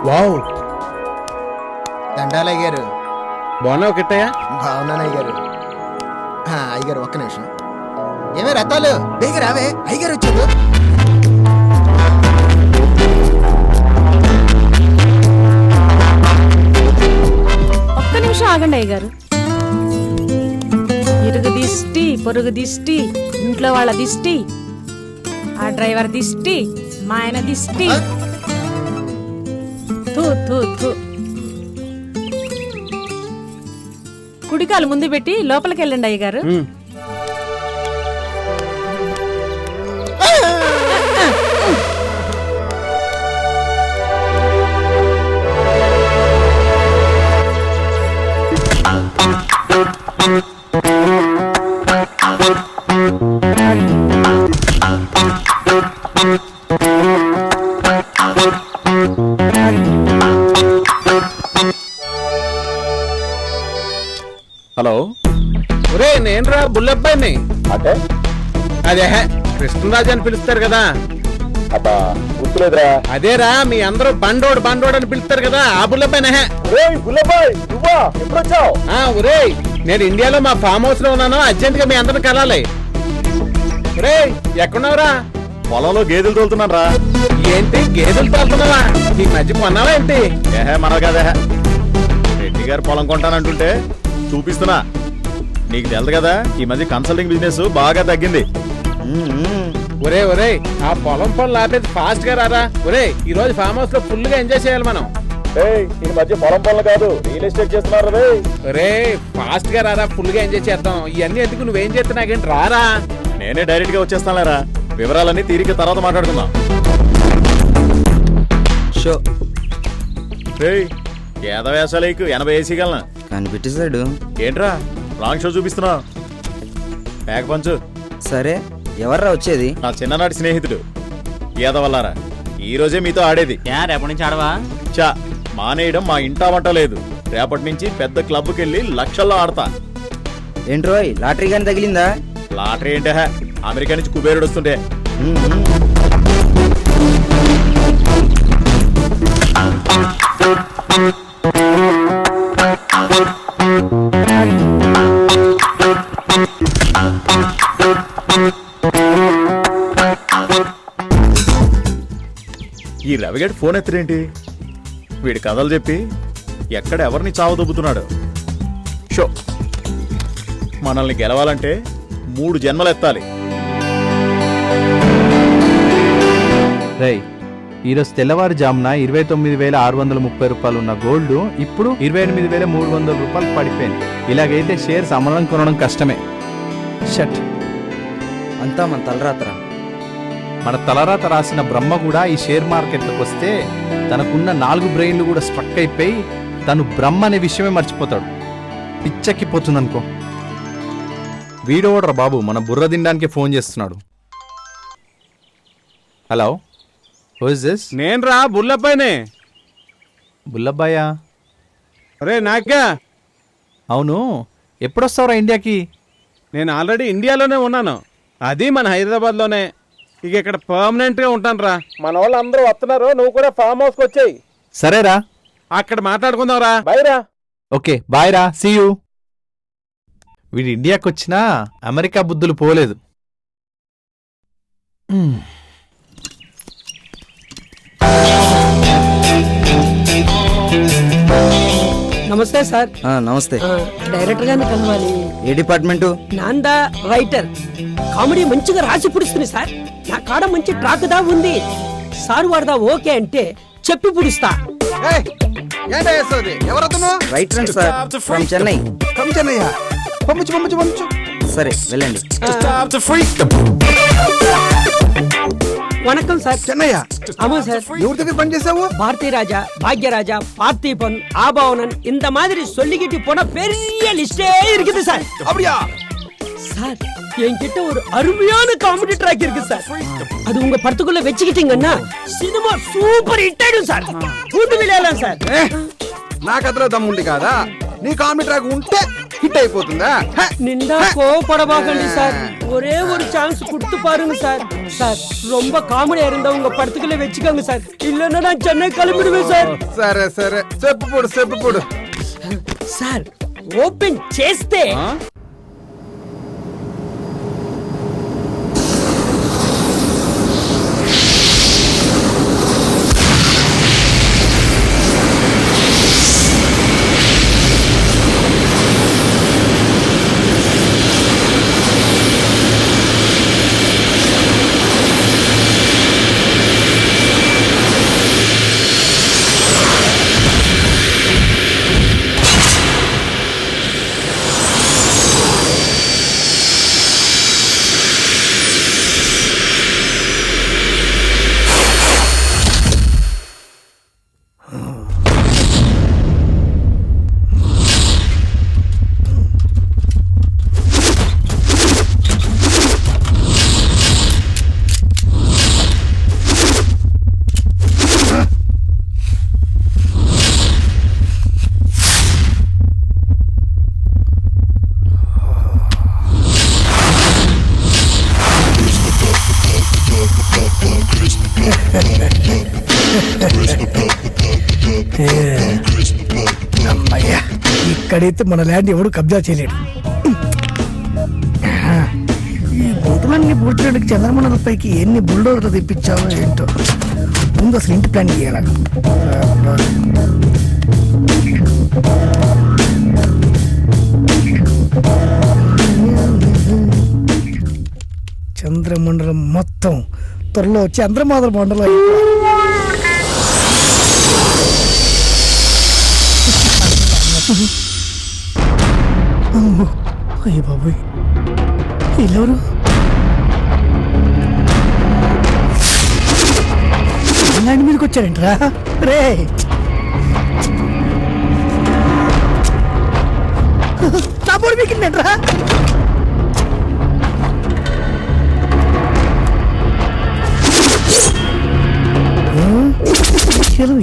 Wow, దండాలు అయ్యారు. బాగున్నావు కిట్టయ్య? బాగున్నాను అయ్యారు. అయ్యారు ఒక్క నిమిషం. ఏమే రథాలు బేగ రావే, అయ్యారు వచ్చారు. ఒక్క నిమిషం ఆగండి అయ్యగారు. ఇరుగు దిష్టి, పొరుగు దిష్టి, ఇంట్లో వాళ్ళ దిష్టి, ఆ డ్రైవర్ దిష్టి, మా ఆయన దిష్టి. థూ థూ థూ. కుడికాలు ముందు పెట్టి లోపలికి వెళ్ళండి అయ్యగారు. హలో, ఒరే నేనురా బుల్లబ్బాయిని. అంటే అదే కృష్ణరాజు అని పిలుస్తారు కదా. అబ్బా గుర్తులేదురా. అదేరా మీ అందరూ బండోడు బండోడు అని పిలుస్తారు కదా, ఆ బుల్లబ్బాయినే. బుల్లబాయ్ నువ్వా? ఎప్పుడు వచ్చావు? ఒరే నేను ఇండియాలో మా ఫామ్ హౌస్ లో ఉన్నాను, అర్జెంట్ గా మీ అందరిని కలాలి. ఒరే ఎక్కడున్నావురా? పొలంలో గేదెలు తోలుతున్నాను రా. ఏంటి గేదెలు తోలుతున్నావా? ఈ మధ్య కొన్నావా ఏంటి? ఏహే మన కదా రెడ్డి గారు పొలం కొంటానంటుంటే చూపిస్తున్నా. నీకు తెలుదు కదా ఈ మధ్య కన్సల్టింగ్ బిజినెస్ బాగా తగ్గింది. ఒరే ఒరే ఆ పొలం పనులు ఆపేది ఫాస్ట్ గా రారా. ఒరే ఈ రోజు ఫామ్ హౌస్ లో ఫుల్ గా ఎంజాయ్ చేయాలి మనం. ఈ మధ్య పొలం పనులు కాదు రియల్ ఎస్టేట్ చేస్తున్నారు రే. ఒరే ఫాస్ట్ గా రారా, ఫుల్ గా ఎంజాయ్ చేద్దాం. ఇవన్నీ ఎందుకు, నువ్వేం చేస్తున్నాగేంటి రారా. నేనే డైరెక్ట్ గా వచ్చేస్తానులేరా. వివరాలన్నీ తీరిక తర్వాత మాట్లాడుకుందాం. షో ఏదో వేసాలకు 80 వేసేయగలనా? కనిపెట్టేశాడు. ఏంట్రా రాంగ్ షో చూపిస్తున్నా? బ్యాగ్ పంచు. సరే ఎవర్రా వచ్చేది? నా చిన్ననాటి స్నేహితుడు ఏదవల్లారా. ఈ రోజే మీతో ఆడేది. రేపటి నుంచి ఆడవా? చా మానేయడం మా ఇంటా వంట లేదు. రేపటి నుంచి పెద్ద క్లబ్కి వెళ్ళి లక్షల్లో ఆడతా. ఏంట్రోయ్ లాటరీ గాని తగిలిందా? లాటరీ ఏంటే, అమెరికా నుంచి కుబేరుడు వస్తుంటే. ఈ రవిగడ్ ఫోన్ ఎత్తరేంటి? వీడి కథలు చెప్పి ఎక్కడ ఎవరిని చావదొబ్బుతున్నాడు. షో మనల్ని గెలవాలంటే 3 జన్మలు ఎత్తాలి. రై ఈరోజు తెల్లవారుజామున 29,630 రూపాయలు ఉన్న గోల్డ్ ఇప్పుడు 28,300 రూపాయలు పడిపోయింది. ఇలాగైతే షేర్స్ అమలం కొనడం కష్టమే. షట్, అంతా మన తలరాత్రా. మన తలరాత రాసిన బ్రహ్మ కూడా ఈ షేర్ మార్కెట్లోకి వస్తే తనకున్న 4 బ్రెయిన్లు కూడా స్ట్రక్ అయిపోయి తను బ్రహ్మ అనే విషయమే మర్చిపోతాడు. పిచ్చెక్కిపోతుందనుకో. వీడోడరా బాబు మన బుర్ర తినడానికి ఫోన్ చేస్తున్నాడు. Hello, who is this? నేను రా బుల్లబ్బాయినే. బుల్లబ్బాయా? ఒరే నాకా. అవును, ఎప్పుడొస్తావురా ఇండియాకి? నేను ఆల్రెడీ ఇండియాలోనే ఉన్నాను, అది మన హైదరాబాద్లోనే. ఇక ఇక్కడ పర్మనెంట్ గా ఉంటాను రా. మన వాళ్ళు అందరూ వస్తున్నారు, నువ్వు కూడా ఫామ్ హౌస్ కి వచ్చాయి. సరేరా, అక్కడ మాట్లాడుకుందాం రా. బై రా. ఓకే బాయ్ రా, సీ యూ. వీడు ఇండియాకి వచ్చినా అమెరికా బుద్ధులు పోలేదు. నమస్తే సార్. నమస్తే. డైరెక్టర్ గారిని కలవాలి. ఏ డిపార్ట్మెంటు? నాందా రైటర్. కామెడీ మంచిగా రాసి పుడుస్తుంది సార్. నా కాడ మంచి ట్రాక్ దా ఉంది సార్. వాడదా ఓకే అంటే చెప్పి పుడుస్తా. రైటర్ అండి సార్, ఫ్రమ్ చెన్నై. పంపించు. సరే వెళ్ళండి. వణకం సార్. చెన్నయ్య, ஆமா சார். ఎవరి దగ్గర పని చేసావు? பாரதி ராஜா, பாக்யராஜா, பார்த்திபன், ஆபவனன் இந்த மாதிரி சொல்லிக்கிட்டு போன பெரிய லிஸ்டே இருக்குது சார். அப்படியா? சார் என்கிட்ட ஒரு அருமையான காமெடி ட்ராக் இருக்கு சார். அது உங்க படத்துக்குள்ள வச்சுக்கிட்டீங்கன்னா சினிமா சூப்பர் ஹிட் ஆயிடும் சார். பூந்து விளையாடலாம் சார். నా కథలో దమ్ముంది కాదా? నీ కామెడీ ట్రాక్ ఉంటే హిట్ అయిపోతుందా? నిండా கோவப்படவாகண்டி சார். ஒரே ஒரு சான்ஸ் கொடுத்து பாருங்க சார். சார் ரொம்ப காமெடியா இருந்தா உங்க படத்துக்குள்ள வச்சுக்கோங்க சார். இல்லன்னா நான் சென்னை கிளம்பிடுவேன் சார். సరే సరే, చెప్పు పొడు. సార్ ఓపెన్ చేస్తే అమ్మయ్యా, ఇక్కడైతే మన ల్యాండ్ ఎవడు కబ్జా చేయలేడు. ఈ పనులన్నీ పూర్తికి చంద్రమండలం పైకి ఎన్ని బుల్డోజర్లు తెప్పించావో ఏంటో. ముందు అసలు ఇంటి ప్లాన్ చేయాలి. చంద్రమండలం మొత్తం త్వరలో చంద్రమాదల మండలం అయ్య బాబోయ్, వీళ్ళెవరు? ల్యాండ్ మీదకి వచ్చారంటరా రే. నా బోర్డు మీకిందంటరా.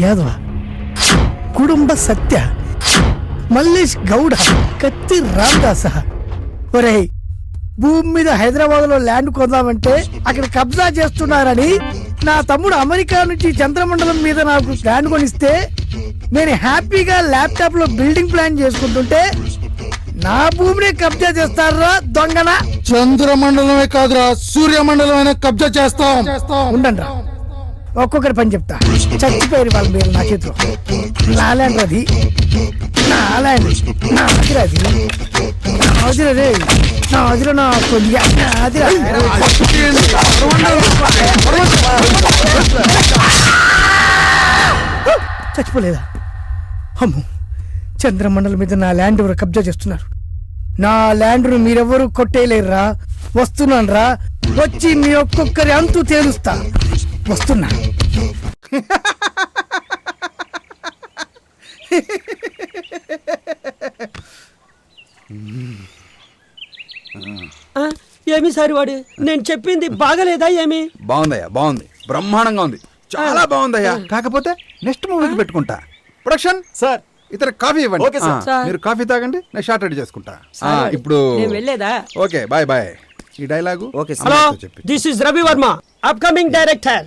యాదవ, కుటుంబ సత్య, మల్లేష్ గౌడ, కత్తి రామదాస. ఒరేయ్, భూమి మీద హైదరాబాద్ లో ల్యాండ్ కొందామంటే అక్కడ కబ్జా చేస్తున్నారని నా తమ్ముడు అమెరికా నుంచి చంద్రమండలం మీద నాకు ల్యాండ్ కొనిస్తే నేను హ్యాపీగా ల్యాప్టాప్ లో బిల్డింగ్ ప్లాన్ చేసుకుంటుంటే నా భూమిని కబ్జా చేస్తారా దొంగన? చంద్రమండలమే కాదురా, సూర్యమండలం అయినా కబ్జా చేస్తాం. ఉండండి, ఒక్కొక్కరి పని చెప్తా. చచ్చిపోయారు వాళ్ళ మీరు నా చేతిలో. నా ల్యాండ్ అది, నా ల్యాండ్, నా అదిరా అది, నా అదిరా రే, నా అదిరా, నా కొద్దిగా నా అదిరా. చచ్చిపోలేదా? అమ్ము, చంద్రమండలం మీద నా ల్యాండ్ ఎవరు కబ్జా చేస్తున్నారు. నా ల్యాండ్ను మీరెవరు కొట్టేయలేరురా. వస్తున్నాను రా, వచ్చి మీ ఒక్కొక్కరి అంతు తేలుస్తా. వస్తున్నా. ఏమి సారి వాడు నేను చెప్పింది బాగలేదా? ఏమి బాగుందయ్యా, బాగుంది, బ్రహ్మాండంగా ఉంది, చాలా బాగుందయ్యా. కాకపోతే నెక్స్ట్ మూవీకి పెట్టుకుంటా. ప్రొడక్షన్ సార్, ఇతర కాఫీ ఇవ్వండి. Okay sir. మీరు కాఫీ తాగండి, నేను షార్ట్ రెడీ చేసుకుంటా. ఇప్పుడు నేను వెళ్ళేదా? Okay, bye bye. ఈ డైలాగు ఓకే సార్. హలో, చెప్పి this is Ravi Varma, upcoming director.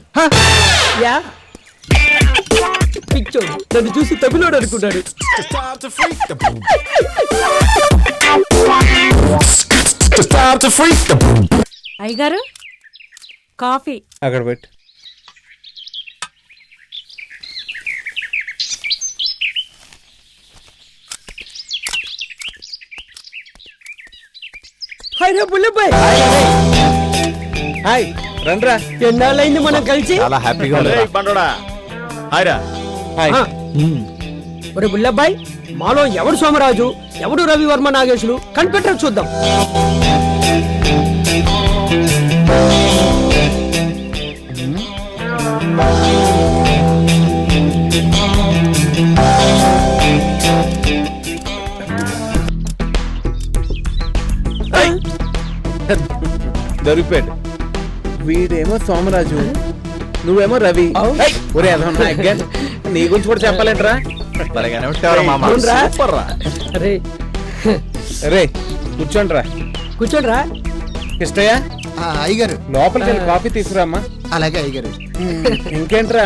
Yeah, పిచ్చోడు నన్ను చూసి తమిళోడు అనుకున్నాడు. అయ్యగారు, కాఫీ. అక్కడ పెట్టు. హాయ్ రా బుల్లబ్బాయ్. హాయ్, రండ్రా. ఎన్నాళ్ళైంది మనం కలిసి. చాలా హ్యాపీగా ఉంది. బండోడా, హాయ్ రా. హాయ్. ఒరే బుల్లబ్బాయ్, మాలో ఎవడు సోమరాజు, ఎవడు రవివర్మ నాగేశులు కనిపెట్టరు చూద్దాం. దొరికిపోయాడు. వీడేమో సోమరాజు, నువ్వేమో రవి. ఒరే అదన్నా అగ్గన్, నీ గురించి కూడా చెప్పాలంటరా. అవునురా. అరే రే కూర్చోండి రా. కూర్చోండిరా. ఇష్టయ్య, అయ్యగారు లోపలికి వెళ్ళి కాఫీ తీసుకురామ్మా. అలాగే అయ్యగారు. ఇంకేంట్రా?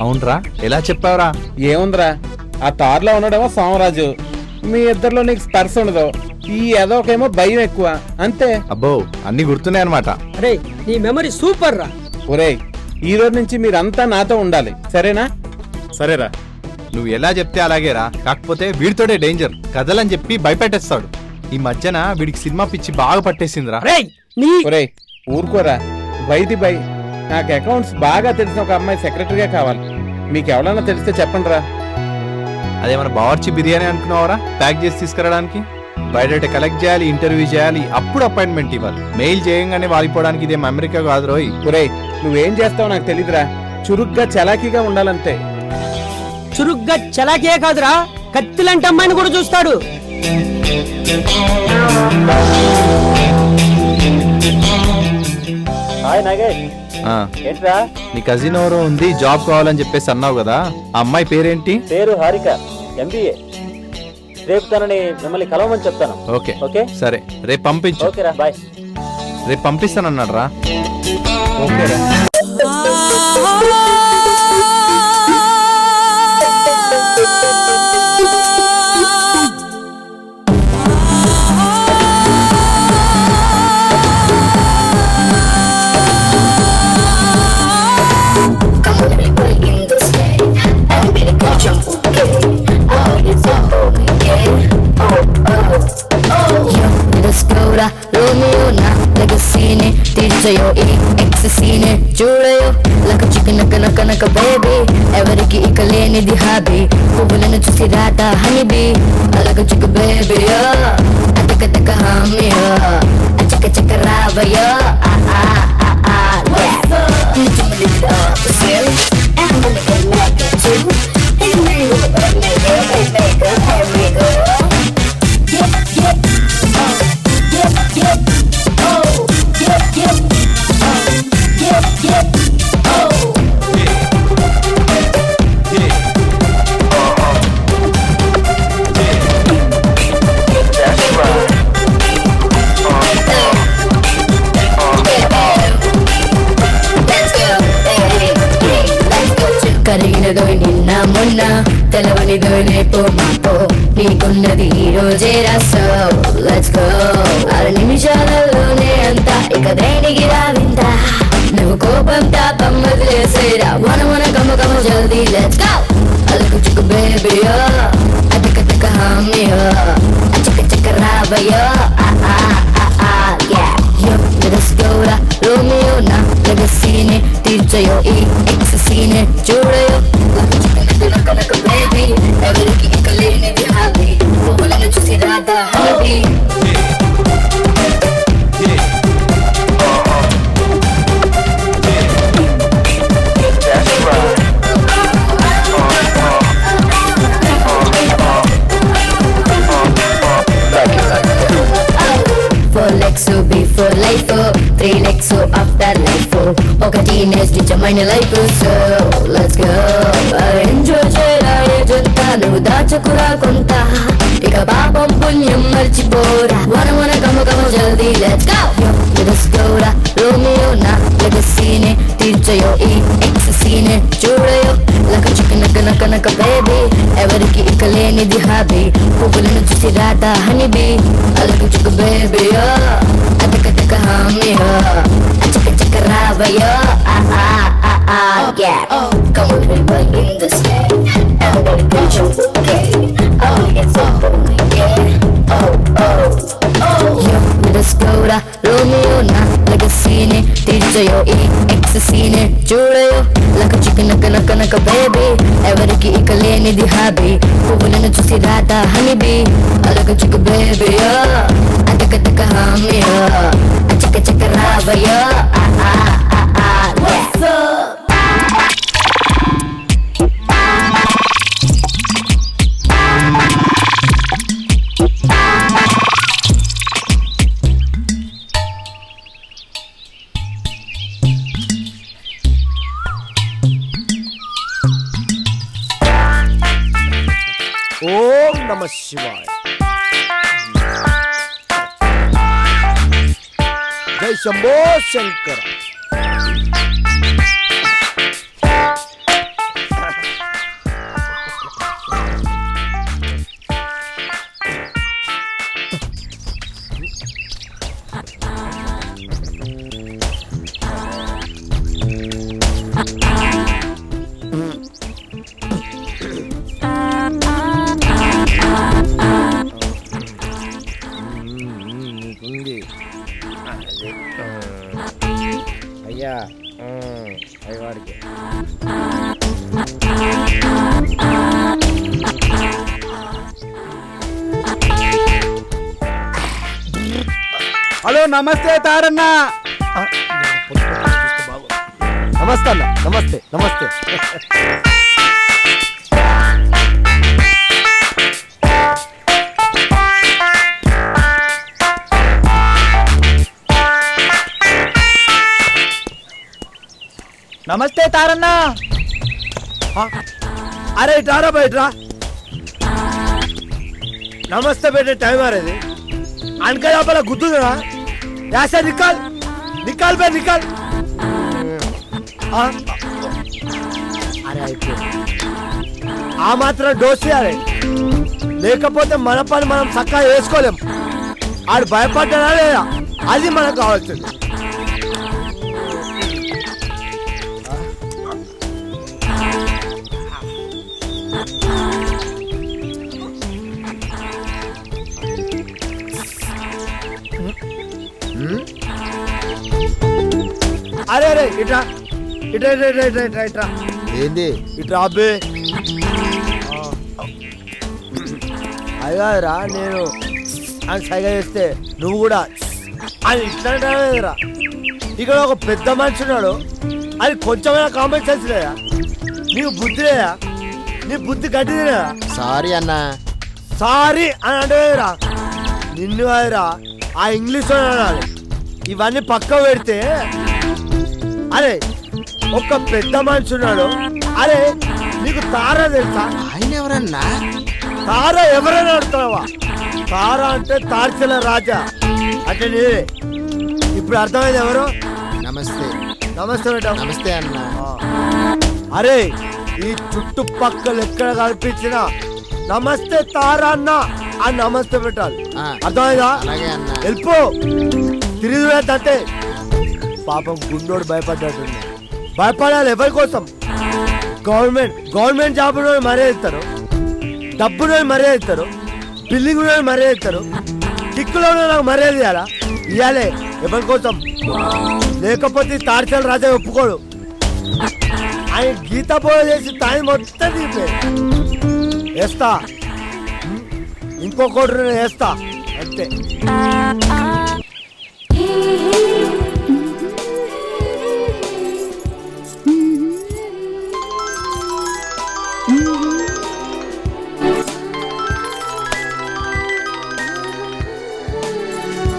అవునరా, ఎలా చెప్పావురా? ఏముందిరా, ఆ తారులో ఉన్నాడేమో సోమరాజు. మీ ఇద్దరిలో నీకు స్పర్శ ఉండదు. ఈ ఏదోకేమో భయం ఎక్కువ, అంతే. అబ్బో, అన్ని గుర్తున్నాయి అనమాట. అరే నీ మెమరీ సూపర్ రా. ఒరేయ్, ఈ రోజు నుంచి మీరంతా నాతో ఉండాలి, సరేనా? సరేరా. నువ్వు ఎలా చెప్తే అలాగేరా. కాకపోతే వీడితోడే డేంజర్. కథలని చెప్పి భయపెట్టేస్తాడు. ఈ మధ్యన వీడికి సినిమా పిచ్చి బాగా పట్టేసిందిరా. ఒరేయ్ ఊరుకోరా. బైది బై, నాకు అకౌంట్స్ బాగా తెలిసిన ఒక అమ్మాయి సెక్రటరీగా కావాలి. మీకు ఎవరన్నా తెలిస్తే చెప్పండి రా. అదేమన్నా బావర్చి బిర్యానీ అనుకున్నావరా ప్యాక్ చేసి తీసుకురావడానికి? బయట కలెక్ట్ చేయాలి, ఇంటర్వ్యూ చేయాలి, అప్పుడు అపాయింట్మెంట్ ఇవ్వాలి. మెయిల్ చేయంగానే వాలిపోవడానికి ఇదేం అమెరికా కాదు రోయ్. ఒరేయ్, నువ్వేం చేస్తావో నాకు తెలీదురా. చురుగ్గా చలాకీగా ఉండాలంతే. చురుగ్గా చలాకే కాదురా, కత్తిలాంటి అమ్మాయిని కూడా చూస్తాడు. హాయ్ నాగేష్. ఏంట్రా? నీ కజిన్ ఎవరో ఉంది, జాబ్ కావాలని చెప్పేసి అన్నావు కదా, ఆ అమ్మాయి పేరేంటి? పేరు హారిక, MBA. రేపు తనని మిమ్మల్ని కలవమని చెప్తాను. ఓకే ఓకే సరే, రేపు పంపించు. ఓకేరా, బాయ్. రేపు పంపిస్తానన్నాడు రా. ఓకేరా. తీర్చయో ఈ ఎక్ససీనే చూడయో లక చికెన్ కనక బేబీ ఎవరికి ఇక లేనిది హాబీ పువ్వులను చూసి రాత హనీబీ అలక చిక్ బేబీయో అతక తక హామీయో అచక చక రావయో కరిగినదో నిన్న మొన్న తెలవనిదో రేపు మాపో నీకున్నది ఈ రోజే రాసో లెట్స్ గో 6 నిమిషాలలోనే అంతా ఇక దేనికి రావింత నువ్వు కోపం తాపం వదిలేసేరా వన కమ జల్దీ లెట్స్ గో అలకు చిక్కు బేబీయో అతిక తిక హామీయో అచిక చిక్క రావయో గౌరా రోమియో నా లెగసీనే తీర్చయో ఈ ఎక్ససీనే చూడయో కనక బేబీ ఎవరికి ఇక లేనిది హాబీ పువ్వులను చూసి రాదా hobby Before life, 3 legs so after life, ఒక టీనేజ్ నిజమైన life so let's go enjoy చేయరా ఏజంతా నువ్వు దాచకురా కొంత ఇక పాపం పుణ్యం మర్చిపోరా వన కమ జల్దీ లెట్స్ గోరా రోమియో నా లెగసీనే తీర్చయో ఈ ఎక్ససీనే చూడయో లక చికెన్ కనక బేబీ ఎవరికి ఇక లేనిది హాబీ పువ్వులను చూసి రాత హనీబీ అలకు చిక్కు బేబీయో అతక తక హామీయో అచక చక రావయో Come on everybody in the sky everybody put your okay it's open Romeo నా లెగసీనే తీర్చయో ఈ ఎక్ససీనే చూడయో లక చికెన్ కనక బేబీ ఎవరికి ఇక లేనిది హాబీ పువ్వులను చూసి రాత హనీబీ అలక చిక్కు బేబీయో అతక తక హామీయో అచక చక రావయో ఓం నమ శివాయ జై శంభో శంకర అయ్యా అయ్యవాడికి హలో నమస్తే తారన్న. నమస్తే అన్న నమస్తే నమస్తే నమస్తే తారన్న. అరే టారా బయటరా నమస్తే బేటే టైం ఆరేది అనక లోపల గుద్దురా యాసే నికాల్ నికాల్ బే నికాల్ అరే అయిపో ఆ మాత్రం డోస్ అరే లేకపోతే మన పని మనం చక్కగా వేసుకోలేం ఆడు భయపడ్డా లేదా అది మనకు కావాల్సింది అబ్బే ఇట్రా ఇట్రా ఇట్రా ఇట్రా ఇట్రా ఇట్రా ఇట్రా ఏంది ఇట్రా అబ్బే అది కాదురా నేను అని సైగా చేస్తే నువ్వు కూడా అది ఇట్లా ఇక్కడ ఒక పెద్ద మనిషి ఉన్నాడు అది కొంచెమైనా కామన్ సెన్స్ లేదా నీకు బుద్ధి లేదా నీ బుద్ధి గట్టిదిరా సారీ అన్నా సారీ అని అంటేరా నిన్ను అదిరా ఆ ఇంగ్లీష్ అనాలి ఇవన్నీ పక్క పెడితే అరే ఒక పెద్ద మనిషి ఉన్నాడు అరే నీకు తారా తెలుసా ఆయన ఎవరన్నా తారా ఎవరైనా అడుగుతావా తారా అంటే తార్చల రాజా అంటే నేనే ఇప్పుడు అర్థమైంది ఎవరు నమస్తే నమస్తే మేడం నమస్తే అన్నా అరే ఈ చుట్టుపక్కల ఎక్కడ కనిపించినా నమస్తే తారా అన్న ఆ నమస్తే పెట్టాలి అర్థమైందా అలాగే అన్నా వెళ్ళిపో తిరిగి అంటే పాపం గుండోడు భయపడ్డాడు భయపడాలి ఎవరి కోసం గవర్నమెంట్ జాబ్ మరే ఇస్తారు డబ్బులో మరే ఇస్తారు బిల్డింగ్ మరే ఇస్తారు టిక్కులో నాకు మర్యాద ఇవ్వాలా ఇవ్వాలే ఎవరి కోసం లేకపోతే తార్చల రాజా ఒప్పుకోడు ఆయన గీత పోయ చేసి టైం మొత్తం తీపే వేస్తా ఇంకొకటి నేను వేస్తా అంతే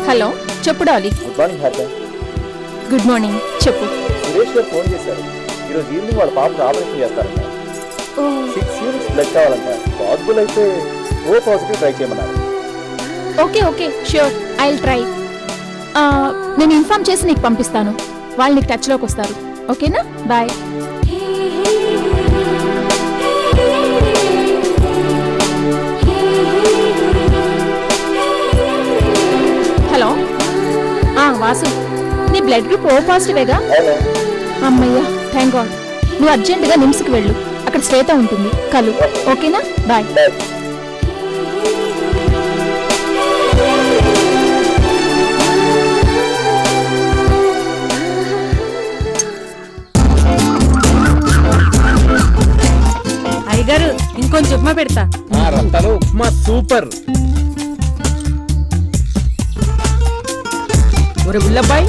హలో చెప్పు Dolly. Good morning Harika. Good morning చెప్పు. సురేష్ గారు ఫోన్ చేశారు. ఈరోజు ఈవినింగ్ వాళ్ళ పాపను ఆపరేషన్ చేస్తారంట. 6 యూనిట్స్ బ్లడ్ కావాలంట. పాసిబుల్ అయితే ఓ పాజిటివ్ ట్రై చేయమన్నారు. Okay okay sure I will try. నేను ఇన్ఫార్మ్ చేసి నీకు పంపిస్తాను. వాళ్ళు నీకు టచ్లోకి వస్తారు. ఓకేనా? బాయ్. హలో వాసు, నీ బ్లడ్ గ్రూప్ ఓ పాజిటివేగా? అమ్మయ్యా, థ్యాంక్ గాడ్. నువ్వు అర్జెంటుగా నిమ్స్కి వెళ్ళు. అక్కడ శ్వేత ఉంటుంది, కలు. ఓకేనా? బాయ్. అయ్యగారు ఇంకొంచెం ఉప్మా పెడతా. రత్తాలు ఉప్మా సూపర్. ఒరే బుల్లబ్బాయ్,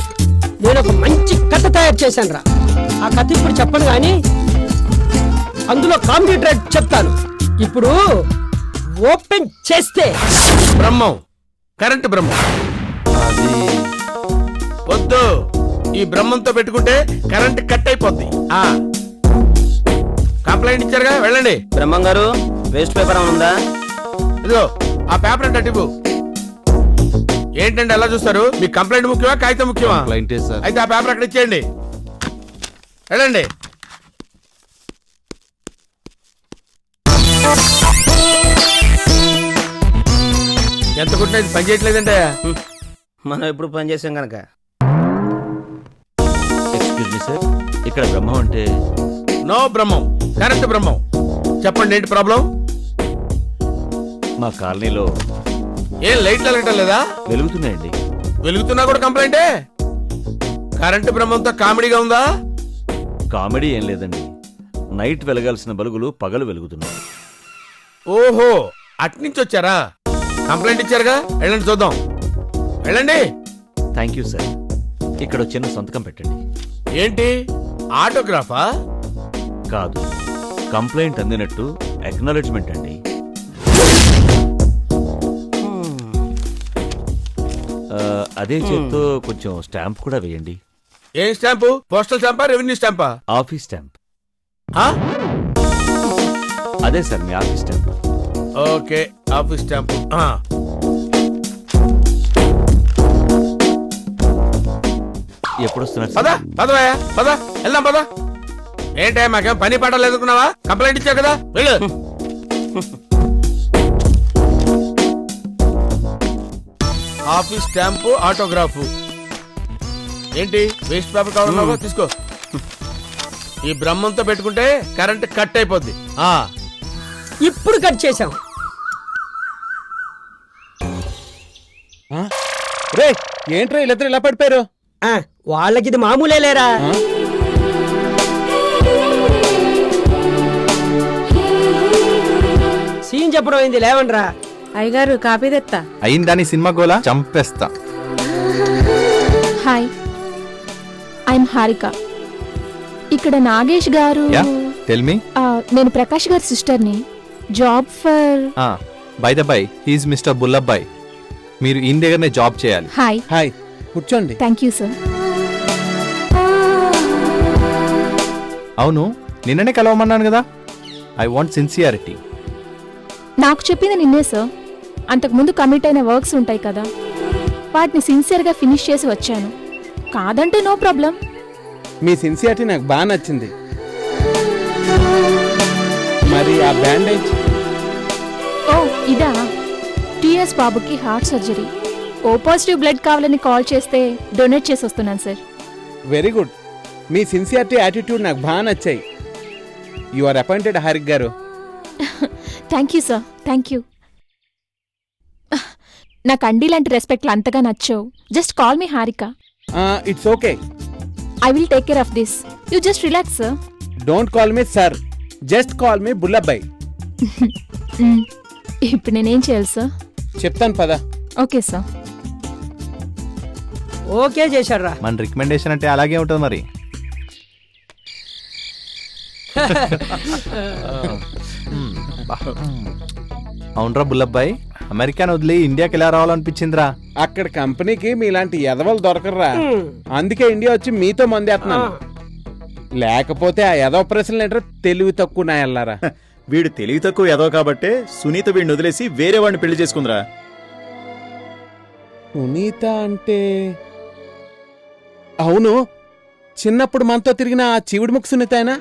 నేను ఒక మంచి కథ తయారు చేశాను రా. ఆ కథ ఇప్పుడు చెప్పను కానీ అందులో కాంప్యూటర్ చెప్తాను. ఇప్పుడు ఓపెన్ చేస్తే బ్రహ్మం, కరెంట్ బ్రహ్మం. వద్దు, ఈ బ్రహ్మంతో పెట్టుకుంటే కరెంట్ కట్ అయిపోద్ది. కంప్లైంట్ ఇచ్చారుగా, వెళ్ళండి. బ్రహ్మం గారు, వేస్ట్ పేపర్ ఉందా? ఇదిగో ఆ పేపర్ అంటే అటు. ఏంటంటే ఎలా చూస్తారు? మీ కంప్లైంట్ ముఖ్యమా, కాగితం ముఖ్యమా? అయితే ఆ పేపర్ అక్కడ ఇచ్చేయండి, వెళ్ళండి. ఎంత కుట్టినా ఇది పని చేయట్లేదంటే మనం ఎప్పుడు పని చేసాం కనుక. ఎక్స్క్యూజ్ మీ సార్, ఇక్కడ బ్రహ్మం అంటే? నో బ్రహ్మం, కరెంట్ బ్రహ్మం. చెప్పండి, ఏంటి ప్రాబ్లం? మా కాలనీలో ఏం లైట్లు వెలగటం లేదా? వెలుగుతున్నాయండి. వెలుగుతున్నా కూడా కంప్లైంటే? కరెంట్ బ్రహ్మంతో కామెడీగా ఉందా? కామెడీ ఏం లేదండి, నైట్ వెలగాల్సిన బలుగులు పగలు వెలుగుతున్నాయి. ఓహో, అట్నుంచి వచ్చారా? కంప్లైంట్ ఇచ్చారుగా, వెళ్ళండి చూద్దాం, వెళ్ళండి. Thank you sir. ఇక్కడ చిన్న సంతకం పెట్టండి. ఏంటి, ఆటోగ్రాఫా? కాదు, కంప్లైంట్ అందినట్టు అక్నాలెడ్జ్మెంట్ అండి. అదే చేత్తో కొంచెం స్టాంప్ కూడా వేయండి. ఏం స్టాంపు? పోస్టల్ స్టాంపా, రెవెన్యూ స్టాంపా? Office stamp. అదే సార్, మీ office stamp. Okay, office stamp. ఎప్పుడు వస్తున్నారు? పదవయ్యా, పద, వెళ్దాం, పద. ఏంటే మాకేం పని పాట లేదుకున్నావా? కంప్లైంట్ ఇచ్చావు కదా, వెళ్ళు. Office stamp, autograph. ఏంటి, వేస్ట్ పేపర్ కావాలన్నావా? తీసుకో. ఈ బ్రహ్మంతో పెట్టుకుంటే కరెంట్ కట్ అయిపోద్ది. ఇప్పుడు కట్ చేశాం. రే, ఏంట్రా వీళ్ళిద్దరు ఇలా పడిపోయారు? వాళ్ళకి ఇది మామూలే లేరా. చెప్పడం అయింది, లేవండ్రా. అయ్యగారు కాపీ తెత్తా. అయిందని సినిమా గోలా చంపేస్తా. Hi, I'm Harika. ఇక్కడ నాగేష్ గారు. Tell me. నేను ప్రకాష్ గారి సిస్టర్ని. Job for. By the by, he's mister Bullabbai. మీరు ఈయన దగ్గరనే జాబ్ చేయాలి. హాయ్. హాయ్, కూర్చోండి. Thank you sir. అవును, నిన్ననే కలవమన్నాను కదా. I want sincerity. నాకు చెప్పింది నిన్నే సార్. అంతకుముందు కమిట్ అయిన వర్క్స్ ఉంటాయి కదా, వాటిని సిన్సియర్గా ఫినిష్ చేసి వచ్చాను. కాదంటే నో ప్రాబ్లం. మీ సిన్సియారిటీ నాకు బాగా నచ్చింది. మరి ఆ బ్యాండేజ్? ఓ ఇదా, టీఎస్ బాబుకి heart surgery. O positive blood కావాలని కాల్ చేస్తే డొనేట్ చేసి వస్తున్నాను సార్. Very good. మీ సిన్సియారిటీ యాటిట్యూడ్ నాకు బాగా నచ్చాయి. యు ఆర్ అపాయింటెడ్ హారిక్ గారు. Thank you sir, thank you. నాకు అండి లాంటి రెస్పెక్ట్లు అంతగా నచ్చవు. Just call me Harika. It's okay. I will take care of this. You just relax sir. Don't call me sir, just call me Bullabbai. ఇప్పుడు నేనేం చేయాలి సార్? చెప్తాను పద. Okay sir. ఓకే చేశాడు రా. మన రికమెండేషన్ అంటే అలాగే ఉంటుంది మరి. అవునరా బుల్లబ్బాయ్, అమెరికాను వదిలి ఇండియాకి ఎలా రావాలనిపించిందిరా? అక్కడ కంపెనీకి మీలాంటి ఎదవలు దొరకర్రా. అందుకే ఇండియా వచ్చి మీతో మందేస్తున్నాను. లేకపోతే ఆ ఎదవ ప్రశ్నలు ఏంటో తెలివి తక్కువ నా ఎల్లారా. వీడు తెలివి తక్కువ ఎదవ కాబట్టే సునీత వీడిని వదిలేసి వేరే వాడిని పెళ్లి చేసుకుందిరా. సునీత అంటే అవును, చిన్నప్పుడు మనతో తిరిగిన ఆ చీవుడి ముక్కు సునీత అయినా?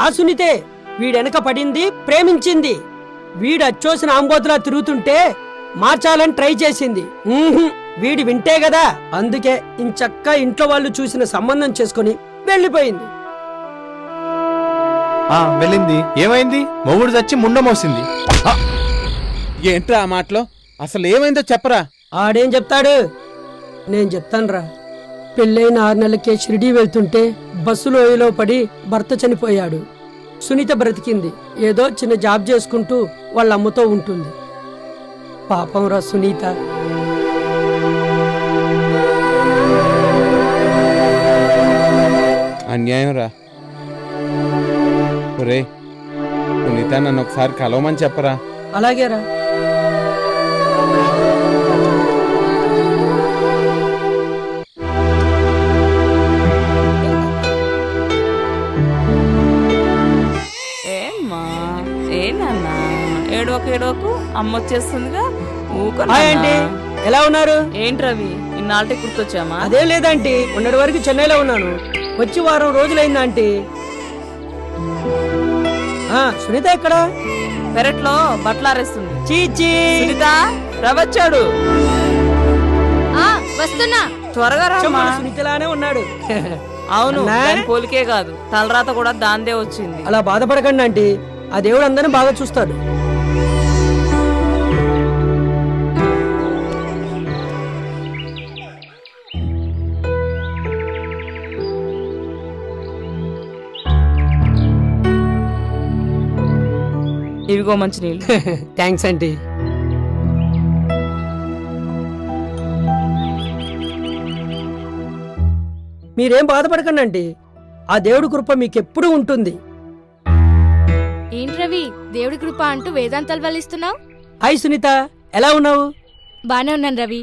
ఆ సునీతే వీడెనక పడింది, ప్రేమించింది. వీడు అచ్చోసిన ఆంబోతులా తిరుగుతుంటే మార్చాలని ట్రై చేసింది. వీడి వింటే కదా, అందుకే ఇంచక్క ఇంట్లో వాళ్ళు చూసిన సంబంధం చేసుకుని వెళ్ళిపోయింది. వెళ్ళింది. ఏమైంది? మొగుడు చచ్చి ముండ మోసింది. ఏంట్రా ఆ మాటలో? అసలు ఏమైందో చెప్పరా. ఆడేం చెప్తాడు, నేను చెప్తానురా. పెళ్ళైన 6 నెలలకే షిరిడీ వెళ్తుంటే బస్సులో లోయలో పడి భర్త చనిపోయాడు. సునీత బ్రతికింది. ఏదో చిన్న జాబ్ చేసుకుంటూ వాళ్ళ అమ్మతో ఉంటుంది. పాపం రా సునీత. అన్యాయం రా. ఒరే సునీత, నన్ను ఒకసారి కలవమని చెప్పరా. అలాగేరా. ఏడోకు అమ్మ వచ్చేస్తుందిగా. ఏంటి ఎలా ఉన్నారు? ఏంటి రవి, ఇన్నాళ్ళకి గుర్తొచ్చామా? అదేం లేదంటీ, మొన్నటి వరకు చెన్నైలో ఉన్నాను. వచ్చి వారం రోజులైందంటీ. సునీత ఎక్కడ? పెరట్లో బట్టలు ఆరేస్తుంది. చీచి సునీత, రవచ్చాడు. వస్తున్నా, త్వరగా రా. సునీతలానే ఉన్నాడు. అవును, పోలికే కాదు, తలరాత కూడా దాందే వచ్చింది. అలా బాధపడకండి ఆంటీ, ఆ దేవుడు అందరిని బాగా చూస్తాడు. ఇవిగో మంచి నీళ్ళు. Thanks aunty. మీరేం బాధపడకండి ఆంటీ, ఆ దేవుడి కృప మీకెప్పుడు ఉంటుంది. ఏంటి రవి, దేవుడి కృప అంటూ వేదాంతాలు వల్లిస్తున్నావు? హాయ్ సునీత, ఎలా ఉన్నావు? బానే ఉన్నాను రవి.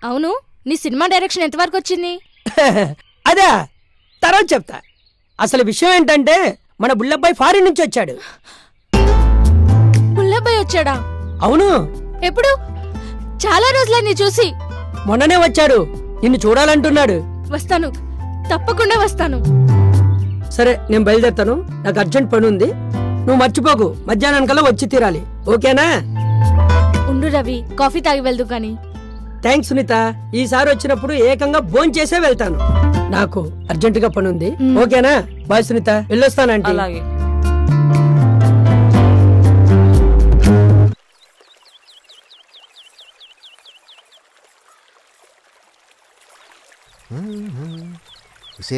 అవును, నీ సినిమా డైరెక్షన్ ఎంతవరకు వచ్చింది? అదే తర్వాత చెప్తా. అసలు విషయం ఏంటంటే మన బుల్లబ్బాయి ఫారిన్ నుంచి వచ్చాడు. బుల్లబ్బాయి వచ్చాడా? అవును. ఎప్పుడు? చాలా రోజులన్నీ చూసి. మొన్ననే వచ్చాడు, నిన్ను చూడాలంటున్నాడు. వస్తాను, తప్పకుండా వస్తాను. సరే, నేను బయలుదేరుతాను. నాకు అర్జెంట్ పని ఉంది. నువ్వు మర్చిపోకు, మధ్యాహ్నం కల్లా వచ్చి తీరాలి. ఓకేనా? ఉండు రవి, కాఫీ తాగి వెళ్దు కానీ. థ్యాంక్స్ సునీత. ఈసారి వచ్చినప్పుడు ఏకంగా భోంచేసే వెళ్తాను. నాకు అర్జెంటుగా పని ఉంది. ఓకేనా? బాయ్ సునీత, వెళ్ళొస్తానంటే. అలాగే.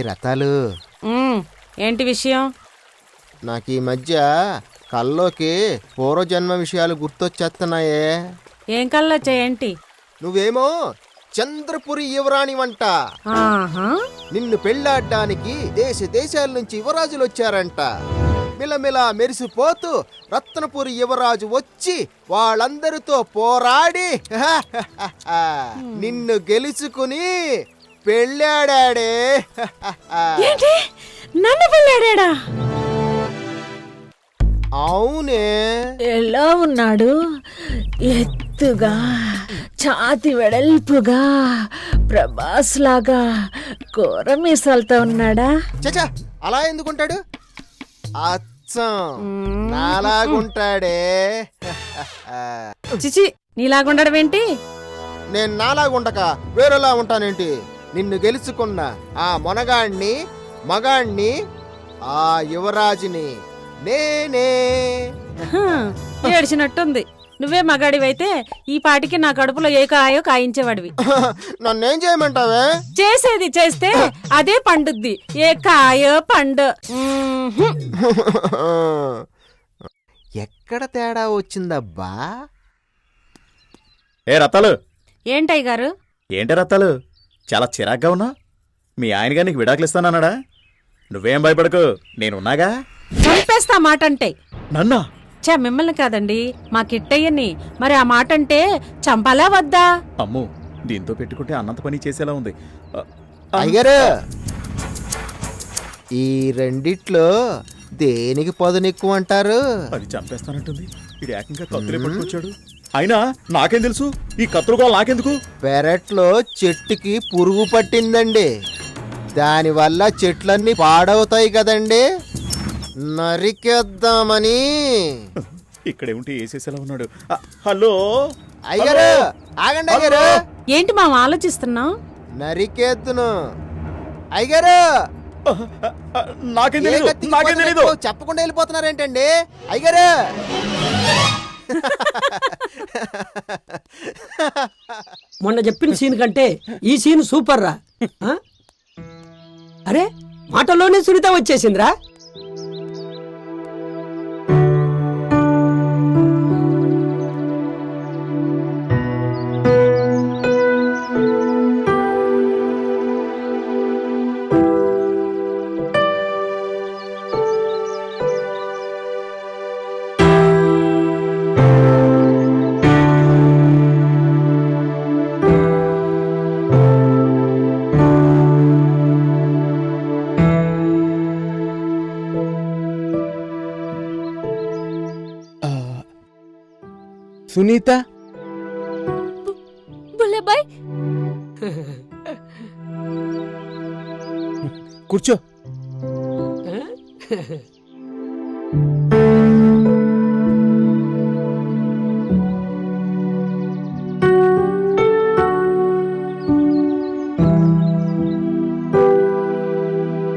రతాలు, ఏంటి విషయం? నాకు ఈ మధ్య కల్లోకి పూర్వజన్మ విషయాలు గుర్తొచ్చేస్తున్నాయే. ఏం కళ్ళొచ్చాయేంటి? నువ్వేమో చంద్రపురి యువరాణి వంట. నిన్ను పెళ్ళాడ్డానికి దేశ దేశాల నుంచి యువరాజులు వచ్చారంట. మిలమిలా మెరిసిపోతూ రత్నపురి యువరాజు వచ్చి వాళ్ళందరితో పోరాడి నిన్ను గెలుచుకుని పెళ్ళాడాడే. నన్ను పెళ్ళాడా? అవునే. ఎలా ఉన్నాడు? ఎత్తుగా, ఛాతి వెడల్పుగా, ప్రభాస్ లాగా కూర మీసాలతో ఉన్నాడా? చచ్చా, అలా ఎందుకుంటాడు? అచ్చం నాలాగుంటాడే. చిచి, నీలాగుండడమేంటి? నేను నాలాగుండక వేరేలా ఉంటానేంటి? నిన్ను గెలుచుకున్న ఆ మొనగాణ్ణి, మగాణ్ణి, ఆ యువరాజుని నేనే. ఏడ్చినట్టుంది. నువ్వే మగాడివైతే ఈ పాటికి నా కడుపులో ఏ కాయో కాయించేవాడివి. నన్నేం చేయమంటావే? చేసేది చేస్తే అదే పండుద్ది. ఏ కాయో పండు. ఎక్కడ తేడా వచ్చిందబ్బా? ఏ రత్తాలు, ఏంటయ్య గారు? ఏంటి రత్తాలు చాలా చిరాగ్గా ఉన్నా? మీ ఆయనగా నీకు విడాకులు ఇస్తానన్నాడా? నువ్వేం భయపడకు, నేనున్నాగా. చంపేస్తా మాట అంటే. నన్నా? చా, మిమ్మల్ని కాదండి, మా కిట్టయ్యని. మరి ఆ మాట అంటే చంపాలా వద్దా? అమ్మో, దీంతో పెట్టుకుంటే అన్నంత పని చేసేలా ఉంది. అయ్యగారు, ఈ రెండిట్లో దేనికి పదునెక్కువ అంటారు? అది చంపేస్తానంటుంది. ఇది ఏకంగా కత్తులే పట్టుకొచ్చాడు. అయినా నాకేం తెలుసు? ఈ కత్తులు కూడా నాకెందుకు? పెరట్లో చెట్టుకి పురుగు పట్టిందండి. దానివల్ల చెట్లన్నీ పాడవుతాయి కదండి, నరికేద్దామని. ఇక్కడే ఉంటే వేసేసేలా ఉన్నాడు. హలో అయ్యగారు, ఆగండి అయ్యగారు. ఏంటి మా ఆలోచిస్తున్నావు? నరికేద్దును అయ్యగారు. నాకేం తెలీదు. చెప్పకుండా వెళ్ళిపోతున్నారేంటండి అయ్యగారు? మొన్న చెప్పిన సీన్ కంటే ఈ సీన్ సూపర్ రా. అరే, మాటల్లోనే సునీత వచ్చేసిందిరా. సునీత, బుల్లబాయ్, కూర్చో.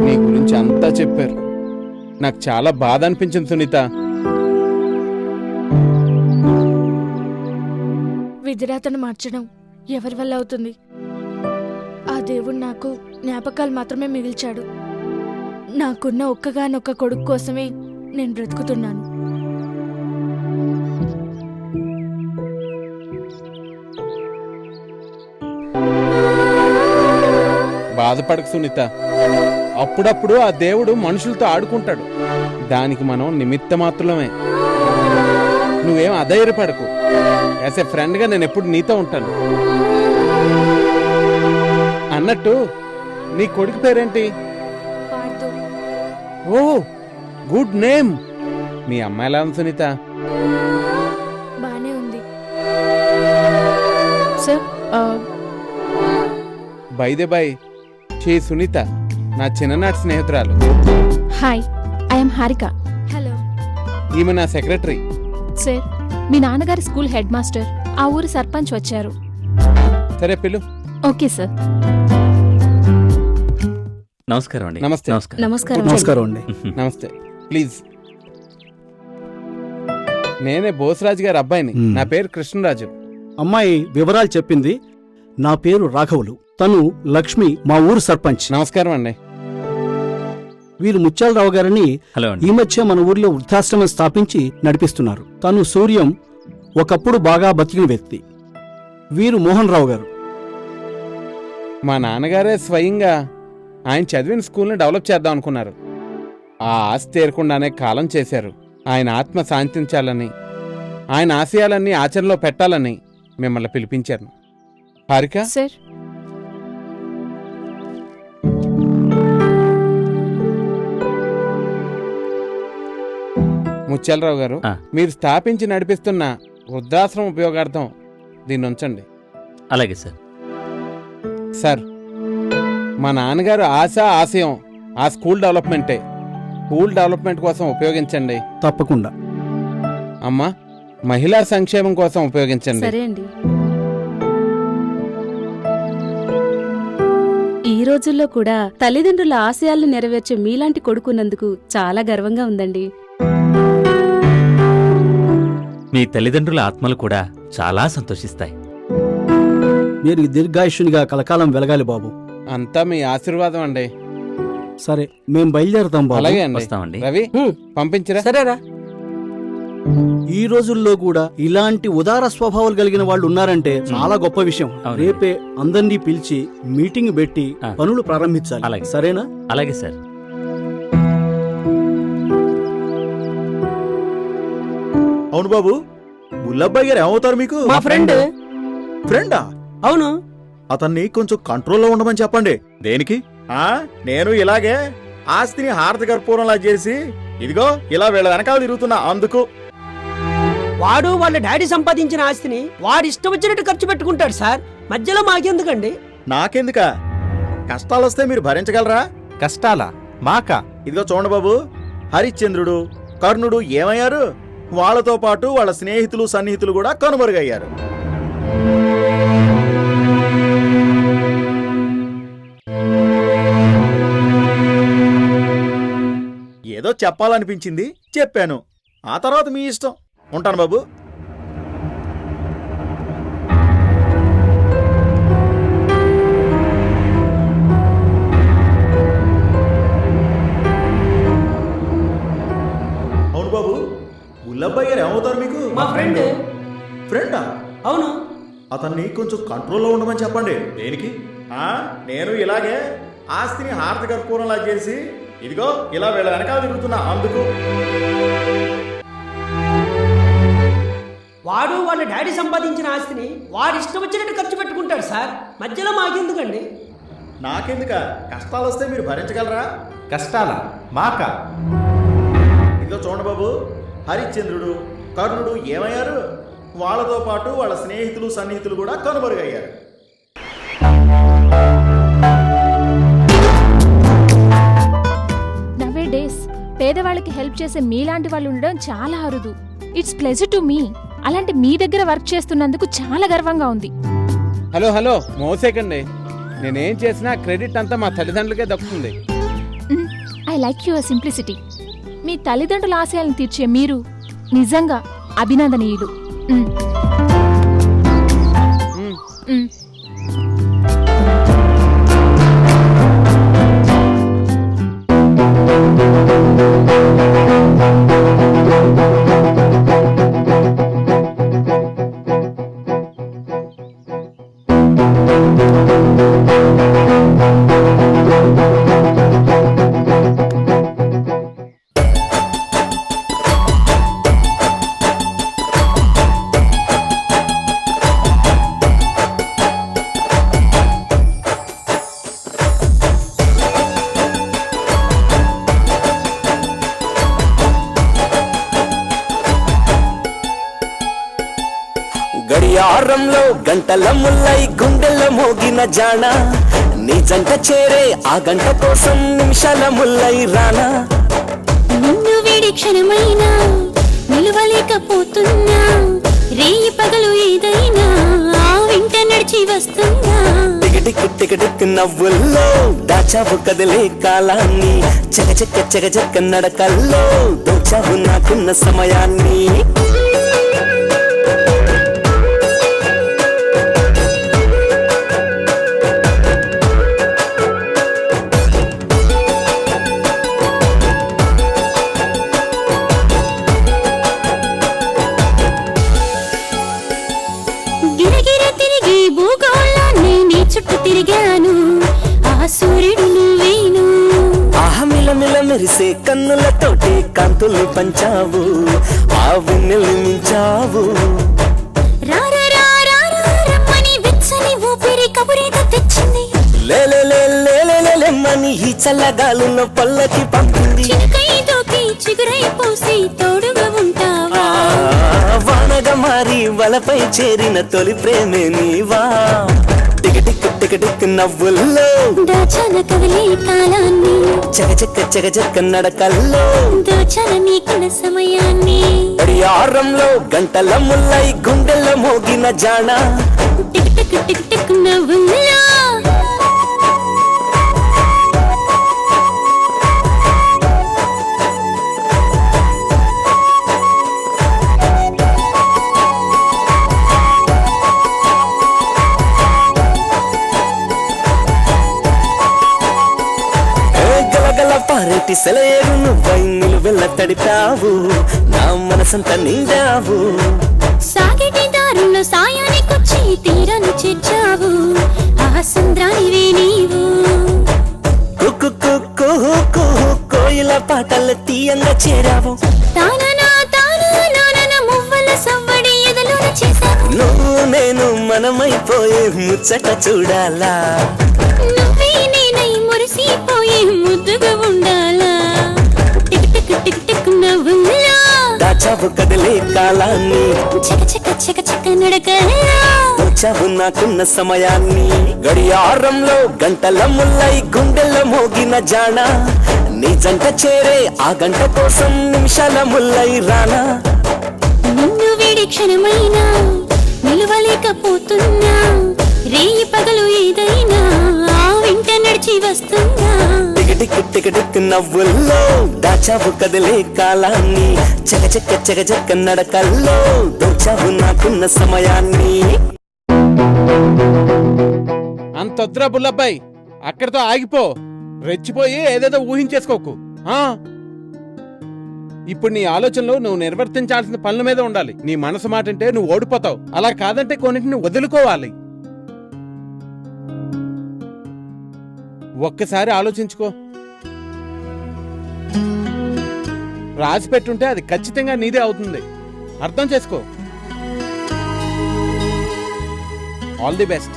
నీ గురించి అంతా చెప్పారు. నాకు చాలా బాధ అనిపించింది సునీత. విధిరాతను మార్చడం ఎవరి వల్ల అవుతుంది? ఆ దేవుడు నాకు జ్ఞాపకాలు మాత్రమే మిగిల్చాడు. నాకున్న ఒక్కగానొక్క కొడుకు కోసమే నేను బ్రతుకుతున్నాను. బాధపడకు సునీత. అప్పుడప్పుడు ఆ దేవుడు మనుషులతో ఆడుకుంటాడు. దానికి మనం నిమిత్త మాత్రమే. నువ్వేం అధైర్యపడకు. యాజ్ ఎ ఫ్రెండ్గా నేను ఎప్పుడు నీతో ఉంటాను. అన్నట్టు నీ కొడుకు పేరేంటి? ఓ, గుడ్ నేమ్. మీ అమ్మాయి ఎలా ఉంది సునీత? బానే ఉంది sir. By the by, she Sunitha నా చిన్ననాటి స్నేహితురాలు. Hi, I'm Harika. హలో. ఈమె నా సెక్రటరీ. సార్, మీ నాన్నగారి స్కూల్ హెడ్ మాస్టర్, ఆ ఊరు సర్పంచ్ వచ్చారు. సరే పిలు. Okay sir. నమస్కారం అండి. నమస్తే. నమస్కారం అండి. నమస్తే. ప్లీజ్. నేనే బోసరాజు గారి అబ్బాయిని. నా పేరు కృష్ణరాజు. అమ్మాయి వివరాలు చెప్పింది. నా పేరు రాఘవులు. తను లక్ష్మి, మా ఊరు సర్పంచ్. నమస్కారం అండి. వీరు ముత్యాలరావు గారిని హలో అండి. ఈ మధ్య మన ఊర్లో వృద్ధాశ్రమం స్థాపించి నడిపిస్తున్నారు. తను సూర్యం ఒకప్పుడు బాగా బతికిన వ్యక్తి. వీరు మోహన్ రావు గారు. మా నాన్నగారే స్వయంగా ఆయన చదివిన స్కూల్ని డెవలప్ చేద్దాం అనుకున్నారు. ఆ ఆస్తి తీరకుండానే కాలం చేశారు. ఆయన ఆత్మ శాంతించాలని, ఆయన ఆశయాలన్నీ ఆచరణలో పెట్టాలని మిమ్మల్ని పిలిపించారు. హారిక సార్, ముత్యాలరావు గారు, మీరు స్థాపించి నడిపిస్తున్న వృద్ధాశ్రమం ఉపయోగార్థం దీన్ని ఉంచండి. అలాగే సార్. సార్, మా నాన్నగారు ఆశయం ఆ స్కూల్ డెవలప్మెంటే. స్కూల్ డెవలప్మెంట్ కోసం ఉపయోగించండి. తప్పకుండా. అమ్మా, మహిళా సంక్షేమం కోసం ఉపయోగించండి. సరే అండి. ఈ రోజుల్లో కూడా తల్లిదండ్రుల ఆశయాలను నెరవేర్చే మీలాంటి కొడుకున్నందుకు చాలా గర్వంగా ఉందండి. మీ తల్లిదండ్రుల ఆత్మలు కూడా చాలా సంతోషిస్తాయి. మీరు దీర్ఘాయుషునిగా కలకాలం వెలగాలి బాబు. అంతా మీ ఆశీర్వాదం అండి. సరే, మేం బయలుదేరతాం బాబు. అలాగే అండి. వస్తామండి. రవి, పంపించరా. సరేరా. ఈ రోజుల్లో కూడా ఇలాంటి ఉదార స్వభావాలు కలిగిన వాళ్ళు ఉన్నారంటే చాలా గొప్ప విషయం. రేపే అందరినీ పిలిచి మీటింగ్ పెట్టి పనులు ప్రారంభించాలి. సరేనా? అలాగే సార్. అవును బాబు, బుల్లబ్బాయి గారు ఏమవుతారు మీకు? మా ఫ్రెండ్. ఫ్రెండా? అవును. అతన్ని కొంచెం కంట్రోల్లో ఉండమని చెప్పండి. దేనికి? నేను ఇలాగే ఆస్తిని హారతి కర్పూరంలా చేసి ఇదిగో ఇలా వీళ్ళ వెనకాల తిరుగుతున్నా. అందుకు వాడు వాళ్ళ డాడీ సంపాదించిన ఆస్తిని వాడు ఇష్టం వచ్చినట్టు ఖర్చు పెట్టుకుంటాడు సార్. మధ్యలో మాకెందుకండి? నాకెందుక? కష్టాలు వస్తే మీరు భరించగలరా? కష్టాలా? మాకా? ఇదిగో చూడండి బాబు, హరిశ్చంద్రుడు, కర్ణుడు ఏమయ్యారు? వాళ్లతో పాటు వాళ్ళ స్నేహితులు సన్నిహితులు కూడా కనుమరుగయ్యారు. ఏదో చెప్పాలనిపించింది, చెప్పాను. ఆ తర్వాత మీ ఇష్టం. ఉంటాను బాబు. అవును బాబు, బుల్లబ్బాయి గారు ఏమవుతారు మీకు? మా ఫ్రెండ్. ఫ్రెండా? అవును. అతన్ని కొంచెం కంట్రోల్లో ఉండమని చెప్పండి. దేనికి? నేను ఇలాగే ఆస్తిని హారతి కర్పూరంలా చేసి ఇదిగో ఇలా వీళ్ళ వెనకాల తిరుగుతున్నా. అందుకు వాడు వాళ్ళ డాడీ సంపాదించిన ఆస్తిని వాడు ఇష్టం వచ్చినట్టు ఖర్చు పెట్టుకుంటాడు సార్. మధ్యలో మాకెందుకండి? నాకెందుక? కష్టాలు వస్తే మీరు భరించగలరా? కష్టాలా? మాకా? ఇదిగో చూడండి బాబు, హరిశ్చంద్రుడు, కర్ణుడు ఏమయ్యారు? వాళ్ళతో పాటు వాళ్ళ స్నేహితులు సన్నిహితులు కూడా కనుమరుగయ్యారు. నవే డేస్ పేదవాళ్ళకి హెల్ప్ చేసే మీలాంటి వాళ్ళు ఉండడం చాలా అరుదు. It's pleasure to me. అలాంటి మీ దగ్గర వర్క్ చేస్తున్నందుకు చాలా గర్వంగా ఉంది. హలో, మోసేకండి. నేనేం చేసినా క్రెడిట్ అంతా మా తల్లిదండ్రులకే దక్కుతుంది. I like your simplicity. మీ తల్లిదండ్రుల ఆశయాలను తీర్చే మీరు నిజంగా అభినందనీయులు. గడియారంలో గంటల ముల్లై గుండెల మోగిన జాణ, నీ జంట చేరే ఆ గంట కోసం నిమిషాల ముల్లై రానా. నిన్ను వీడి క్షణమైనా నిలవలేకపోతున్నా, రేయి పగలు ఏదైనా వెంట నడిచి వస్తున్నా. టికటిక్ టికటిక్ నవ్వుల్లో దాచావు కదిలే కాలాన్ని, చకచక్క చకచక్క నడకల్లో దోచావు నాకున్న సమయాన్ని. మెరిసే కన్నులతోటి కాంతుల్ని పంచావు ఆ వెన్నెల్ని మించావు లేమని ఈ చల్లగాలున్న పల్లకి పంపింది వానగా మారి వలపై చేరిన తొలి ప్రేమే నీవా టిక్ టిక్ టిక్ టిక్ నవ్వుల్లో చకచక్క నడకల్లో గడియారంలో గంటల ముల్లై గుండెల్లో మోగిన జాణ టిక్ టిక్ టిక్ టిక్ నవ్వుల్లో పారేటి సెలయేరు నువ్వై నిలువెల్ల తడిపావు నా మనసంతా నిండావు సాగేటి దారుల్లో సాయానికొచ్చి తీరాన్ని చేర్చావు ఆ సంద్రానివే నీవు కోయిల పాటల తీయంగా చేరావు మువ్వల సవ్వడి ఎదలోన చేశావు నువ్వు నేను మనమైపోయే ముచ్చట చూడాలా నువ్వే నేనై మురిసిపోయే ముద్దుగా ఉండాలా టిక్ టిక్ టిక్ టిక్ నవ్వులా దాచావు కదిలే కాలాన్ని చక నడకలా వచ్చావు నాకున్న సమయాన్ని గడియారంలో గంటల ముల్లై గుండెల్లో మోగిన జాణ నీ జంట చేరే ఆ గంట కోసం నిమిషాల ముల్లై రానా నిన్ను వేడి క్షణమైనా నిలవలేకపోతున్నా రేయి పగలు ఏదైనా ఆ వెంట నడిచి వస్తున్నా టిక్ టిక్ టిక్ టిక్ నవ్వుల్లో దాచావు కదిలే కాలాన్ని చక నడకల్లో దోచావు నాకున్న సమయాన్ని అంతొద్దురా బుల్లబ్బాయి, అక్కడితో ఆగిపో. రెచ్చిపోయి ఏదేదో ఊహించేసుకోకు. ఇప్పుడు నీ ఆలోచనలో నువ్వు నిర్వర్తించాల్సిన పనుల మీద ఉండాలి. నీ మనసు మాట అంటే నువ్వు ఓడిపోతావు. అలా కాదంటే కొన్నింటిని వదులుకోవాలి. ఒక్కసారి ఆలోచించుకో. రాసి పెట్టుంటే అది ఖచ్చితంగా నీదే అవుతుంది. అర్థం చేసుకో. All the best.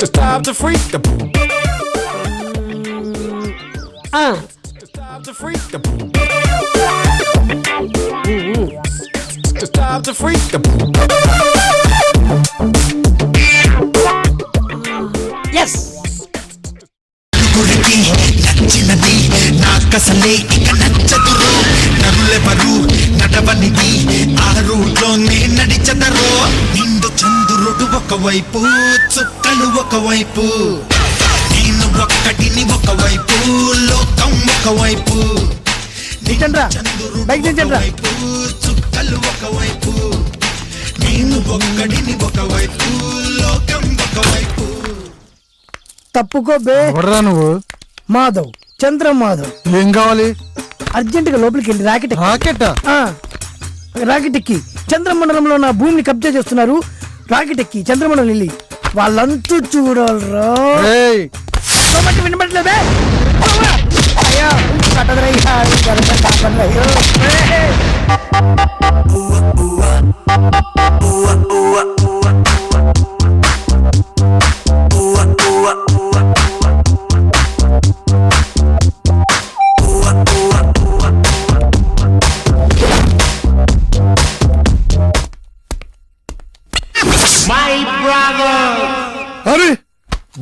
Stop the freak the Stop the freak the Stop the freak the Yes. గుడికి నచ్చినది నాకసలే ఇక నచ్చదురో నరులెవరు నడవనిది ఆ రూట్లోనే నడిచదరో నిండు చంద్రుడు ఒకవైపు చుక్కలు ఒకవైపు నేను ఒక్కటిని ఒకవైపు లోకం ఒకవైపు చంద్రుడు చుక్కలు ఒకవైపు నేను ఒక్కటిని ఒకవైపు లోకం ఒకవైపు. తప్పుకో బే. ఎవడరా నువ్వు? మాధవ్, చంద్ర మాధవ్. ఏం కావాలి? అర్జెంట్ గా లోపలికి వెళ్ళి రాకెట్ ఎక్కి చంద్రమండలంలో నా భూమిని కబ్జా చేస్తున్నారు. రాకెట్ ఎక్కి చంద్రమండలం వెళ్ళి వాళ్ళంతూ చూడాలరా. వినబడలేదే. అరే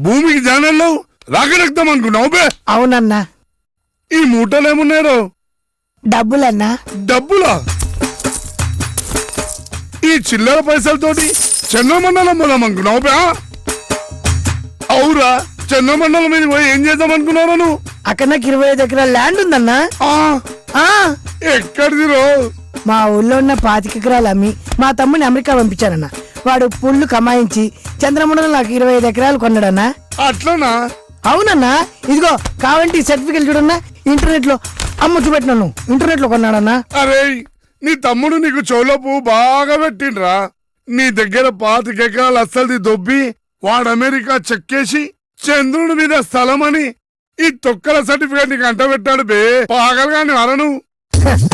భూమికి జానల్లో రాకెడెక్తాం అనుకున్నావు బే? అవునన్నా. ఈ మూటలు ఏమున్నారో? డబ్బులన్నా. డబ్బులా? ఈ చిల్లర పైసలతోటి చంద్రమండలం పోదాం అనుకున్నావు బే? అవురా, చంద్రమండలం మీద పోయి ఏం చేద్దాం అనుకున్నావు నువ్వు? అక్కడ నాకు 25 ఎకరాల ల్యాండ్ ఉందన్నా. ఎక్కడిది రో? మా ఊళ్ళో ఉన్న 25 ఎకరాలు అమ్మి మా తమ్ముని అమెరికా పంపించానన్నా. వాడు పుల్లు కమాయించి చంద్రమండలం నాకు 25 ఎకరాలు కొన్నాడన్నా. అట్లనా? అవునన్నా. ఇదిగో కావంటి సర్టిఫికెట్ చూడన్నా. ఇంటర్నెట్ లో అమ్మ చూపెట్టినాను. ఇంటర్నెట్ లో కొన్నాడన్నా. అరే నీ తమ్ముడు నీకు చెవులో పువ్వు బాగా పెట్టిండ్రా. నీ దగ్గర 25 ఎకరాలు అస్సలు దొబ్బి వాడు అమెరికా చెక్కేసి చంద్రుడి మీద స్థలం అని ఈ తొక్కల సర్టిఫికేట్ నీకు అంట పెట్టాడు బే పాగలగాని వరను.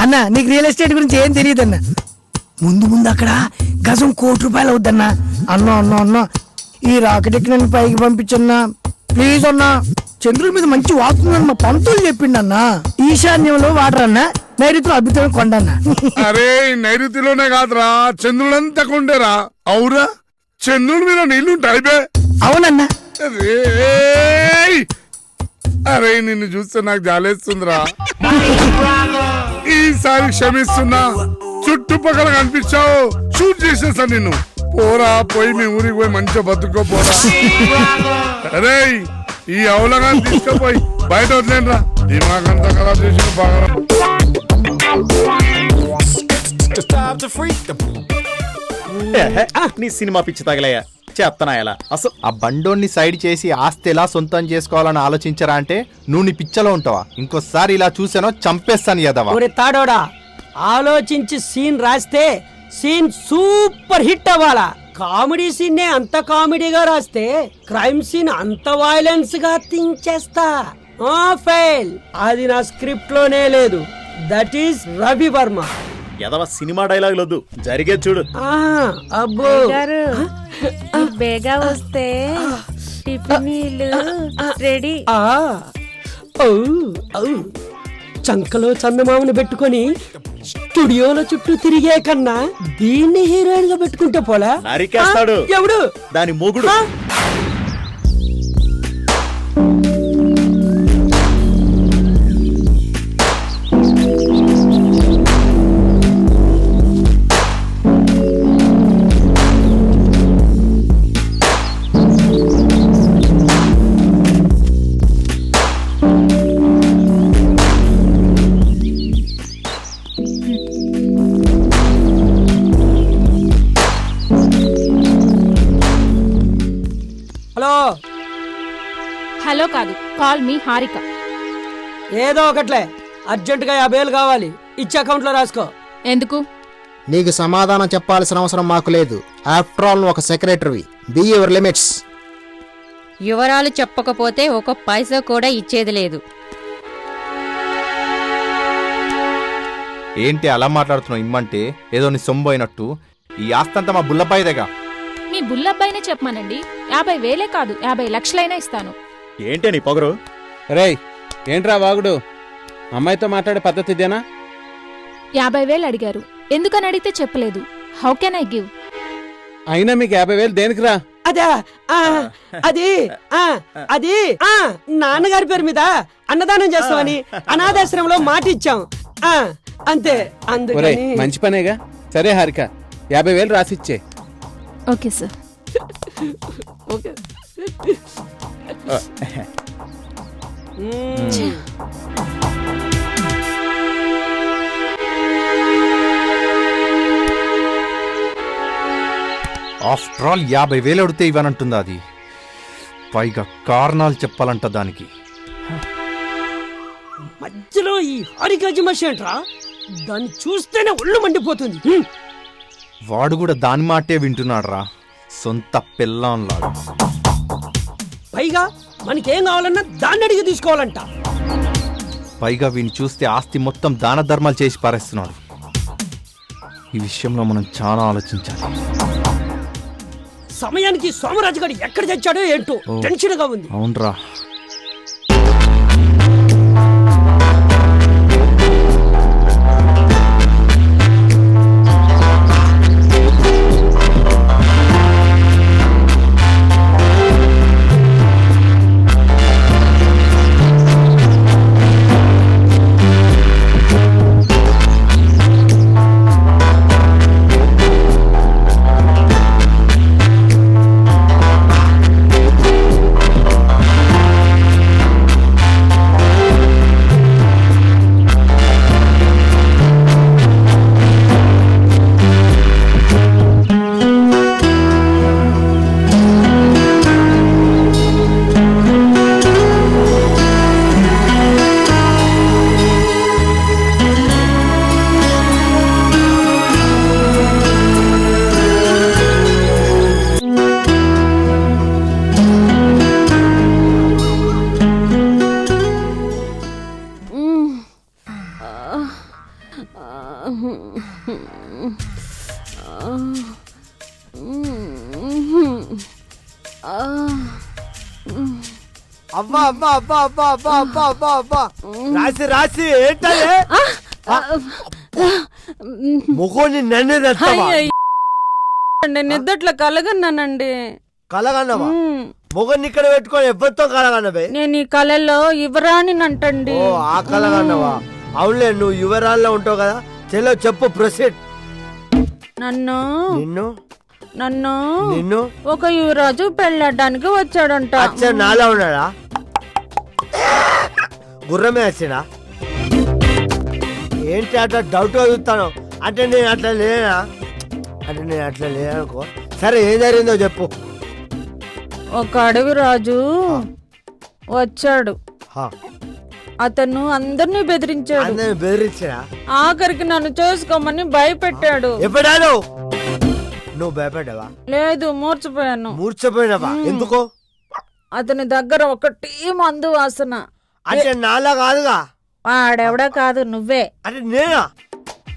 అన్న నీకు రియల్ ఎస్టేట్ గురించి ఏం తెలియదు అన్న. ముందు ముందు అక్కడ గజం ₹1,00,00,000 అవుద్దన్నా. అన్నా ఈ రాకెట్ ఎక్కి నన్ను పైకి పంపించన్నా ప్లీజ్ అన్నా. చంద్రుడి మీద మంచి వాస్తుందని మా పంతులు చెప్పిండన్నా. ఈశాన్యంలో వాటర్ అన్నా, నైరుతిలో అద్భుతమైన కొండ అన్న. అరే నైరుతిలోనే కాదురా చంద్రుడంతా కొండేరా. అవురా చంద్రుడి మీద నీళ్లుంటాయి బే. అవునన్నా. అరే నిన్ను చూస్తే నాకు జాలేస్తుందిరా. ఈసారి క్షమిస్తున్నా. చుట్టుపక్కల కనిపించావు షూట్ చేసేసా నిన్ను. పోరా పోయి మీ ఊరికి పోయి మంచిగా బతుకోపోరా. అరే ఈ అవలగా తీసుకుపోయి బయట వదిలేనరా. దిమాగంతా ఖరాబ్ చేసిన బాగా. నీ సినిమా పిచ్చి తగలయ్యా చెప్తానా ఎలా అసలు. ఆ బండోన్ని సైడ్ చేసి ఆస్తి ఎలా సొంతం చేసుకోవాలని ఆలోచించరా అంటే నువ్వు నీ పిచ్చలో ఉంటావా? ఇంకోసారి ఇలా చూసానో చంపేస్తాను యదవా. ఒరే తాడోడా, ఆలోచించి సీన్ రాస్తే సీన్ సూపర్ హిట్ అవ్వాలా. కామెడీ సీన్ నే అంత కామెడీగా రాస్తే క్రైమ్ సీన్ అంత వైలెన్స్ గా థింక్ చేస్తా. ఫెయిల్. అది నా స్క్రిప్ట్ లోనే లేదు. That is Ravi Varma. యదవ సినిమా డైలాగ్ వద్దు, జరిగేది చూడు. అబ్బో బేగా వస్తే టిఫినీలు రెడీ. చంకలో చందమామను పెట్టుకొని స్టూడియోలో చుట్టూ తిరిగే కన్నా దీన్ని హీరోయిన్ గా పెట్టుకుంటే పోలా. నరికేస్తాడు ఎవడు? దాని మొగుడు. హలో కాదు, కాల్ మీ హారిక. ఏదో ఒకట్లే, అర్జెంటుగా 50,000 కావాలి. ఇచ్చే అకౌంట్ లో రాసుకో. ఎందుకు? నీకు సమాధానం చెప్పాల్సిన అవసరం మాకు లేదు. ఆఫ్టర్ ఆల్ ఒక సెక్రటరీ. Be your limits. వివరాలు చెప్పకపోతే ఒక పైసా కూడా ఇచ్చేది లేదు. ఏంటి అలా మాట్లాడుతున్నావు? ఇమ్మంటే ఏదో నీ సొమ్ము అయినట్టు. ఈ ఆస్తంతా మా బుల్లపాయిదేగా. మీ బుల్లబ్బాయినే చెప్పమానండి. 50,000 కాదు 50 లక్షలైనా ఇస్తాను. ఏంటి నీ పొగరు? రేయ్ ఏంట్రా వాగుడు? అమ్మాయితో మాట్లాడే పద్ధతి ఇదేనా? 50,000 అడిగారు. ఎందుకని అడిగితే చెప్పలేదు. How can I give? అయినా మీకు 50,000 దేనికిరా? అదా అది అది నాన్నగారి పేరు మీద అన్నదానం చేస్తామని అనాథాశ్రమంలో మాట ఇచ్చాం. అంతే. అందుకని మంచి పనేగా. సరే హారిక 50,000 రాసిచ్చే. Okay sir. Okay. After all 50,000 అడితే ఇవ్వనంటుందా అది? పైగా కారణాలు చెప్పాలంట దానికి. మధ్యలో ఈ హారికాజీ మనిషి ఏంట్రా? దాన్ని చూస్తేనే ఒళ్ళు మండిపోతుంది. వాడు కూడా దాని మాటే వింటున్నాడు రా, సొంత పిల్లంలాగా. పైగా మనకేం కావాలన్నా దాన్ని అడిగి తీసుకోవాలంట. పైగా వీని చూస్తే ఆస్తి మొత్తం దాన ధర్మాలు చేసి పారేస్తున్నాడు. ఈ విషయంలో మనం చాలా ఆలోచించాలి. సమయానికి సోమరాజు గారు ఎక్కడ చచ్చాడో ఏంటో టెన్షన్ గా ఉంది. అవునరా. అబ్బా అబ్బా అబ్బా అబ్బా అబ్బా అబ్బా అబ్బా అబ్బా రాసి రాసి ఏంటలే ముఖోని నన్ను నిద్దట్లో కలగన్నానండి. కలగన్నవా? మొగన్ని ఇక్కడ పెట్టుకొని ఎవరితో కలగన్నవే? నేను ఈ కళలో యువరాణి అంటండి. ఓ ఆ కలగన్నవా? అవునులే, నువ్వు యువరాల్లో ఉంటావు కదా. చలో చెప్పు, ప్రొసీడ్. నన్ను నిన్ను నన్ను నిన్ను ఒక యువరాజు పెళ్ళడానికి వచ్చాడంట. అచ్చా, నాలా ఉన్నాడా? గుర్రమే వచ్చినా? ఏంటి అట్లా డౌట్ చూస్తాను? అంటే నేను అట్లా లేనా? అంటే నేను అట్లా లేననుకో. సరే, ఏం జరిగిందో చెప్పు. ఒక అడవి రాజు వచ్చాడు. అతను అందరినీ బెదిరించాడు. బెదిరించా? ఆఖరికి నన్ను చేసుకోమని భయపెట్టాడు. ఎప్పుడాను నువ్వు భయపడ్డావా? లేదు, మూర్చిపోయాను. మూర్చిపోయినావా? ఎందుకో? అతని దగ్గర ఒకటి మందు వాసన. అంటే నాలా కాదుగా. వాడెవడా కాదు, నువ్వే. అంటే నేనా?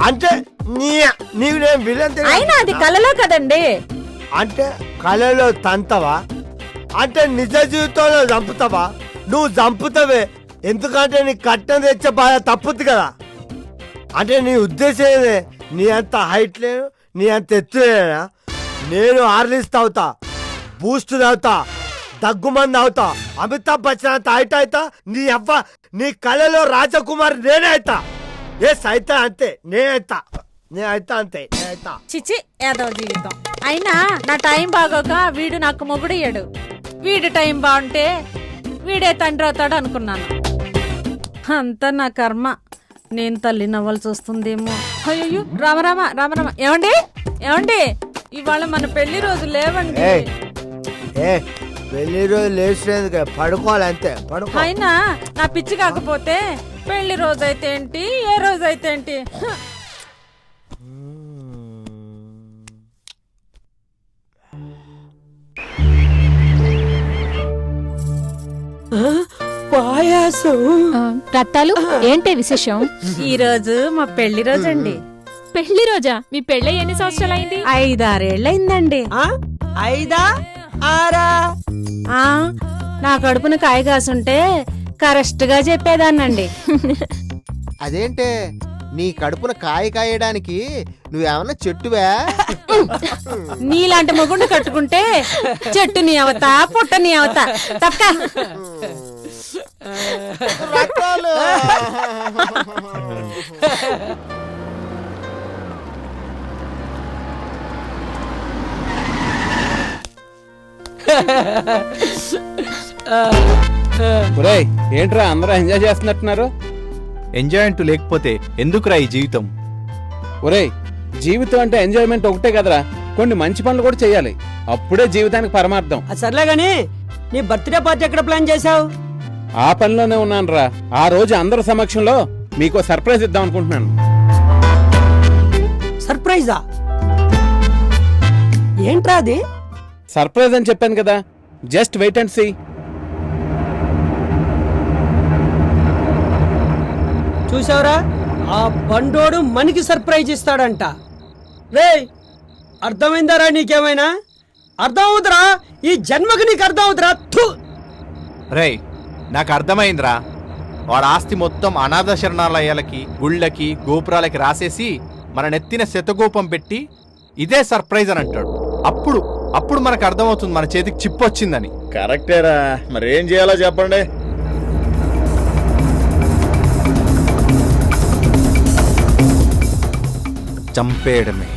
అంటే నీవు నేను విలన్. అయినా అది కలలో కదండి. అంటే కళలో తంతవా? అంటే నిజ జీవితంలో చంపుతావా? నువ్వు చంపుతావే, ఎందుకంటే నీ కట్టం తెచ్చే బాధ తప్పుద్ది కదా. అంటే నీ ఉద్దేశం ఏదే? నీ అంత హైట్ లేను, నీ అంత ఎత్తు లేనా? నేను హార్లిక్స్ తాగుతా, బూస్ట్ తాగుతా, దగ్గుమంది అవుతా, అమితాబ్ బచ్చన్ అంత హైట్ అవుతా. నీ అవ్వ నీ కళలో రాజకుమార్ నేనే అవుతా. అయితే అంతే, నేనైతా అంతే. చిచి ఏదో జీవితం. అయినా నా టైం బాగోక వీడు నాకు మొగుడయ్యాడు. వీడి టైం బాగుంటే వీడే తండ్రి అవుతాడు అనుకున్నాను. అంతా నా కర్మ. నేను తల్లి నవ్వాల్సి వస్తుందేమో. అయ్యో, రామరామ రామరామ. ఏమండి ఇవాళ మన పెళ్లి రోజు లేవండి. పెళ్లి రోజు లేచేందుకు పడుకోవాలి అంతే. అయినా నా పిచ్చి కాకపోతే పెళ్లి రోజు అయితే ఏంటి, ఏ రోజు అయితే ఏంటి? పాయాసం. రత్తాలు, ఏంటే విశేషం? ఈ రోజు మా పెళ్లి రోజు అండి. పెళ్లి రోజా? మీ పెళ్ళి ఎన్ని సంవత్సరాలు అయింది? 5-6 ఏళ్ళయిందండి. 5-6? నా కడుపున కాయ కాసుంటే కరెక్ట్ గా చెప్పేదాన్నండి. అదేంటే నీ కడుపున కాయ కాయడానికి నువ్వేమన్నా చెట్టువా? నీలాంటి మొగుండు కట్టుకుంటే చెట్టు నీ అవతా, పుట్ట నీ అవతా. తప్ప ఏంట్రా అందరూ ఎంజాయ్ చేస్తున్నట్టున్నారు? ఎంజాయ్ అంటూ లేకపోతే ఎందుకురా ఈ జీవితం? ఒరేయ్, జీవితం అంటే ఎంజాయ్మెంట్ ఒకటే కదరా, కొన్ని మంచి పనులు కూడా చేయాలి. అప్పుడే జీవితానికి పరమార్థం. సర్లే గాని నీ బర్త్డే పార్టీ ఎక్కడ ప్లాన్ చేసావు? ఆ పనిలోనే ఉన్నాను రా. ఆ రోజు అందరి సమక్షంలో మీకు సర్ప్రైజ్ ఇద్దాం అనుకుంటున్నాను. సర్ప్రైజా? ఏంట్రా అది? సర్ప్రైజ్ అని చెప్పాను కదా, జస్ట్ వెయిట్ అండ్ సీ. చూసావురా, ఆ బండోడు మనకి సర్ప్రైజ్ ఇస్తాడంట. రేయ్, అర్థమైందరా? నీకేమైనా అర్థం అవుతురా? ఈ జన్మకి నీకు అర్థం అవుతురా? రేయ్, నాకు అర్థమైందిరా. వాడు ఆస్తి మొత్తం అనాథ శరణాలయాలకి, గుళ్ళకి, గోపురాలకి రాసేసి మన నెత్తిన శతగోపం పెట్టి ఇదే సర్ప్రైజ్ అని అంటాడు. అప్పుడు మనకు అర్థమవుతుంది మన చేతికి చిప్పు వచ్చిందని. కరెక్టేరా, మరి ఏం చేయాలో చెప్పండి. చంపేయడమే.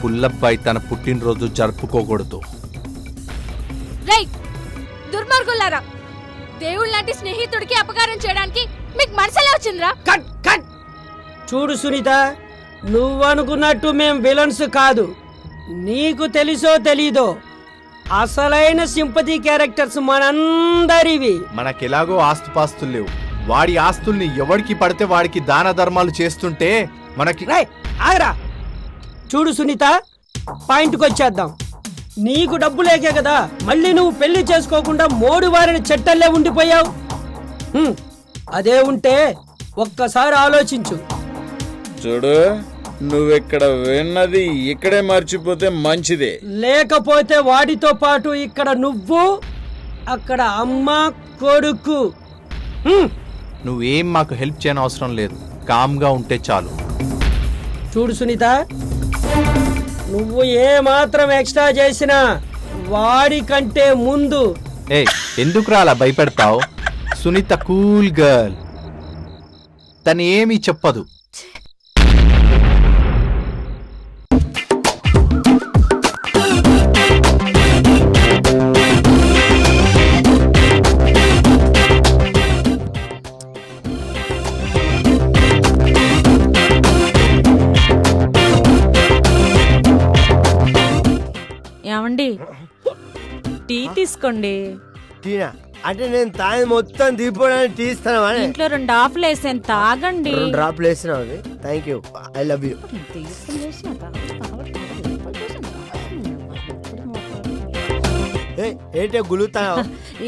పుల్లబ్బాయి తన పుట్టినరోజు జరుపుకోకూడదు. దుర్మార్గులారా, దేవుళ్ళ లాంటి స్నేహితుడికి అపకారం చేయడానికి మీకు మనసులో వచ్చిందిరా? Cut cut. చూడు సునీత, నువ్వనుకున్నట్టు మేం విలన్స్ కాదు. నీకు తెలుసో తెలీదో, అసలైన సింపతి క్యారెక్టర్స్ మనందరివి. మనకెలాగో ఆస్తుపాస్తులు లేవు. వాడి ఆస్తుల్ని ఎవడికి పడితే వాడికి దాన ధర్మాలు చేస్తుంటే మనకి. ఆగరా. చూడు సునీత, పాయింట్కి వచ్చేద్దాం. నీకు డబ్బు లేకే కదా మళ్ళీ నువ్వు పెళ్లి చేసుకోకుండా మోడు వారిని చెట్టల్లే ఉండిపోయావు. అదే ఉంటే ఒక్కసారి ఆలోచించు. చూడు, నువ్విక్కడ విన్నది ఇక్కడే మర్చిపోతే మంచిదే. లేకపోతే వాడితో పాటు ఇక్కడ నువ్వు అక్కడ అమ్మ కొడుకు. నువ్వేం మాకు హెల్ప్ చేయని అవసరం లేదు, కామ్గా ఉంటే చాలు. చూడు సునీత, నువ్వు ఏ మాత్రం ఎక్స్ట్రా చేసినా వాడి కంటే ముందు. ఏ ఎందుకు అలా భయపెడతావు? సునీత కూల్ గర్ల్, తను ఏమీ చెప్పదు. ఏమండి, టీ తీసుకోండి. టీనా అంటే నేను తాగి మొత్తం దిగిపోవడానికి టీ ఇస్తాను. ఇంట్లో 2 డ్రాప్లు వేసాను, తాగండి. 2 డ్రాప్లు వేసినావు. Thank you, I love you. ఏంటే గులుగుతావు?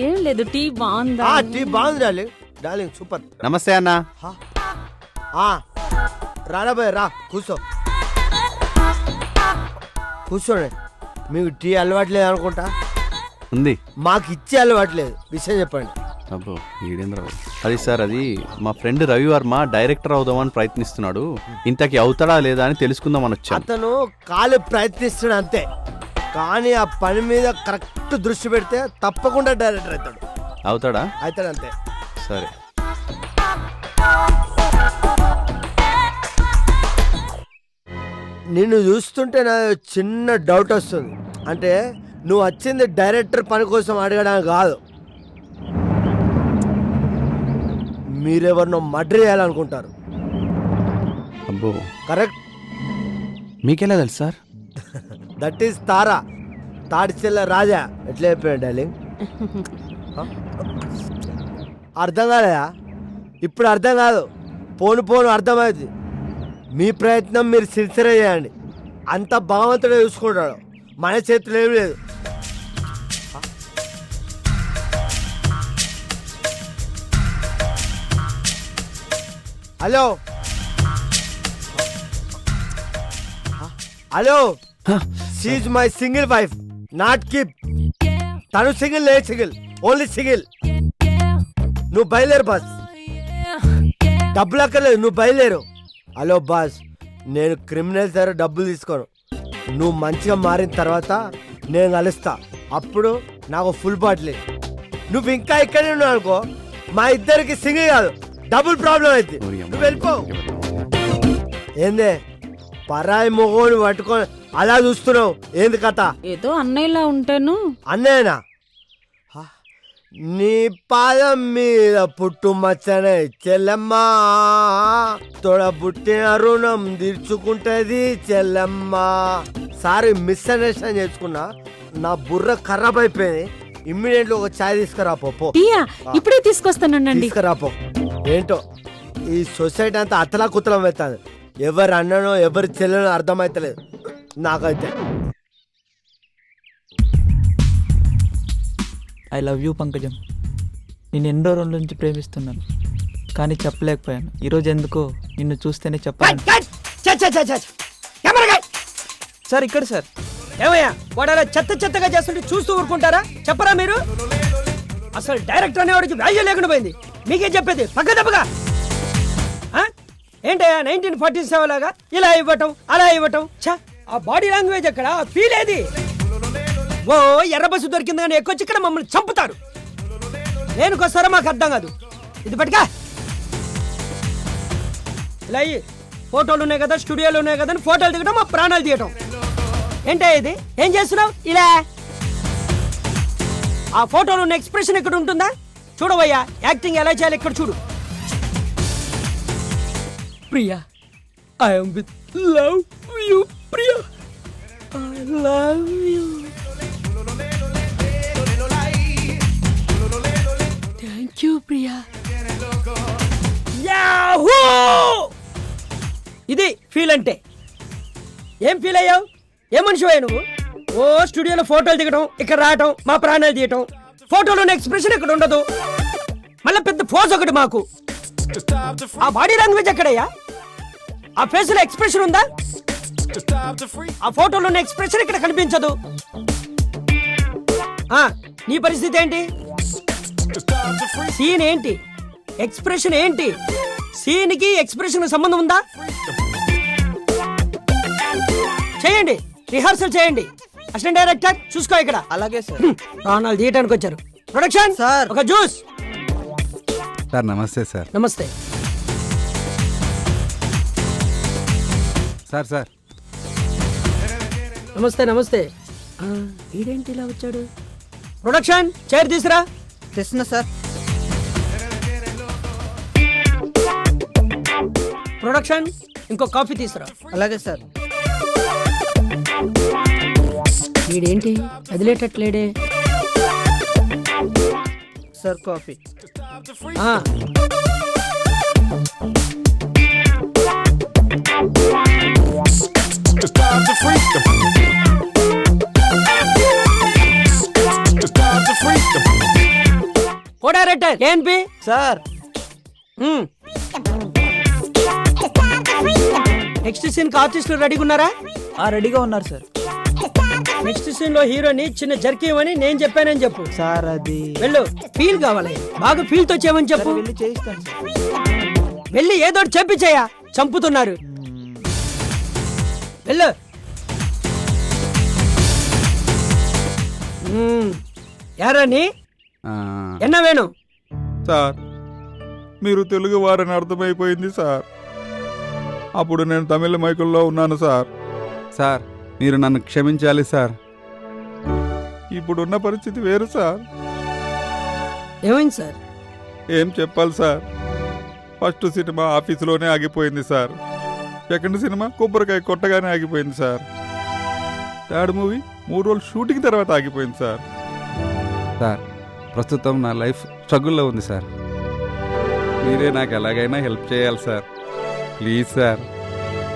ఏం లేదు, టీ బాగుందా? టీ బాగుంది డార్లింగ్. Darling super. నమస్తే అన్న. రారా బాయ్, రా కూర్చో. కూర్చోండి. మీకు టీ అలవాట్లేదు అనుకుంటా. ఉంది, మాకు ఇచ్చే అలవాట్లేదు. విషయం చెప్పండి. అబ్బో ఈడేంద్రబాబు. అది సార్, అది మా ఫ్రెండ్ రవివర్మ డైరెక్టర్ అవుదామని ప్రయత్నిస్తున్నాడు. ఇంతకీ అవుతాడా లేదా అని తెలుసుకుందామని వచ్చాను. అతను కాలు ప్రయత్నిస్తున్నాడు అంతే, కానీ ఆ పని మీద కరెక్ట్ దృష్టి పెడితే తప్పకుండా డైరెక్టర్ అవుతాడు. అవుతాడా? అవుతాడు అంతే. సరే. నిన్ను చూస్తుంటే నా చిన్న డౌట్ వస్తుంది. అంటే నువ్వు వచ్చింది డైరెక్టర్ పని కోసం అడగడానికి కాదు, మీరెవరినో మర్డర్ చేయాలనుకుంటారు. అబ్బో కరెక్ట్. మీకెలా తెలుసు సార్? దట్ ఈస్ తారా, తాడిచెల్ల రాజా. ఎట్లా చెప్పాడు డార్లింగ్? అర్థం కాలేదా? ఇప్పుడు అర్థం కాదు, పోను పోను అర్థమవుతుంది. మీ ప్రయత్నం మీరు సిన్సియర్ చేయండి. అంత భగవంతుడే చూసుకుంటాడు, మన చేతులు ఏమి లేదు. Hello hello, she my single wife, not keep. తను సింగిల్, లేదు సింగిల్, ఓన్లీ సింగిల్. నువ్వు బయలుదేరు బాస్, డబ్బులు అక్కర్లేదు, నువ్వు బయలుదేరు. హలో బాస్, నేను క్రిమినల్ దగ్గర డబ్బులు తీసుకోను. నువ్వు మంచిగా మారిన తర్వాత నేను కలుస్తా, అప్పుడు నాకు ఫుల్ బాటిల్. నువ్వు ఇంకా ఇక్కడే ఉన్నావు అనుకో, మా ఇద్దరికి సింగిల్ కాదు డబుల్ ప్రాబ్లం అయితే. నువ్వు వెళ్ళిపో. ఏందే పరాయి మొగోని పట్టుకొని అలా చూస్తున్నావు? ఏంది కథ? ఏదో అన్నయ్యలా ఉంటాను. అన్నయ్యనా? నీ పాదం మీద పుట్టు మచ్చనే చెల్లెమ్మా, తోడబుట్టిన రుణం తీర్చుకుంటది చెల్లెమ్మా. సారీ, మిస్ అండర్స్టాండ్ చేసుకున్నా, నా బుర్ర ఖరాబ్ అయిపోయింది. ఇమ్మీడియట్లీ ఒక ఛాయ్ తీసుకురాపో. ఇప్పుడే తీసుకొస్తానండి. తీసుకురాపో. ఏంటో ఈ సొసైటీ అంతా అతలా కుతలం అవుతుంది. ఎవరు అన్ననో ఎవరు చెల్లెనో అర్థమైతలేదు నాకైతే. ఐ లవ్ యూ పంకజం. నేను ఎన్నో రోజుల నుంచి ప్రేమిస్తున్నాను, కానీ చెప్పలేకపోయాను. ఈరోజు ఎందుకో నిన్ను చూస్తేనే చెప్పాను. సార్ ఇక్కడ సార్. ఏమయ్యా, వాడు అలా చెత్త చెత్తగా చేస్తుంటే చూస్తూ ఊరుకుంటారా? చెప్పరా మీరు? అసలు డైరెక్టర్ అనేవాడికి వాల్యూ లేకుండా పోయింది. మీకే చెప్పేది పక్క దెబ్బగా. ఏంటయ్యా 1947 లాగా ఇలా ఇవ్వటం అలా ఇవ్వటం? ఆ బాడీ లాంగ్వేజ్ ఎక్కడ, ఆ ఫీల్ ఏది? ఓ ఎర్ర బస్సు దొరికింది కానీ ఎక్కువ ఇక్కడ మమ్మల్ని చంపుతారు. నేనుకొస్తారో మాకు అర్థం కాదు. ఇది పట్టుకా. ఇలా ఫోటోలు ఉన్నాయి కదా, స్టూడియోలు ఉన్నాయి కదా, ఫోటోలు దిగటం, మా ప్రాణాలు తీయటం. ఏంటో ఇది? ఏం చేస్తున్నావు? ఇలా ఆ ఫోటోలో ఉన్న ఎక్స్ప్రెషన్ ఇక్కడ ఉంటుందా? చూడవయ్యా, యాక్టింగ్ ఎలా చేయాలి ఇక్కడ చూడు. Priya, I am with love you Priya, I love you. Thank you Priya. Yahoo! ఇది ఫీల్ అంటే. ఏం ఫీల్ అయ్యావు? ఏ మనిషివయ్యా నువ్వు? ఓ స్టూడియోలో ఫోటోలు దిగటం, ఇక్కడ రావటం, మా ప్రాణాలు తీయటం. ఫోటోలో ఉన్న ఎక్స్ప్రెషన్ ఇక్కడ ఉండదు. మళ్ళీ పెద్ద ఫోజ్ ఒకటి మాకు. ఆ బాడీ లాంగ్వేజ్ ఎక్కడయ్యా? ఆ ఫేస్ లో ఎక్స్ప్రెషన్ ఉందా? ఆ ఫోటోలో ఉన్న ఎక్స్ప్రెషన్ ఇక్కడ కనిపించదు. నీ పరిస్థితి ఏంటి? సీన్ ఏంటి, ఎక్స్ప్రెషన్ ఏంటి? సీన్ కి ఎక్స్ప్రెషన్ సంబంధం ఉందా? చేయండి, రిహార్సల్ చేయండి. అసిస్టెంట్ డైరెక్టర్ చూసుకో ఇక్కడ. అలాగే సార్. ప్రాణాలు తీయటానికి వచ్చారు. ప్రొడక్షన్ సార్, ఒక జ్యూస్. సార్ నమస్తే సార్. నమస్తే సార్. సార్ నమస్తే. నమస్తే. ఈడేంటి ఇలా వచ్చాడు? ప్రొడక్షన్ చైర్ తీసురా. తెస్తున్నా సార్. ప్రొడక్షన్ ఇంకో కాఫీ తీసురా. అలాగే సార్. వీడేంటి వదిలేటట్లేడే? Sir coffee. కో director ANP sir. Next scene కి ఆర్టిస్టులు రెడీగా ఉన్నారా? రెడీగా ఉన్నారు సార్. నెక్స్ట్ సీన్ లో హీరోని చిన్న జర్కీ ఇవ్వని నేను చెప్పానని చెప్పు. సార్ అది వెళ్ళు, ఫీల్ కావాలి, బాగా ఫీల్ తో చేయమని చెప్పు. వెళ్ళి చేయిస్తాను సార్. వెళ్ళి ఏదో చెప్పించేయా, చంపుతున్నారు. వెళ్ళు. యారాని ఎన్న వేణు సార్, మీరు తెలుగు వారని అర్థమైపోయింది సార్. అప్పుడు నేను తమిళ మైకుల్లో ఉన్నాను సార్. సార్ మీరు నన్ను క్షమించాలి సార్. ఇప్పుడున్న పరిస్థితి వేరు సార్. ఏమైంది సార్? ఏం చెప్పాలి సార్. ఫస్ట్ సినిమా ఆఫీసులోనే ఆగిపోయింది సార్. సెకండ్ సినిమా కొబ్బరికాయ కొట్టగానే ఆగిపోయింది సార్. థర్డ్ మూవీ 3 రోజులు షూటింగ్ తర్వాత ఆగిపోయింది సార్. సార్ ప్రస్తుతం నా లైఫ్ స్ట్రగుల్లో ఉంది సార్. మీరే నాకు ఎలాగైనా హెల్ప్ చేయాలి సార్. ప్లీజ్ సార్,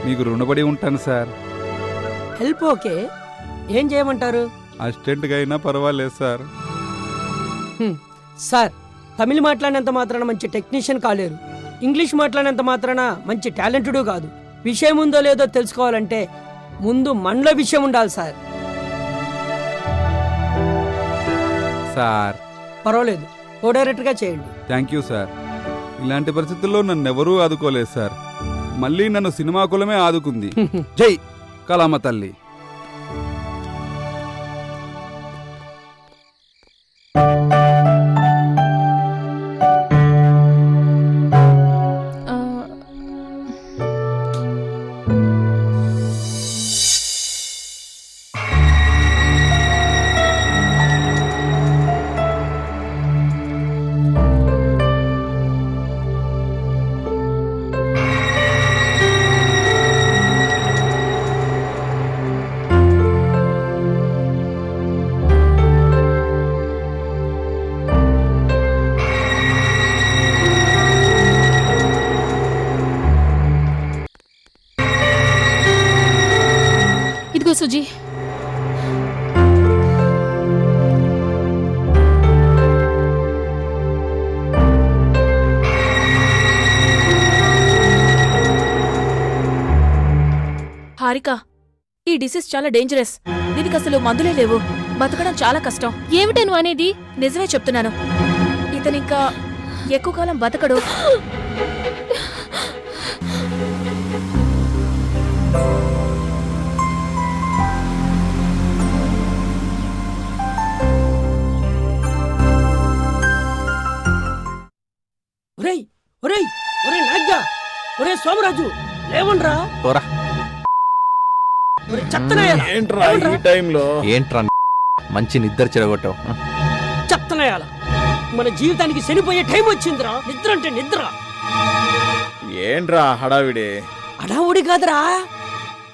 మీకు రుణపడి ఉంటాను సార్. హెల్ప్ ఓకే, ఏం చేయమంటారు? అసిస్టెంట్గా అయినా పర్వాలేదు సార్. సార్, తమిళ మాట్లాడినంత మాత్రాన మంచి టెక్నీషియన్ కాలేరు, ఇంగ్లీష్ మాట్లాడినంత మాత్రాన మంచి టాలెంటెడ్ కాదు. విషయం ఉందో లేదో తెలుసుకోవాలంటే ముందు మనలో విషయం ఉండాలి సార్. సార్ పర్వాలేదు, కో డైరెక్టర్గా చేయండి. Thank you sir. ఇలాంటి పరిస్థితుల్లో నన్ను ఎవరూ ఆదుకోలేదు సార్. మళ్ళీ నన్ను సినిమా కులమే ఆదుకుంది. జై కళామ తల్లి. సుజీ, హారిక, ఈ డిసీజ్ చాలా డేంజరస్. దీనికి అసలు మందులే లేవు. బతకడం చాలా కష్టం. ఏమిటే నువ్వు అనేది? నిజమే చెప్తున్నాను. ఇతనింకా ఎక్కువ కాలం బతకడు. ఒరేయ్ ఒరేయ్ ఒరేయ్ నాగ్గా, ఒరే సోమరాజు, లేవండ్రా. ఏంట్రా ఈ టైంలో? ఏంట్రా మంచి నిద్ర చెడగొట్టావు. చెత్తనయాల, మన జీవితానికి చనిపోయే టైం వచ్చిందిరా. నిద్ర అంటే నిద్ర. ఏంట్రా హడావిడి? హడావుడి కాదురా,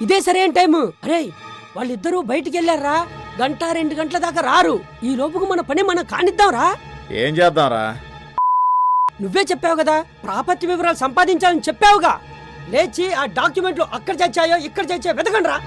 ఇదే సరైన టైము. అరే, వాళ్ళిద్దరూ బయటికి వెళ్ళారా, 1-2 గంటల దాకా రారు. ఈ లోపుకు మన పని మనం కానిద్దాంరా. ఏం చేద్దాంరా? నువ్వే చెప్పావు కదా, ప్రాపర్టీ వివరాలు సంపాదించాలని చెప్పావుగా. లేచి ఆ డాక్యుమెంట్లు అక్కడ చచ్చాయో ఇక్కడ చచ్చాయో వెతకండి రా.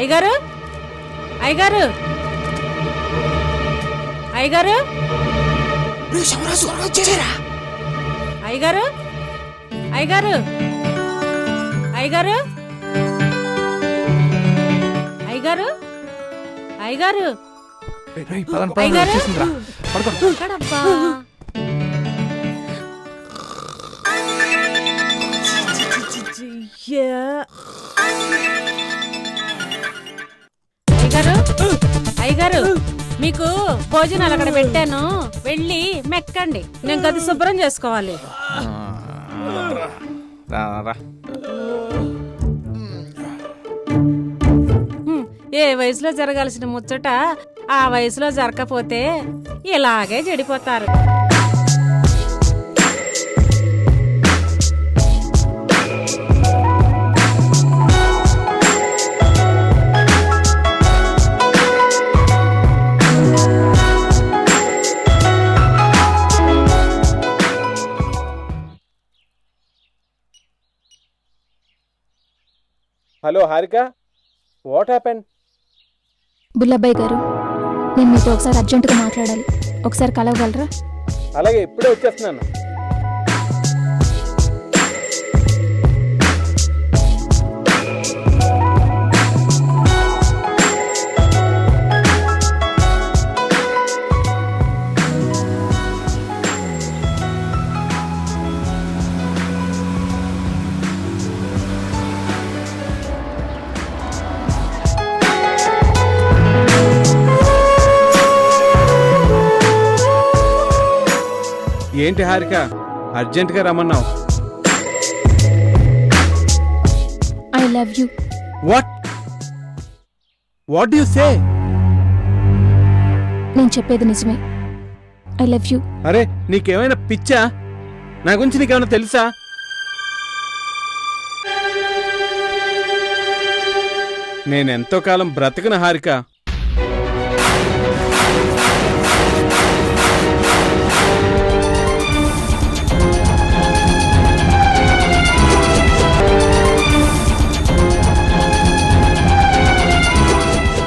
అయ్యగారు అయ్యగారు అయ్యగారు అయ్యగారు అయ్యగారు అయ్యగారు అయ్యగారు అయ్యగారు ఎక్కడబ్బా? అయ్యగారు అయ్యగారు మీకు భోజనాలు అక్కడ పెట్టాను, వెళ్ళి మెక్కండి. నేను గది శుభ్రం చేసుకోవాలి. ఏ వయసులో జరగాల్సిన ముచ్చట ఆ వయసులో జరగకపోతే ఇలాగే చెడిపోతారు. Hello Harika, what happen? Bullabbai గారు, నేను మీతో ఒకసారి అర్జెంటుగా మాట్లాడాలి. ఒకసారి కలవగలరా? అలాగే, ఇప్పుడే వచ్చేస్తున్నాను. ఏంటి హారిక, అర్జెంటుగా రమ్మన్నావు? I love you. What do you say? నేను చెప్పేది నిజమే. I love you. అరే, నీకేమైనా పిచ్చా? నా గురించి నీకేమైనా తెలుసా? నేనెంతో కాలం బ్రతకను హారిక.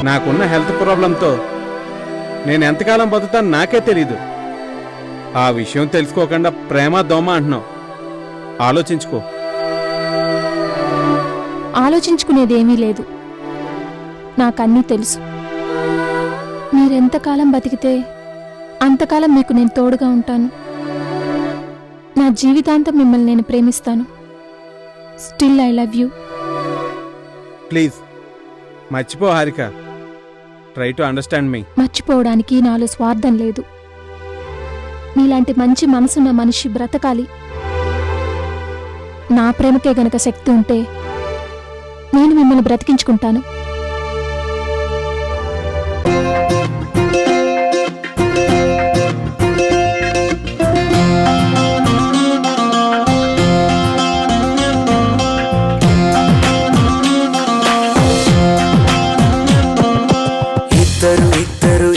నాకున్న హెల్త్ ప్రాబ్లంతో నేను ఎంతకాలం బతుకుతాను నాకే తెలీదు. ఆ విషయం తెలుసుకోకుండా ప్రేమ దోమ అంటున్నావు. ఆలోచించుకో. ఆలోచించుకునేదేమీ లేదు. నాకన్నీ తెలుసు. మీరెంతకాలం బతికితే అంతకాలం మీకు నేను తోడుగా ఉంటాను. నా జీవితాంతం మిమ్మల్ని నేను ప్రేమిస్తాను. Still I love you. Please మర్చిపో Harika. Try to understand me. మర్చిపోవడానికి నాలో స్వార్థం లేదు. మీలాంటి మంచి మనసున్న మనిషి బ్రతకాలి. నా ప్రేమకే గనక శక్తి ఉంటే నేను మిమ్మల్ని బ్రతికించుకుంటాను.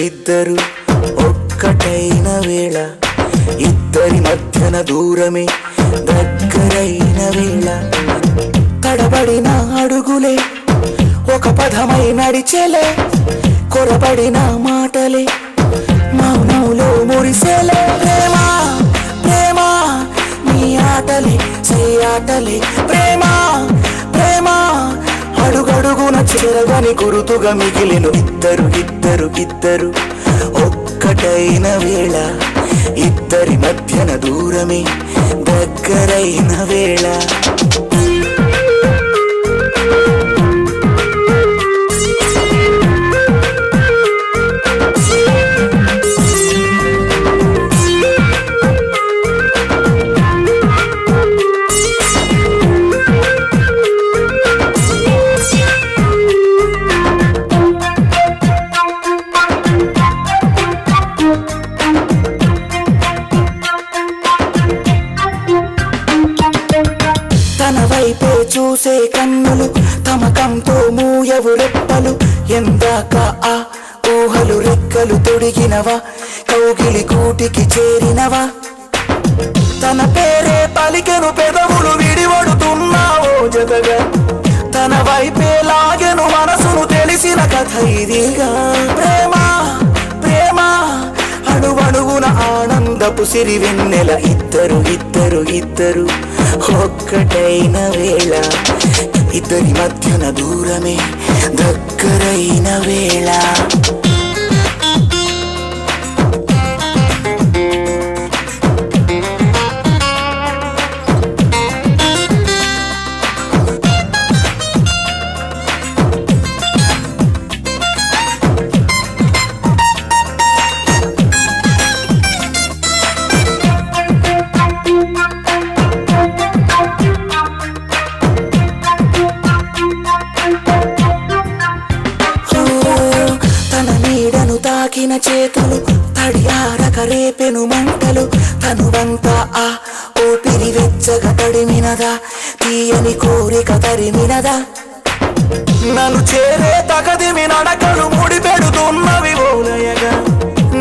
ఇద్దరు ఒక్కటైన వేళ, ఇద్దరి మధ్యన దూరమే దగ్గరైన వేళ, తడబడిన అడుగులే ఒక పదమై నడిచేలే, కొరబడిన మాటలే మౌనంలో మురిసేలే. ప్రేమ ప్రేమ నీ ఆటలే చెయ్యాటలే, ప్రేమ ప్రేమ అడుగడుగున చెరగని గురుతుగా మిగిలిన ఇద్దరు ఒక్కటైన వేళ, ఇద్దరి మధ్యన దూరమే దగ్గరైన వేళ. చూసే కన్నులు తమకంతో మూయవు రెప్పలు, ఎందాక ఆ ఊహలు రెక్కలు తొడిగినవా, కౌగిలి కూటికి చేరినవా, తన పేరే పలికెను పెదవులు విడివడుతున్నావో జతగా, తన వైపే లాగెను మనసును తెలిసి కథ ఇదిగా ప్రేమ ప్రేమ అణువణువున ఆనందపు సిరి వెన్నెల ఇద్దరు ఇద్దరు ఇద్దరు ఒక్కటైన వేళ ఇద్దరి మధ్యన దూరమే దగ్గరైన వేళ తాకిన చేతులు తడియారక రేపెను మంటలు తనువంతా ఆ ఊపిరి వెచ్చగా తడిమినదా తీయని కోరిక తరిమినదా నన్ను చేరే తగదిమి నడకలు ముడి పెడుతున్నవి ఓలయగా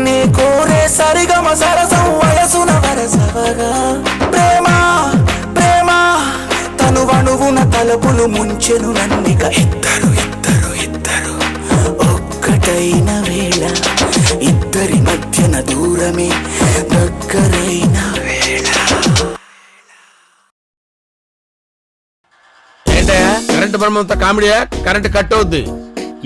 నీ కోరే సరిగమ సరసం వయసున వరసవగా ప్రేమ ప్రేమ తనువణువున తలుపులు ముంచెను నన్నిక ఇద్దరు ఇద్దరు ఇద్దరు ఒక్కటైన వేళ ఇద్దరి మధ్యన దూరమే దగ్గరైన వేళ. ఏంటయ్యా కరెంట్ బ్రహ్మంతో కామెడీయా? కరెంట్ కట్ అవుద్ది.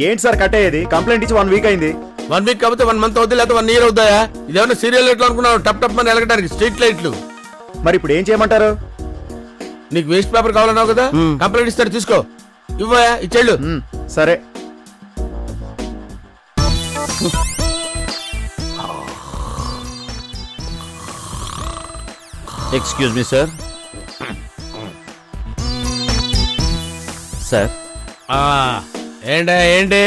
ఏంటి సార్ కట్ అయ్యేది? కంప్లైంట్ ఇచ్చి 1 వీక్ అయింది. 1 వీక్ కాబట్టి 1 మంత్ అవుతుంది, లేకపోతే 1 ఇయర్ అవుతాయా? ఇదేమన్నా సీరియల్ లైట్లు అనుకున్నావు? టప్ టప్ అని ఎలగడానికి స్ట్రీట్ లైట్లు. మరి ఇప్పుడు ఏం చేయమంటారు? నీకు వేస్ట్ పేపర్ కావాలన్నావు కదా, కంప్లైంట్ ఇస్తాడు, తీసుకో. ఇవ్వయా, ఇచ్చేళ్ళు. సరే. Excuse me sir. సార్ ఏంటి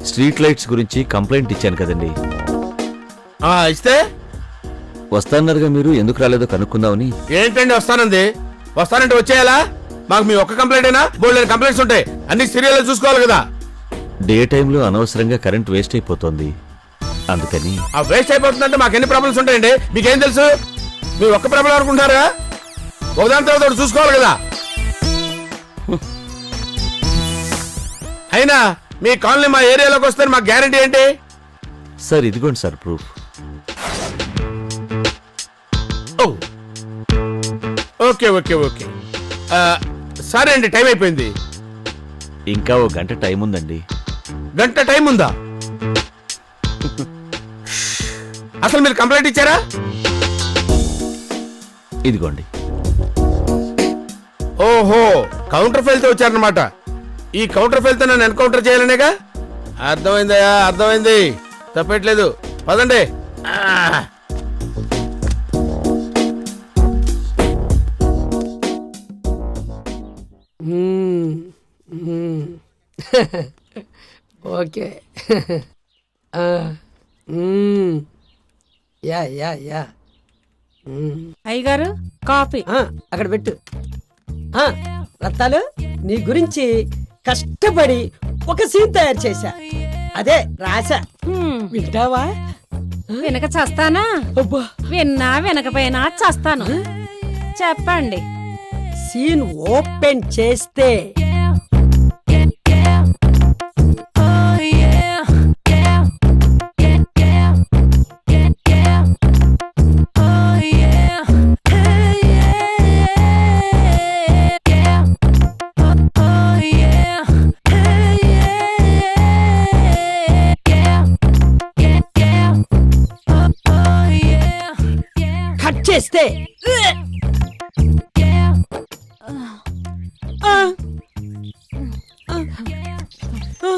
స్ట్రీట్ లైట్స్ గురించి కంప్లైంట్ ఇచ్చాను కదండి. ఇస్తే వస్తానన్నారుగా మీరు, ఎందుకు రాలేదో కనుక్కుందామని. ఏంటండి వస్తానంది? వస్తానంటే వచ్చేయాలా? మాకు మీ ఒక్క కంప్లైంట్ అయినా బోల్డ్ కంప్లైంట్స్ ఉంటాయి, అన్ని సీరియల్ చూసుకోవాలి కదా. డే టైంలో అనవసరంగా కరెంట్ వేస్ట్ అయిపోతుంది, అందుకని. ఆ వేస్ట్ అయిపోతుందంటే మాకు ఎన్ని ప్రాబ్లమ్స్ ఉంటాయండి, మీకేం తెలుసు? మీ ఒక్క ప్రాబ్లం అనుకుంటారా? ఒకదాని తర్వాత ఒకటి చూసుకోవాలి కదా. అయినా మీ కాలనీ మా ఏరియాలోకి వస్తే మాకు గ్యారంటీ ఏంటి? సార్ ఇదిగోండి sir proof. Okay okay okay సరే అండి, టైం అయిపోయింది. ఇంకా 1 గంట టైం ఉందండి. గంట టైం ఉందా? అసలు మీరు కంప్లైంట్ ఇచ్చారా? ఇదిగోండి. ఓహో, కౌంటర్ ఫైల్ తో వచ్చారనమాట. ఈ కౌంటర్ ఫైల్ తో నన్ను ఎన్కౌంటర్ చేయాలనేగా? అర్థమైందయా, అర్థమైంది, తప్పట్లేదు, పదండి. ఓకే. Yeah yeah yeah. అయ్యగారు కాఫీ అక్కడ పెట్టు. రత్తాలు, నీ గురించి కష్టపడి ఒక సీన్ తయారు చేశా, అదే రాసా. వింటావా? వెనక చేస్తానా? విన్నా వెనకపోయినా చేస్తాను. చెప్పండి. సీన్ ఓపెన్ చేస్తే కట్ చేస్తే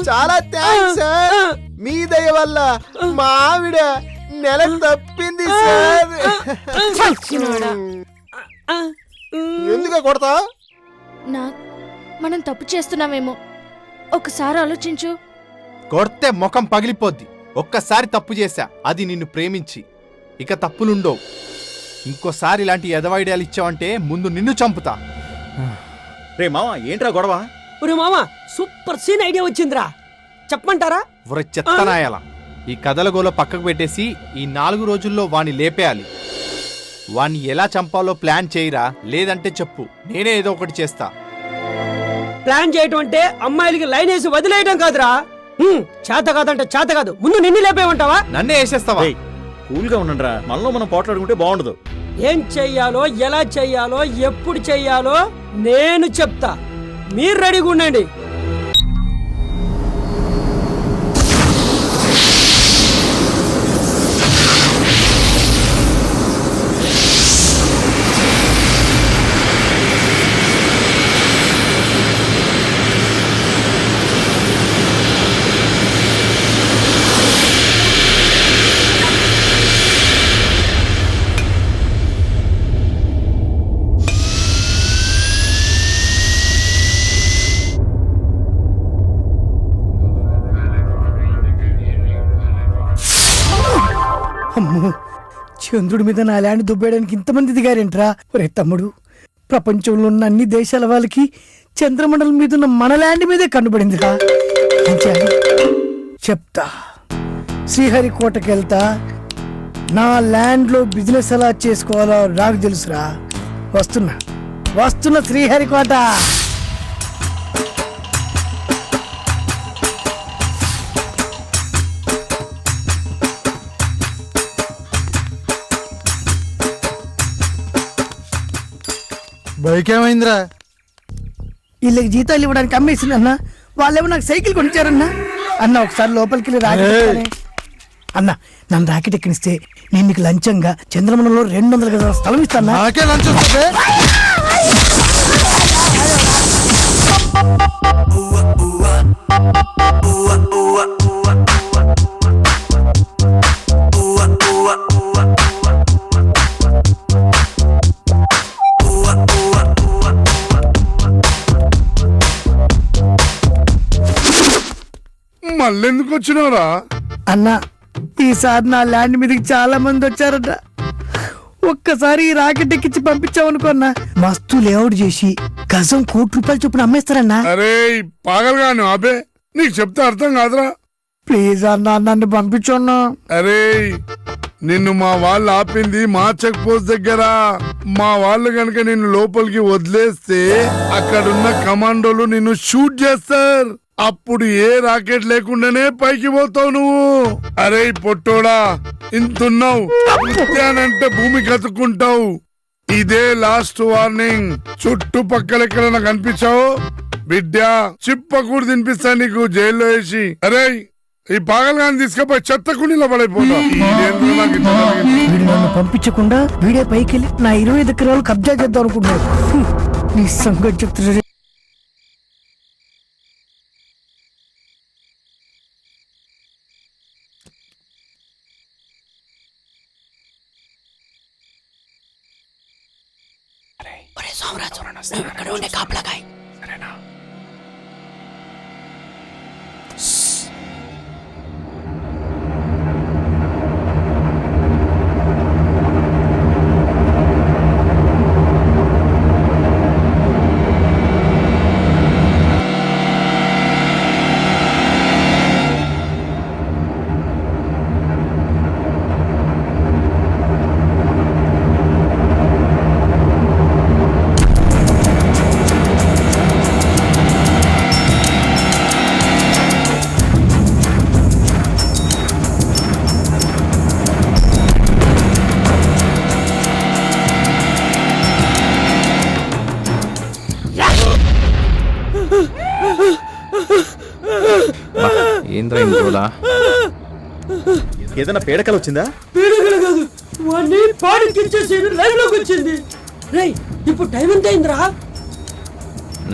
చాలా థ్యాంక్స్ సార్, మీ దయ వల్ల మా ఆవిడ నెల తప్పింది సార్. ఎందుకు కొడతా? మనం తప్పు చేస్తున్నామేమో, ఒకసారి ఆలోచించు. కొడితే ముఖం పగిలిపోద్ది. ఒక్కసారి తప్పు చేశా, అది నిన్ను ప్రేమించి. ఇక తప్పులుండవు. ఇంకోసారి ఇలాంటి ఎదవైడియాలు ఇచ్చావంటే ముందు నిన్ను చంపుతా. రే మామ, ఏంట్రా గొడవ? ఒరే మామ, సూపర్ సీన్ ఐడియా వచ్చిందిరా, చెప్పమంటారా? ఒరే చెత్తనాయాల, ఈ కథల గోల పక్కకు పెట్టేసి ఈ 4 రోజుల్లో వాణ్ణి లేపేయాలి. వాణ్ణి ఎలా చంపాలో ప్లాన్ చేయరా, లేదంటే చెప్పు, నేనే ఏదో ఒకటి చేస్తా. ప్లాన్ చేయటం అంటే అమ్మాయిలకి లైన్ వేసి వదిలేయడం కాదురా. చేత కాదంటే చేత కాదు, ముందు నిన్ను లేపేమంటావా? నన్నే వేసేస్తావా? కూల్గా ఉండండిరా, మనలో మనం పోట్లాడుకుంటే బాగుండదు. ఏం చెయ్యాలో, ఎలా చెయ్యాలో, ఎప్పుడు చెయ్యాలో నేను చెప్తా. మీరు రెడీగా ఉండండి. అమ్మో, చంద్రుడి మీద నా ల్యాండ్ దుబ్బేయడానికి ఇంతమంది దిగారేంట్రా? ఒరే తమ్ముడు, ప్రపంచంలో ఉన్న అన్ని దేశాల వాళ్ళకి చంద్రమండలం మీద ఉన్న మన ల్యాండ్ మీదే కనబడిందిరా. ఏం చేయాలి చెప్తా. శ్రీహరికోటకి వెళ్తా, నా ల్యాండ్ లో బిజినెస్ ఎలా చేసుకోవాలో నాకు తెలుసురా. వస్తున్నా శ్రీహరికోట. బైక్ ఏమైందిరా? వీళ్ళకి జీతాలు ఇవ్వడానికి అమ్మేసింది అన్న. వాళ్ళేమో నాకు సైకిల్ కొనిచ్చారన్నా. అన్న ఒకసారి లోపలికి వెళ్ళి రాకెట్ అన్న, నన్ను రాకెట్ ఎక్కినిస్తే నేను నీకు లంచంగా చంద్రమండలంలో 200 గజాల స్థలం ఇస్తాను. నాకే లంచం వస్తుంది. మళ్ళెందుకు వచ్చినావురా? అన్న, ఈసారి నా ల్యాండ్ మీదకి చాలా మంది వచ్చారట. ఒక్కసారి ఈ రాకెట్ ఎక్కించి పంపించామనుకున్నా, మస్తు లేఅవుట్ చేసి గజం ₹1,00,00,000 చొప్పున అమ్మేస్తారన్నా. అరే పాగలుగాను అబే, నీకు చెప్తే అర్థం కాదురా. ప్లీజ్ అన్న, నన్ను పంపించన్నా. అరే నిన్ను మా వాళ్ళు ఆపింది మా చెక్ పోస్ట్ దగ్గర. మా వాళ్ళు గనక నిన్ను లోపలికి వదిలేస్తే అక్కడున్న కమాండోలు నిన్ను షూట్ చేస్తారు. అప్పుడు ఏ రాకెట్ లేకుండానే పైకి పోతావు నువ్వు. అరే పొట్టోడా, ఇంతున్నావు అంటే భూమి కతుక్కుంటావు. ఇదే లాస్ట్ వార్నింగ్. చుట్టుపక్కల ఎక్కడైనా కనిపించావు బిడ్డ, చిప్పకూడు తినిపిస్తా నీకు జైల్లో వేసి. అరే ఈ పాగలుగాని తీసుకుపోయి చెత్త కుండీలో పడైపోతావు. వీడు నన్ను పంపించకుండా వీడే పైకి వెళ్ళి నా 25 ఎకరాలు కబ్జా చేద్దాం అనుకుంటున్నాడు. నీ సంగతి చెప్తున్నా. ఇక్కడ ఉండే కాపలాకాయ్. సరేనా? ఏదైనా పేడకలు వచ్చిందా? పీడకలు కాదు, వాడిని పాడికిచ్చేసి లైవ్ లోకి వచ్చింది. రేయ్ ఇప్పుడు టైం ఎంత అయిందిరా?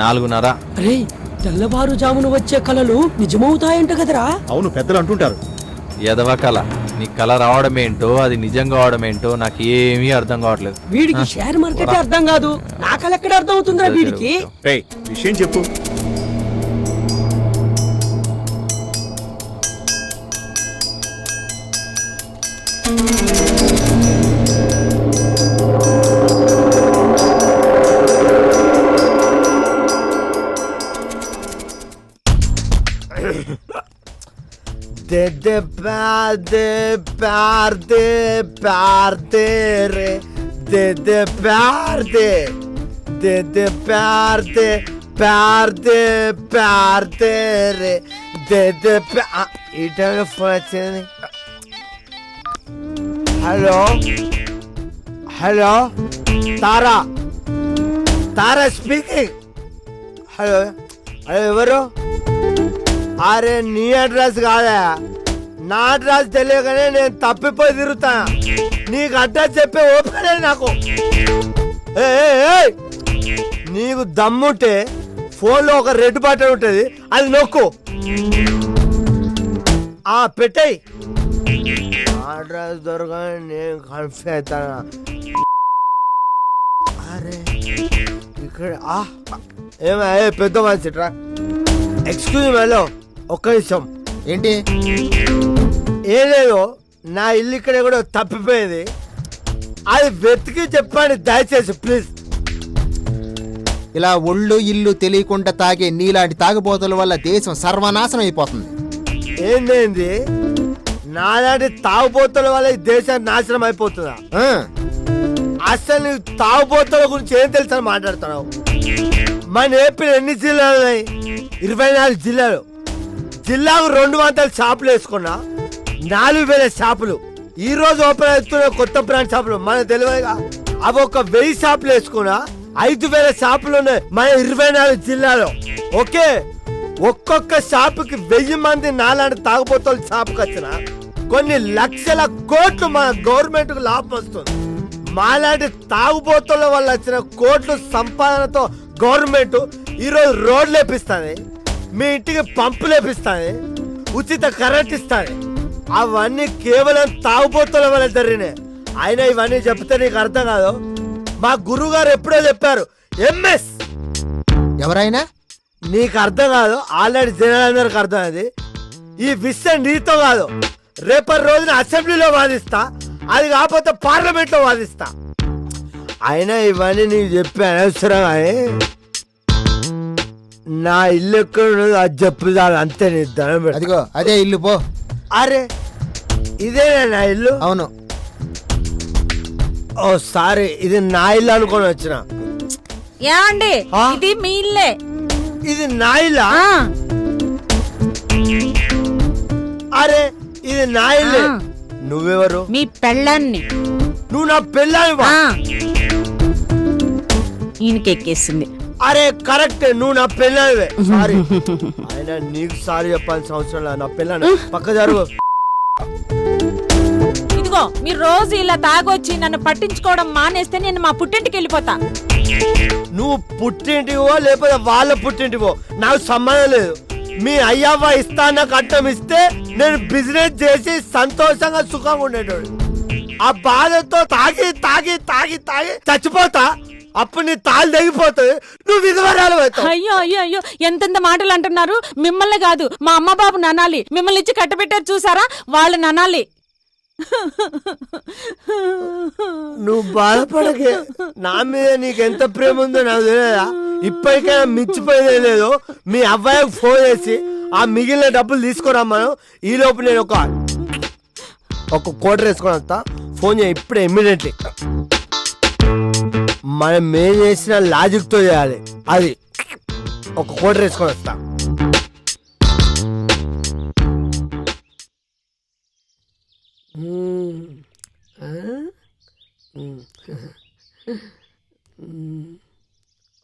4:30. రే తెల్లవారుజామున వచ్చే కళలు నిజమవుతాయంట కదరా? అవును, పెద్దలు అంటుంటారు. ఎదవ కళ. నీ కళ రావడం ఏంటో, అది నిజంగా అవడం ఏంటో నాకు ఏమీ అర్థం కావట్లేదు. వీడికి షేర్ మార్కెట్ అర్థం కాదు, నా కళ ఎక్కడ అర్థం అవుతుందిరా వీడికి? విషయం చెప్పు. दे दे प्यार दे प्यार दे प्यार दे रे, दे दे प्यार दे, दे दे प्यार दे प्यार दे प्यार दे रे, ఈ టైంలో ఫోన్ వచ్చింది. హలో హలో తారా తారా స్పీకింగ్. హలో హలో ఎవరు? అరే నీ అడ్రస్ కాదా, నా అడ్రస్ తెలియగానే నేను తప్పిపోయి తిరుగుతా. నీకు అడ్రస్ చెప్పే ఓపిక లేదు నాకు. నీకు దమ్ముంటే ఫోన్లో ఒక రెడ్ బటన్ ఉంటుంది, అది నొక్కు. పెట్టాయి. అడ్రస్ దొరకని నేను కన్ఫ్యూజ్ అవుతానా? అరే ఇక్కడ ఏమా పెద్ద మనిషి రా. ఎక్స్క్యూజ్ హలో ఒక్క నిమిషం. ఏంటి? ఏం లేదు, నా ఇల్లు ఇక్కడ కూడా తప్పిపోయింది, అది వెతికి చెప్పండి దయచేసి ప్లీజ్. ఇలా ఒళ్ళు ఇల్లు తెలియకుండా తాగే నీలాంటి తాగుబోతుల వల్ల దేశం సర్వనాశనం అయిపోతుంది. ఏంది నాలాంటి తాగుబోతుల వల్ల ఈ దేశం నాశనం అయిపోతుందా? అసలు నీకు తాగుబోతుల గురించి ఏం తెలుసా మాట్లాడుతున్నావు? మన ఏపీలో ఎన్ని జిల్లాలు ఉన్నాయి? 24 జిల్లాలు. జిల్లాకు 200 షాపులు వేసుకున్నా 4000 షాపులు. ఈ రోజు ఓపెన్ అవుతున్న కొత్త బ్రాండ్ షాపులు మనకు తెలియదుగా. అవి ఒక 1000 షాపులు వేసుకున్నా 5000 షాపులు ఉన్నాయి మన 24 జిల్లాలో. ఓకే, ఒక్కొక్క షాపుకి 1000 మంది నాలాంటి తాగుబోతుల షాపుకి వచ్చిన కొన్ని లక్షల కోట్లు మన గవర్నమెంట్ కు లాభం వస్తుంది. మాలాంటి తాగుబోతుల వల్ల వచ్చిన కోట్లు సంపాదనతో గవర్నమెంట్ ఈరోజు రోడ్లు వేపిస్తుంది, మీ ఇంటికి పంపులు వేపిస్తుంది, ఉచిత కరెంట్ ఇస్తుంది. అవన్నీ కేవలం తాగుబోతుల వల్ల జరిగినాయి. అయినా ఇవన్నీ చెప్తే నీకు అర్థం కాదు. మా గురువు గారు ఎప్పుడో చెప్పారు, ఎంఎస్. ఎవరైనా నీకు అర్థం కాదు, ఆల్రెడీ జనాలందరికి అర్థమైంది. ఈ విషయం నీతో కాదు, రేపటి రోజున అసెంబ్లీలో వాదిస్తా, అది కాకపోతే పార్లమెంట్ లో వాదిస్తా. అయినా ఇవన్నీ నీకు చెప్పి అనవసరం. నా ఇల్లు ఎక్కడ ఉన్నదో అది చెప్పు చాలు, అంతే. నీ ధనం అదిగో అదే ఇల్లు పో. అరే ఇదేనా నా ఇల్లు? అవును. ఓ సారీ, ఇది నా ఇల్లు అనుకొని వచ్చిన. ఏమండి ఇది మీ ఇల్లే? ఇది నా ఇల్లా? అరే ఇది నా ఇల్లే. నువ్వెవరు? మీ పెళ్ళాన్ని. నువ్వు నా పెళ్ళానివా? ఈయనకెక్కేసింది. అరే కరెక్ట్, నువ్వు నా పెళ్ళానివే. సారీ. అయినా నీకు సారీ చెప్పాల్సిన అవసరం లేదు, నా పెళ్ళాని. పక్క జరుగు. ఇదిగో మీరు రోజు ఇలా తాగొచ్చి నన్ను పట్టించుకోవడం మానేస్తే నేను మా పుట్టింటికి వెళ్ళిపోతా. నువ్వు పుట్టింటివో లేకపోతే వాళ్ళ పుట్టింటివో నాకు సంబంధం లేదు. మీ అయ్యవ్వ ఇస్తాన్న కట్టం ఇస్తే నేను బిజినెస్ చేసి సంతోషంగా సుఖంగా ఉండేటోడు. ఆ బాధతో తాగి తాగి తాగి తాగి చచ్చిపోతా. అప్పుడు నీ తాళ్ళు తెగిపోతుంది, నువ్వు విధవరాలు అవుతావు. అయ్యో అయ్యో అయ్యో, ఎంతెంత మాటలు అంటున్నారు. మిమ్మల్ని కాదు మా అమ్మ బాబు ననాలి. మిమ్మల్ని ఇచ్చి కట్టబెట్టారు చూసారా, వాళ్ళు ననాలి. నువ్వు బాధపడకే, నా మీద నీకెంత ప్రేమ ఉందో నాకు తెలియదా? ఇప్పటికైనా మించిపోయేదే లేదు. మీ అబ్బాయికి ఫోన్ చేసి ఆ మిగిలిన డబ్బులు తీసుకురమ్మను. ఈ లోపు నేను ఒక కోటర్ వేసుకొని వస్తా. ఫోన్ చేయి ఇప్పుడే, ఇమ్మీడియట్లీ. మనం ఏం చేసిన లాజిక్ తో చేయాలి. అది ఒక కోటర్ వేసుకొని వస్తా.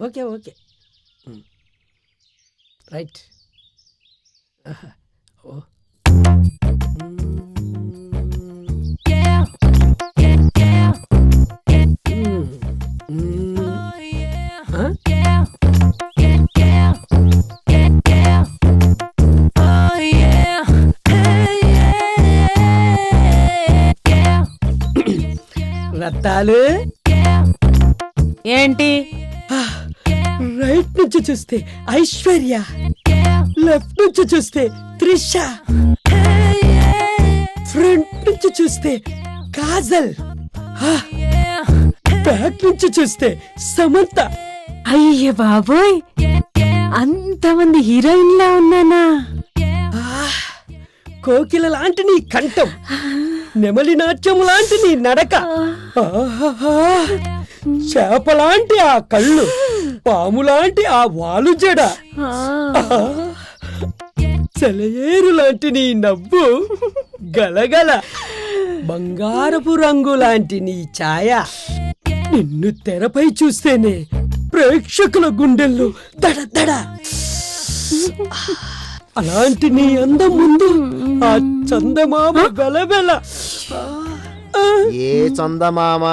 Okay okay right. రత్తాలు ఏంటి? రైట్ నుంచి చూస్తే ఐశ్వర్య, లెఫ్ట్ నుంచి చూస్తే త్రిష, ఫ్రంట్ నుంచి చూస్తే కాజల్, బ్యాక్ నుంచి చూస్తే సమంత. అయ్య బాబోయ్, అంతమంది హీరోయిన్లా ఉన్నానా? కోకిల లాంటి నీ కంఠం, నెమలి నాట్యం లాంటి నీ నడక, చేపలాంటి ఆ కళ్ళు, పాములాంటి ఆ వాలు జడ, సెలయేరు లాంటి నీ నవ్వు, గలగల బంగారపు రంగు లాంటి నీ ఛాయ, నిన్ను తెరపై చూస్తేనే ప్రేక్షకుల గుండెల్లో దడ దడ. అలాంటి నీ అందం ముందు ఆ చందమామ బెలబెల. ఏ చందమామ?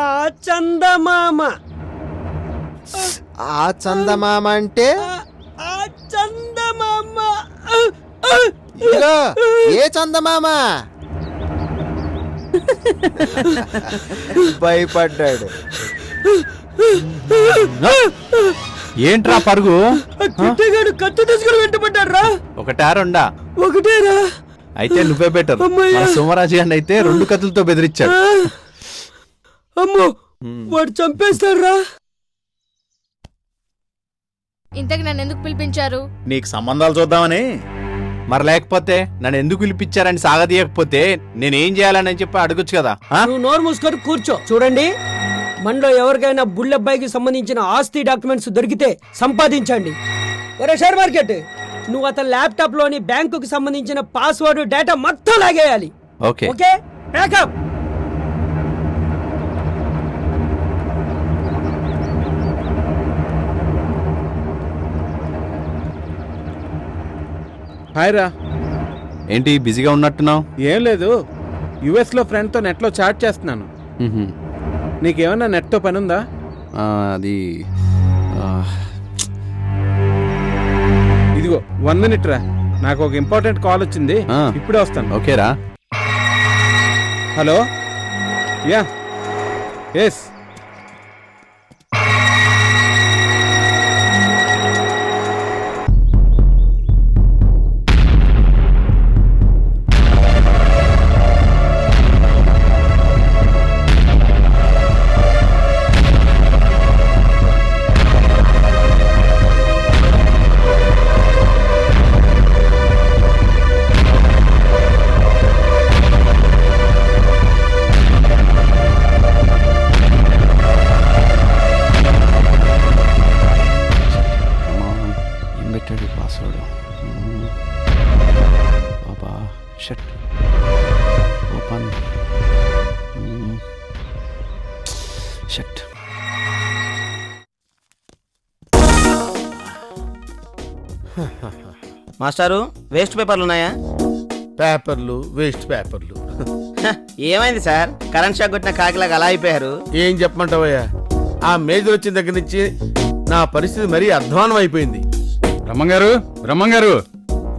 ఆ చందమామ. ఆ చందమామ అంటే ఆ చందమామ. ఇదిగో, ఏ చందమామ? భయపడ్డాడు. ఏంట్రా పరుగు? కిట్టగాడు కత్తి తీసుకుని వెంటబడ్డాడు రా. ఒకటా రెండా? ఒకటేరా. అయితే నువ్వే బెటర్. సోమరాజు గారిని అయితే 2 కత్తులతో బెదిరించాడు. అమ్మో, వాడు చంపేస్తాడు రా. ఇంతకు నన్ను ఎందుకు పిలిపించారు? నీకు సంబంధాలు చూద్దామని. మరి లేకపోతే నన్ను ఎందుకు పిలిపించారని సాగదీయకపోతే నేనేం చేయాలని చెప్పి అడగొచ్చు కదా. నువ్వు నోరు మూసుకొని కూర్చో. చూడండి, మనలో ఎవరికైనా బుల్లబ్బాయికి సంబంధించిన ఆస్తి డాక్యుమెంట్స్ దొరికితే సంపాదించండి. ఒరే షేర్ మార్కెట్, నువ్వు అతని ల్యాప్టాప్ లోని బ్యాంకుకి సంబంధించిన పాస్వర్డ్ డేటా మొత్తం లాగేయాలి. Okay okay, backup. హాయ్ రా. ఏంటి బిజీగా ఉన్నట్టున్నావు? ఏం లేదు, యుఎస్లో ఫ్రెండ్తో నెట్లో చాట్ చేస్తున్నాను. నీకేమన్నా నెట్తో పని ఉందా? అది ఇదిగో 1 minute రా, నాకు ఒక ఇంపార్టెంట్ కాల్ వచ్చింది, ఇప్పుడే వస్తాను. ఓకేరా. Hello, yeah, yes. మాస్టారు, వేస్ట్ పేపర్లు ఉన్నాయా? పేపర్లు, వేస్ట్ పేపర్లు. ఏమైంది సార్? కరెంట్ షాక్ కొట్టిన కాకిలాగా అలా అయిపోయారు. ఏం చెప్పమంటావయ్యా, ఆ మేజర్ వచ్చిన దగ్గర నుంచి నా పరిస్థితి మరీ అధ్వానం అయిపోయింది. బ్రహ్మంగారు, బ్రహ్మంగారు.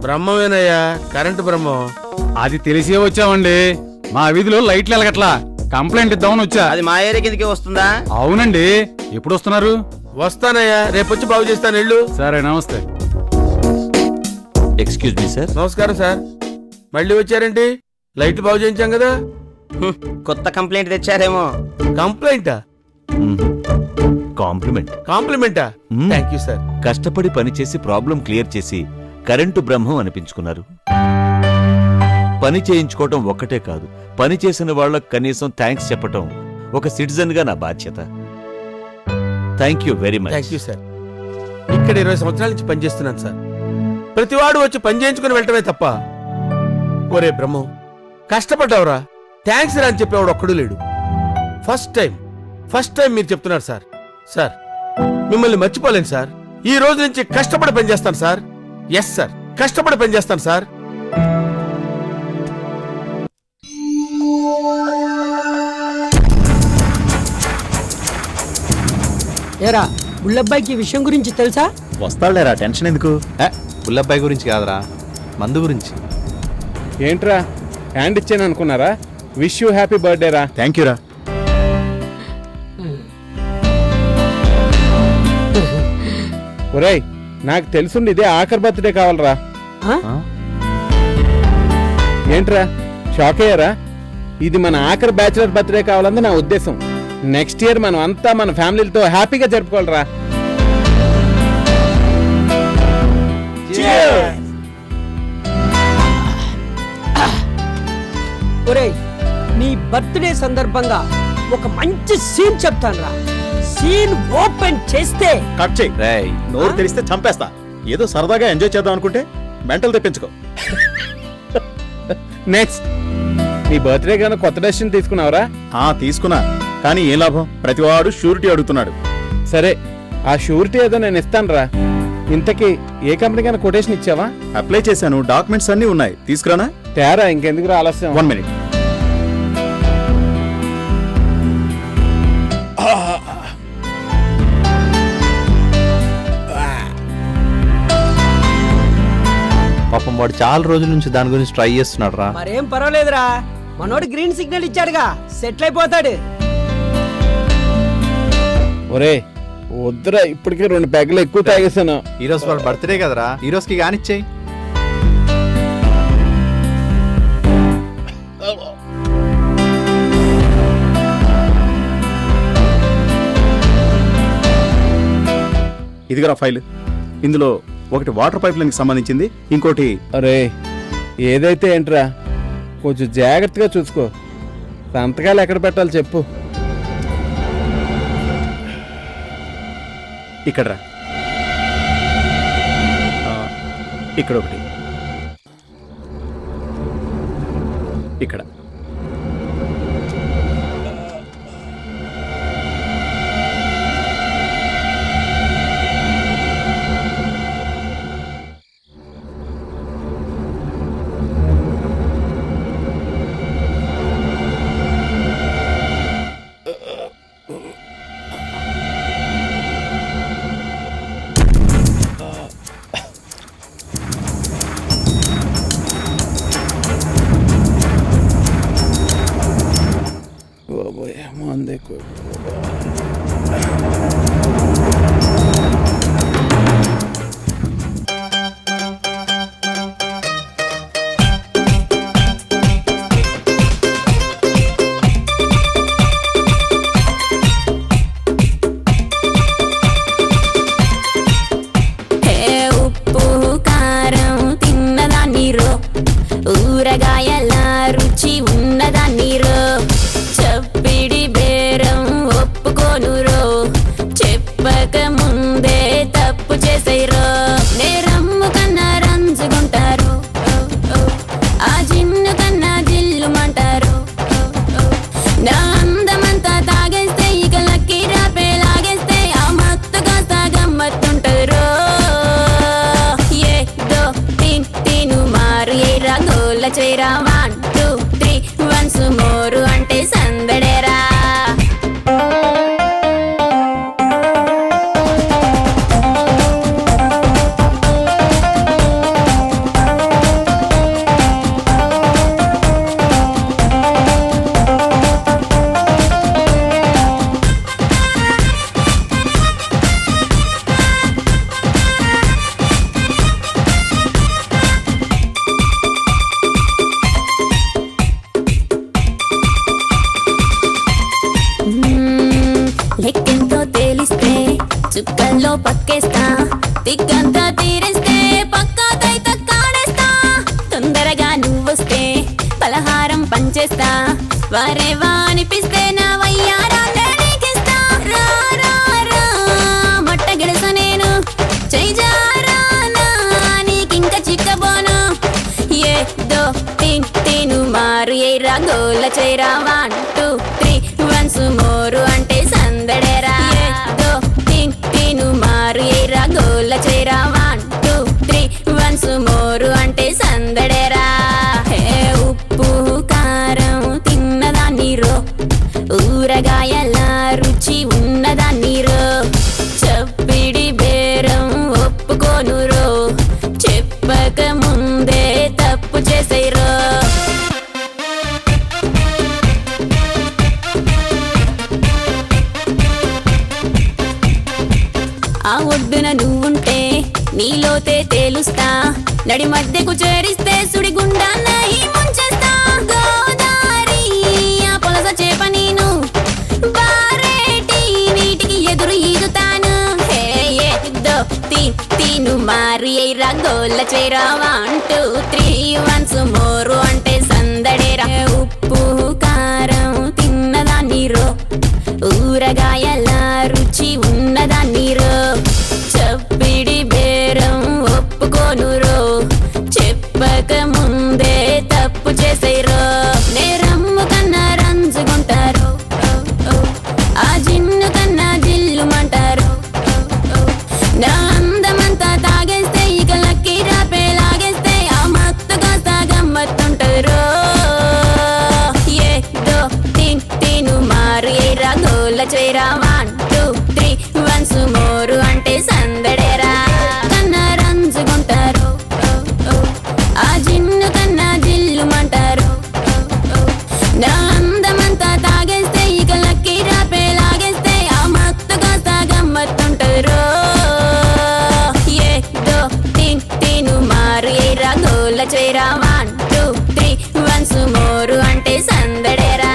బ్రహ్మమేనయ్యా, కరెంటు బ్రహ్మం. అది తెలిసే వచ్చామండి. మా వీధిలో లైట్లు ఎలగట్లా, కంప్లైంట్ ఇద్దామని వచ్చా. అది మా ఏరియా కిందకి వస్తుందా? అవునండి. ఎప్పుడు వస్తున్నారు? వస్తానయ్యా, రేపొచ్చి బాగు చేస్తాను. ఇల్లు. సరే, నమస్తే. Excuse me sir. నమస్కారం సార్. మళ్ళీ వచ్చారేంటి? లైట్లు బాగు చేయించాం కదా. కొత్త కంప్లైంట్ తెచ్చారేమో. కంప్లైంటా? కాంప్లిమెంట్. కాంప్లిమెంటా? Thank you sir. కష్టపడి పనిచేసి ప్రాబ్లం క్లియర్ చేసి కరెంటు బ్రహ్మం అనిపించుకున్నారు. పని చేయించుకోవటం ఒక్కటే కాదు, పని చేసిన వాళ్ళకు కనీసం థ్యాంక్స్ చెప్పటం ఒక సిటిజన్ గా నా బాధ్యత. Thank you very much. Thank you sir. ఇక్కడ 20 సంవత్సరాల నుంచి పనిచేస్తున్నాను సార్. ప్రతివాడు వచ్చి పని చేయించుకుని వెళ్ళటమే తప్ప, ఒరే బ్రహ్మం కష్టపడ్డావురా థ్యాంక్స్ రా అని చెప్పేవాడు ఒక్కడు లేడు. ఫస్ట్ టైం మీరు చెప్తున్నారు సార్. సార్, మిమ్మల్ని మర్చిపోలేను సార్. ఈ రోజు నుంచి కష్టపడి పనిచేస్తాను సార్. ఎస్ సార్, కష్టపడి పనిచేస్తాను సార్. ఏరా, బుల్లబ్బాయికి విషయం గురించి తెలుసా? వస్తాడులేరా, టెన్షన్ ఎందుకు? బుల్లబ్బాయి గురించి కాదురా, మందు గురించి. ఏంట్రా, హ్యాండ్ ఇచ్చాను అనుకున్నారా? విష్ యూ హ్యాపీ బర్త్డే రా. థ్యాంక్ యూ రా. ఒరేయ్, నాకు తెలుసుండి ఇదే ఆఖరి బర్త్డే కావాలరా. ఏంట్రా, షాక్ అయ్యారా? ఇది మన ఆఖరి బ్యాచులర్ బర్త్డే కావాలని నా ఉద్దేశం. నెక్స్ట్ ఇయర్ మనం అంతా మన ఫ్యామిలీలతో హ్యాపీగా జరుపుకోవాలరా. ఒరేయ్, నీ బర్త్డే సందర్భంగా ఒక మంచి సీన్ చెప్తాను రా. సీన్ ఓపెన్ చేస్తే కట్ చేయి. నోరు తెరిస్తే చంపేస్తా. ఏదో సరదాగా ఎంజాయ్ చేద్దాం అనుకుంటే మెంటల్ తెప్పించుకో. నెక్స్ట్, నీ బర్త్డే కన్నా కొత్త డెసిషన్ తీసుకున్నావురా? తీసుకున్నా, కానీ ఏం లాభం, ప్రతివాడు షూరిటీ అడుగుతున్నాడు. సరే, ఆ షూరిటీ ఏదో నేను ఇస్తాను రా. ఇంతకీ ఏ కంపెనీకైనా కొటేషన్ ఇచ్చావా? అప్లై చేశాను, డాక్యుమెంట్స్ అన్నీ ఉన్నాయి. తీసుకురానా? తేరా, ఇంకెందుకు ఆలస్యం? 1 minute. పాపం వాడు చాలా రోజుల నుంచి దాని గురించి ట్రై చేస్తున్నాడు రా. మరేం పర్వాలేదురా, మనోడు గ్రీన్ సిగ్నల్ ఇచ్చాడుగా, సెటిల్ అయిపోతాడు. ఒరే వద్దురా, ఇప్పటికే 2 పెగ్గలు ఎక్కువ తాగేసాను. ఈరోజు వాడు బర్త్డే కదరా, ఈ రోజుకి కానిచ్చేయి. ఇదిగరా ఫైల్. ఇందులో ఒకటి వాటర్ పైప్ లైన్కి సంబంధించింది, ఇంకోటి. అరే ఏదైతే ఏంట్రా, కొంచెం జాగ్రత్తగా చూసుకో. సంతకాలు ఎక్కడ పెట్టాలి చెప్పు. ఇక్కడరా, ఇక్కడ ఒకటి, ఇక్కడ. ఊరగాయల రుచి ఉన్నదాన్ని రో, చెప్పిడి బేరం ఒప్పుకోను రో, చెప్పక ముందే తప్పు చేసేరో. నేరమ్ము కన్నా రంజుకుంటారు, ఆ జిన్ను కన్నా జిల్లుమంటారు. నా అందమంతా తాగేస్తే ఇక లక్కీ రాపే లాగేస్తే ఆ మత్తు కాస్త గమ్మత్తుంటారు. ఏదో తిను మారు ఏ రంగుల చేరా 1 2 3 వన్స్ మోరు అంటే సందడేరా. లెక్కెంతో తేలిస్తే చుక్కల్లో పక్కేస్తా, తిక్కంతా తీరేస్తే పక్కా తైత కాడేస్తా. తొందరగా నువ్వొస్తే పలహారం పంచేస్తా, వారేవా అనిపిస్తే నా వయ్యారాన్నే నీకిస్తా. రా రా రా మట్ట గెలుస నేను చైజారానా, నీకింక చిక్కబోను. ఏదో తిను మారు ఏ రంగుల చేరా 1 2 3 వన్స్ మోరు అంటే సందడేరా. ఏదో తిను మారు ఏ రంగుల చేరా 1 2 3 వన్స్ మోరు అంటే సందడేరా. హే ఉప్పు కారం తిన్నదాన్ని రో, ఊరగాయల రుచి ఉన్నదాన్ని రో, చెప్పిడి బేరం ఒప్పుకోను రో, చెప్పక ముందే తప్పు చేసేరో. ఆ ఒడ్డున నువ్వుంటే నీలోతే తేలుస్తా, నడి మధ్యకు చేరిస్తే సుడిగుండాన్న ముంచేస్తా. గోదారి ఆ పొలస చేప నేను, బారేటి నీటికి ఎదురు ఈదుతాను. హే ఏదో తిను మారి ఏ రంగుల చేరా 1 2 3 వన్స్ మోరు అంటే సందడేరా. ఉప్పు కారం తిన్నదాన్ని రో, ఊరగాయల రుచి ఉన్నదాన్ని రో, చెప్పిడి బేరం ఒప్పుకోను రో, చేరా 1 2 3 వన్స్ మోరు అంటే సందడేరా కన్నా రంజుకుంటారు ఆ జిన్ను కన్నా జిల్లుమంటారు నా అందమంతా తాగేస్తే ఇక లక్కీ రాపే లాగేస్తే ఆ మత్తుగా సాగమ్మత్తుంటారు ఏ దో తీన్ తీను మారు ఏరా గోల చేరా 1 2 3 వన్స్ మోరు అంటే సందడేరా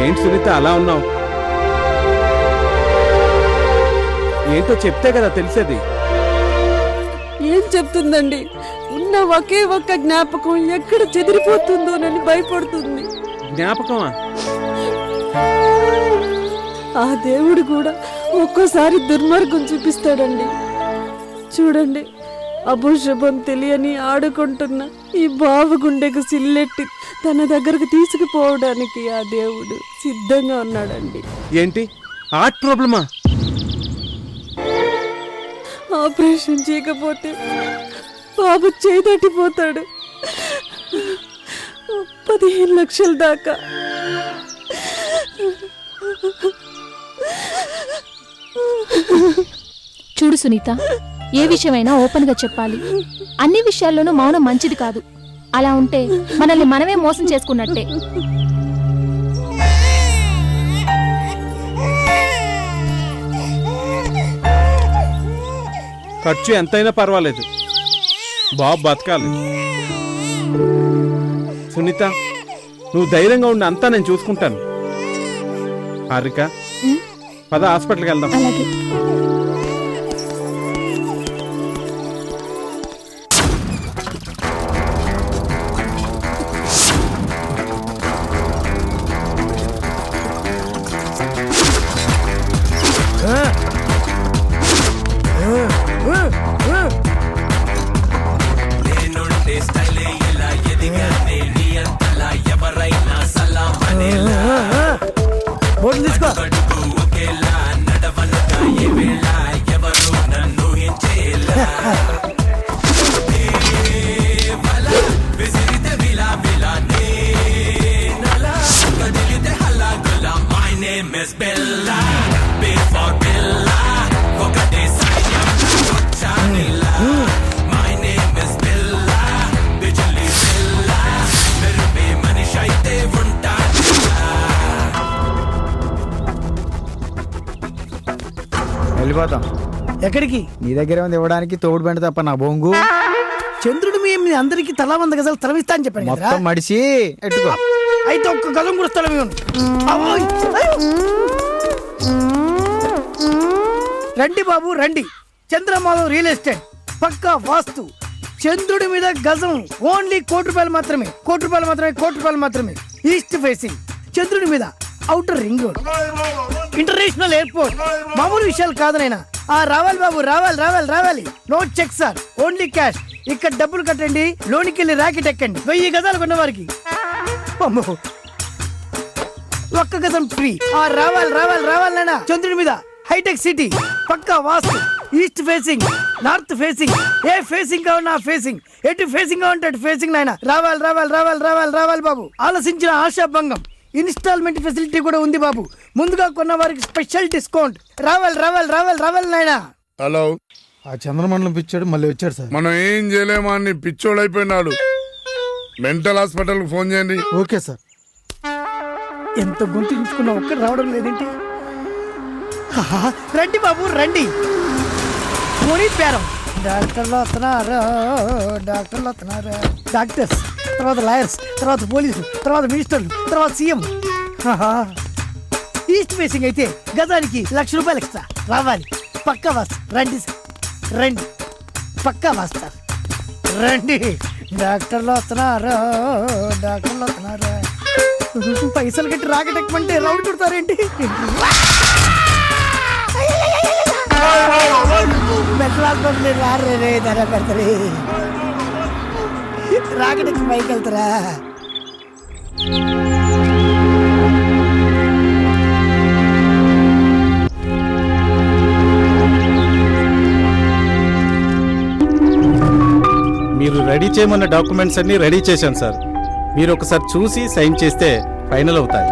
ఏంటి సునీత అలా ఉన్నావు? ఏంటో చెప్తే కదా తెలిసేది. ఏం చెప్తుందండి? ఉన్న ఒకే ఒక్క జ్ఞాపకం ఎక్కడ చెదిరిపోతుందోనని భయపడుతుంది. జ్ఞాపకమా? ఆ దేవుడు కూడా ఒక్కోసారి దుర్మార్గం చూపిస్తాడండి. చూడండి, అభుశుభం తెలియని ఆడుకుంటున్న ఈ బావ గుండెకు సిల్లెట్టి తన దగ్గరకు తీసుకుపోవడానికి ఆ దేవుడు సిద్ధంగా ఉన్నాడండి. ఏంటి హార్ట్ ప్రాబ్లమా? ఆపరేషన్ చేయకపోతే బాబు చేదట్టిపోతాడు. 15 లక్షల దాకా. చూడు సునీత, ఏ విషయమైనా ఓపెన్ గా చెప్పాలి. అన్ని విషయాల్లోనూ మౌనం మంచిది కాదు. అలా ఉంటే మనల్ని మనమే మోసం చేసుకున్నట్టే. ఖర్చు ఎంతైనా పర్వాలేదు, బాబు బతకాలి. సునీత, నువ్వు ధైర్యంగా ఉండి అంతా నేను చూసుకుంటాను. హారిక, పద హాస్పిటల్కి వెళ్దాం. వెళ్ళిపోతాం. ఎక్కడికి? నీ దగ్గర ఉంది ఇవ్వడానికి తోడు బండి తప్ప నా బొంగు. చంద్రుడు మీ అందరికి తలా 100 గజాలు స్థలం ఇస్తా అని చెప్పాను. మొత్తం మడిసి ఎట్టుకో. అయితే ఒక్క గజం కూడా స్థలం ఇవ్వను. రండి బాబు రండి. చంద్రమాధవ్ రియల్ ఎస్టేట్ పక్కా వాస్తు. చంద్రుడి మీద గజం ఓన్లీ ₹1,00,00,000 మాత్రమే. ₹1,00,00,000 మాత్రమే. East facing. చంద్రుడి మీద outer ring road, international airport. మామూలు విషయాలు కాదు నైనా. రావాలి బాబు, రావాలి. No cheque sir, only cash. ఇక్కడ డబ్బులు కట్టండి, లోనికి వెళ్ళి రాకెట్ ఎక్కండి. 1000 గజాలు కొన్న వారికి ఒక్క గజం ఫ్రీ. రావాలి నైనా. చంద్రుడి మీద హైటెక్ సిటీ పక్కా vastu. East facing, north facing. ఏ ఫేసింగ్ కావాలి నా ఫేసింగ్. ఎటు ఫేసింగ్ కావాలంటే అటు ఫేసింగ్ నాయన. రావాలి బాబు. ఆలోచించిన ఆశాభంగం. ఇన్స్టాల్మెంట్ ఫెసిలిటీ కూడా ఉంది బాబు. ముందుగా కొన్న వారికి స్పెషల్ డిస్కౌంట్. రావాలి నాయన. హలో, ఆ చంద్రమండలం పిచ్చాడు మళ్ళీ వచ్చాడు సార్. మనం ఏం చేయలేమా అని పిచ్చోడు అయిపోయినాడు. మెంటల్ హాస్పిటల్ కు ఫోన్ చేయండి. Okay sir. ఎంత గొంతు తీసుకున్నా ఒక్కటి రావడం లేదేంటి? రండి బాబు రండి. పోనీ పేరం. డాక్టర్లు వస్తున్నారు. డాక్టర్స్, తర్వాత లాయర్స్, తర్వాత పోలీసులు, తర్వాత మినిస్టర్లు, తర్వాత సీఎం. ఈస్ట్ ఫేసింగ్ అయితే గజానికి ₹1,00,000 ఎక్స్ట్రా. రావాలి. పక్కా వాస్తారు. రండి సార్, రండి. పక్కా వాస్తారు. రండి. డాక్టర్లు వస్తున్నారు. పైసలు కట్టి రాకెట్ ఎక్కమంటే రౌండ్ కొడతారేంటి? మెంటల్ హాస్పిటల్ రారే ధర పెడతారు రాకెట్ ఎక్కి పైకి వెళ్తారా? మీరు రెడీ చేయమన్న డాక్యుమెంట్స్ అన్ని రెడీ చేశాను సార్. మీరు ఒకసారి చూసి సైన్ చేస్తే ఫైనల్ అవుతాయి.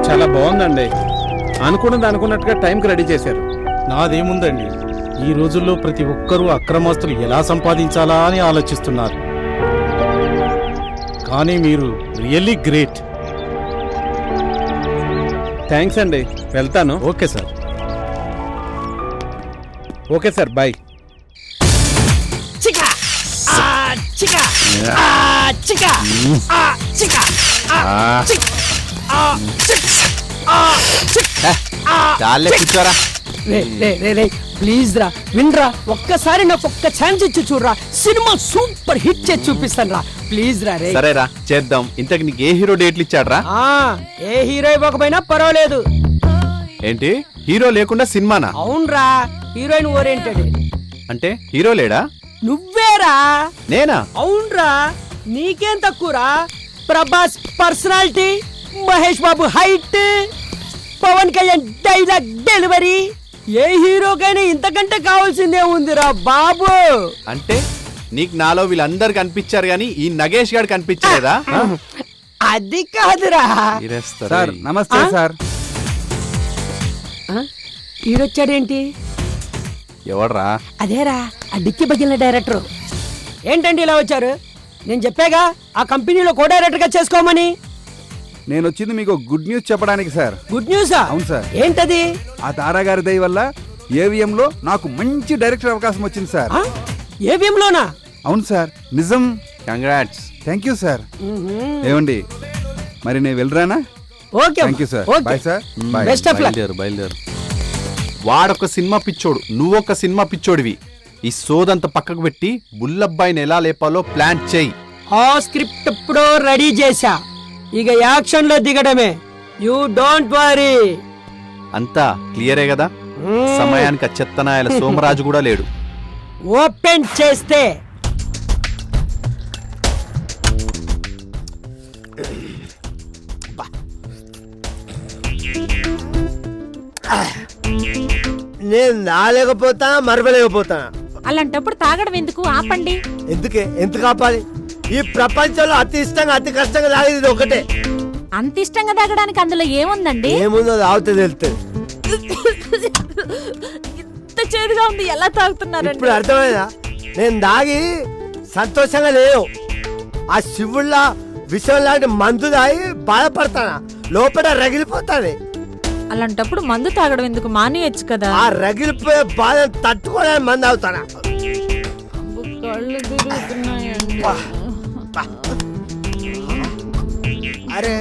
చాలా బాగుందండి. అనుకున్నది అనుకున్నట్టుగా టైంకి రెడీ చేశారు. నాదేముందండి, ఈ రోజుల్లో ప్రతి ఒక్కరూ అక్రమాస్తులు ఎలా సంపాదించాలా అని ఆలోచిస్తున్నారు. కానీ మీరు రియల్లీ గ్రేట్. థ్యాంక్స్ అండి, వెళ్తాను. Okay sir. Okay sir, bye. చికా చికా చికా చికా చాలే కూర్చోరా. ప్లీజ్ రా, వినరా, ఒక్కసారి నాకు ఒక్క ఛాన్స్ ఇచ్చి చూడరా. సినిమా సూపర్ హిట్ చేసి చూపిస్తాను రా. ప్లీజ్ రా రే. సరేరా చేద్దాం. ఇంతకు నీకు ఏ హీరో డేట్లు ఇచ్చాడ్రా? ఏ హీరో ఇవ్వకపోయినా పర్వాలేదు. ఏంటి హీరో లేకుండా సినిమానా? అవునరా, హీరోయిన్ ఓరియంటెడ్. అంటే హీరో లేడా? నువ్వేరా. నేనా? అవునరా, నీకేం తక్కువరా. Prabhas personality, Mahesh Babu height, Pawan Kalyan dialogue delivery, ఏ హీరోకైనా ఇంతకంటే కావాల్సిందే ఉందిరా బాబు. అంటే నీకు నాలో వీళ్ళందరు కనిపించారు గానీ ఈ నగేష్ గారు కనిపించలేదా? అది కాదురా. సార్ నమస్తే సార్. ఈడొచ్చాడేంటి? ఎవడ్రా? అదేరా ఆ డిక్కి బగిలిన డైరెక్టర్. ఏంటండి ఇలా వచ్చారు? నేను చెప్పాగా ఆ కంపెనీలో కో డైరెక్టర్ గా చేసుకోమని. నేను వచ్చింది మీకు గుడ్ న్యూస్ చెప్పడానికి సార్. గుడ్ న్యూసా? అవును సార్. ఏంటది? ఆ తారా గారి దయ వల్ల ఏవిఎం లో నాకు మంచి డైరెక్టర్ అవకాశం వచ్చింది సార్. ఏవిఎం లోనా? అవును సార్, నిజం. కంగ్రాట్స్. Thank you sir. ఏమండి మరి నేను వెళ్ళరానా? Okay, thank you sir. Bye sir. Best of luck. బయలుదేరు. వాడొక సినిమా పిచ్చోడు, నువ్వొక సినిమా పిచ్చోడివి. ఈ సోదంతా పక్కకు పెట్టి బుల్లబ్బాయిని ఎలా లేపాలో ప్లాన్ చేయి. ఆ స్క్రిప్ట్ ఇప్పుడు రెడీ చేశా, ఇక యాక్షన్ లో దిగడమే. You don't worry. అంతా క్లియరే కదా? సమయానికి చెత్తనాయల సోమరాజు కూడా లేడు. ఓపెన్ చేస్తే నేను నాలేకపోతా, మరవలేకపోతా. అలాంటప్పుడు తాగడం ఎందుకు? ఆపండి. ఎందుకు ఆపాలి? ఈ ప్రపంచంలో అతి ఇష్టంగా అతి కష్టంగా తాగేది ఒకటే. అంత ఇష్టంగా తాగడానికి అందులో ఏముందండి? ఏముందో తాగితే తెలుస్తుంది. ఇంత చేదుగా ఉంది, ఎలా తాగుతున్నారండి? ఇప్పుడు అర్థమైందా? నేను దాగి సంతోషంగా లేవు. ఆ శివుళ్ళ విషయం లాంటి మందు తాగి బాధపడతానా, లోపల రగిలిపోతాది. అలాంటప్పుడు మందు తాగడం ఎందుకు? మానేయచ్చు కదా. ఆ రగిలిపోయే బాధ తట్టుకోవడానికి మందు అవుతానా? కళ్ళు తిరుగుతున్నాయండి. అరే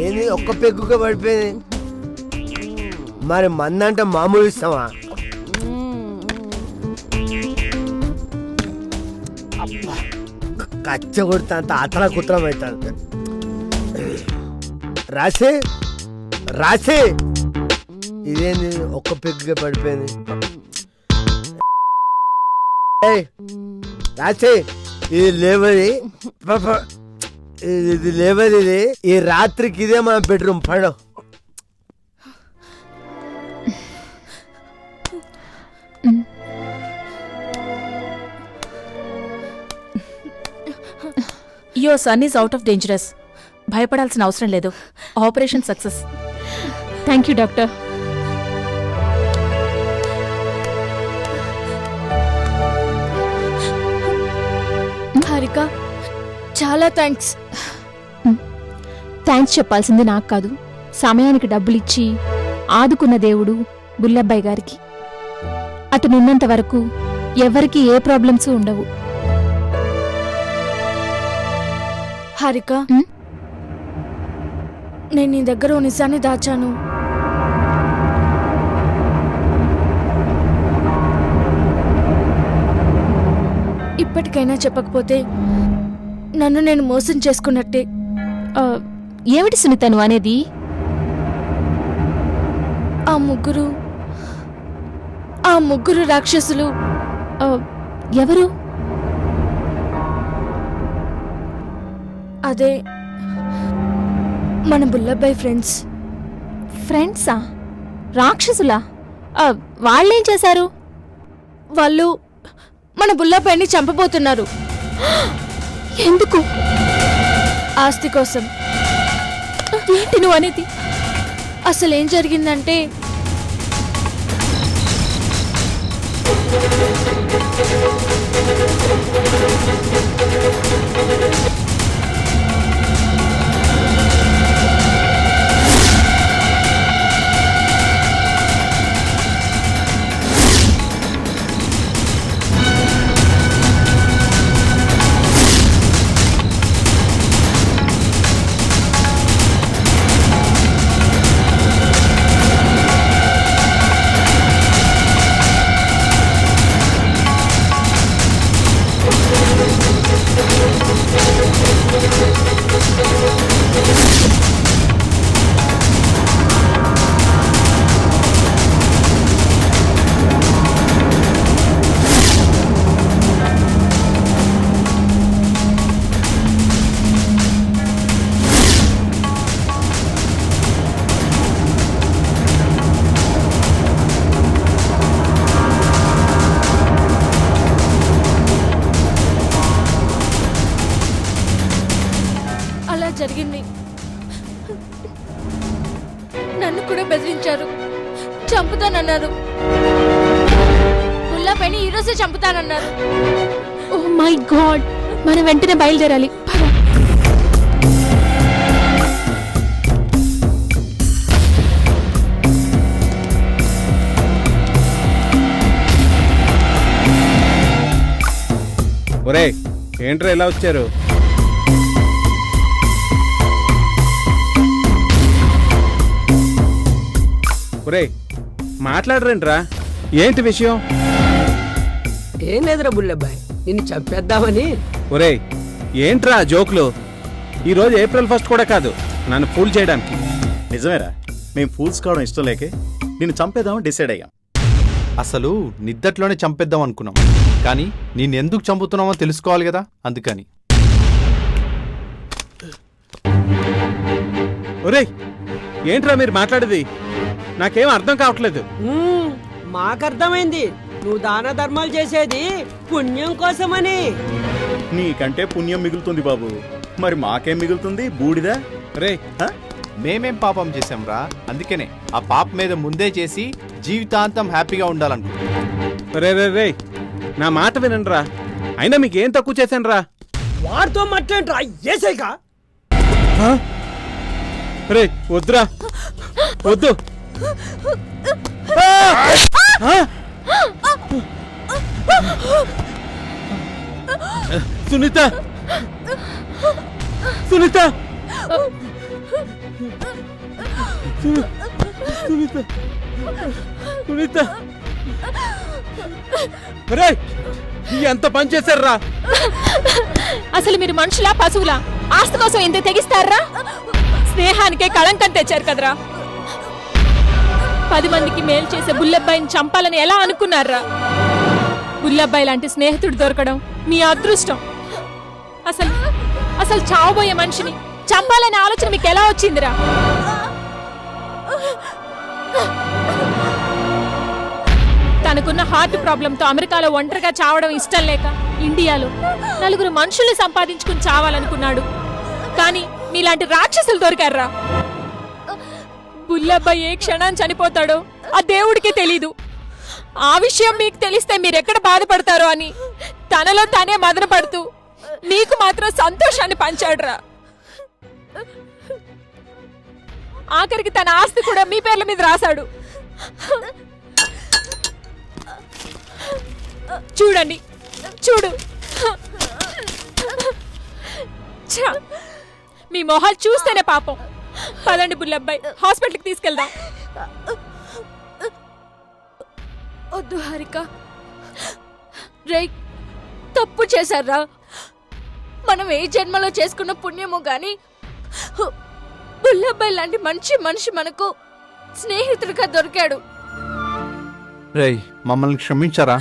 ఏంది ఒక్క పెగ్గుగా పడిపోయింది? మరి మందంటే మామూలు ఇస్తావా? కచ్చ కొడుతా అంత అతల కుత్రం అవుతాను. రాసి రాసి ఇదేంది ఒక్క పెగ్గుగా పడిపోయింది? రాసి ఇది లేవది, ఇది లేవది. ఇది ఈ రాత్రికి ఇదే మన బెడ్రూమ్. పడు. Your son is out of dangerous. భయపడాల్సిన అవసరం లేదు. Operation success. Thank you doctor. Harika, చాలా థ్యాంక్స్. థ్యాంక్స్ చెప్పాల్సింది నాకు కాదు, సమయానికి డబ్బులిచ్చి ఆదుకున్న దేవుడు బుల్లబ్బాయి గారికి. అతను ఉన్నంత వరకు ఎవరికి ఏ ప్రాబ్లమ్స్ ఉండవు. హారిక, నేను నీ దగ్గర ఓ నిజాన్ని దాచాను. ఇప్పటికైనా చెప్పకపోతే నన్ను నేను మోసం చేసుకున్నట్టే. ఏమిటి సునీత నువ్వు అనేది? ఆ ముగ్గురు రాక్షసులు ఎవరు? అదే మన బుల్లబ్బాయి ఫ్రెండ్స్. ఫ్రెండ్సా? రాక్షసులా? వాళ్ళేం చేశారు? వాళ్ళు మన బుల్లబ్బాయిని చంపబోతున్నారు. ఎందుకు? ఆస్తి కోసం. ఏంటి నువ్వు అనేది? అసలేం జరిగిందంటే జరిగింది. నన్ను కూడా బెదిరించారు, చంపుతానన్నారు. బుల్లబ్బాయిని ఈరోజే చంపుతానన్నారు. ఓ మై గాడ్, మనం వెంటనే బయలుదేరాలి. ఒరే ఏంట్రా ఎలా వచ్చారు? ఒరే మాట్లాడరంట్రా, ఏంటి విషయం? ఏం లేదురా బుల్లబ్బాయ్, నిన్ను చంపేద్దామని. ఒరే ఏంట్రా జోకులు? ఈరోజు ఏప్రిల్ 1 కూడా కాదు నన్ను ఫూల్ చేయడానికి. నిజమేరా, మేము ఫూల్స్ కావడం ఇష్టం లేకే నిన్ను చంపేద్దామని డిసైడ్ అయ్యాం. అసలు నిద్దట్లోనే చంపేద్దాం అనుకున్నాం, కానీ నేనెందుకు చంపుతున్నామో తెలుసుకోవాలి కదా, అందుకని. ఒరే ఏంట్రా మీరు మాట్లాడేది? నాకేం అర్థం కావట్లేదు. మాకర్థమైంది, నువ్వు దాన ధర్మాలు చేసేది పుణ్యం కోసమని. నీకంటే పుణ్యం మిగులుతుంది బాబు, మరి మాకేం మిగులుతుంది? బూడిదా? రే మేమేం పాపం చేశాంరా, అందుకనే ఆ పాప మీద ముందే చేసి జీవితాంతం హ్యాపీగా ఉండాలనుకుంటున్నాం. రే రే రే నా మాట వినండిరా, అయినా మీకేం తక్కువ చేశానురా? వాడితో మాట్లాడరా ఏసైగా. రే వద్దురా, వద్దు. సునీత, సునీత, సునీత, సునీత, రే ఎంత పని చేశారా? అసలు మీరు మనుషులా పశువులా? ఆస్తి కోసం ఎంత తెగిస్తారా? స్నేహానికే కళంకం తెచ్చారు కదరా. 10 మందికి మేలు చేసే బుల్లబ్బాయిని చంపాలని ఎలా అనుకున్నారా? బుల్లబ్బాయి లాంటి స్నేహితుడు దొరకడం మీ అదృష్టం. అసలు అసలు చావబోయే మనిషిని చంపాలనే ఆలోచన మీకు ఎలా వచ్చిందిరా? తనకున్న హార్ట్ ప్రాబ్లంతో అమెరికాలో ఒంటరిగా చావడం ఇష్టం లేక ఇండియాలో 4 మనుషుల్ని సంపాదించుకుని చావాలనుకున్నాడు. కానీ మీలాంటి రాక్షసులు దొరికారా? బుల్లబ్బాయి ఏ క్షణం చనిపోతాడో ఆ దేవుడికే తెలీదు. ఆ విషయం మీకు తెలిస్తే మీరెక్కడ బాధపడతారో అని తనలో తానే మదన పడుతూ మీకు మాత్రం సంతోషాన్ని పంచాడురా. ఆఖరికి తన ఆస్తి కూడా మీ పేర్ల మీద రాశాడు. చూడండి, చూడు, మీ మొహాలు చూస్తేనే పాపం. పదండి బుల్లబ్బాయి, హాస్పిటల్కి తీసుకెళ్దాం. వద్దు హారిక. రేయ్ తప్పు చేశారా? మనం ఏ జన్మలో చేసుకున్న పుణ్యమో గాని బుల్లబ్బాయి లాంటి మంచి మనిషి మనకు స్నేహితుడిగా దొరికాడు. రేయ్, మమ్మల్ని క్షమించారా?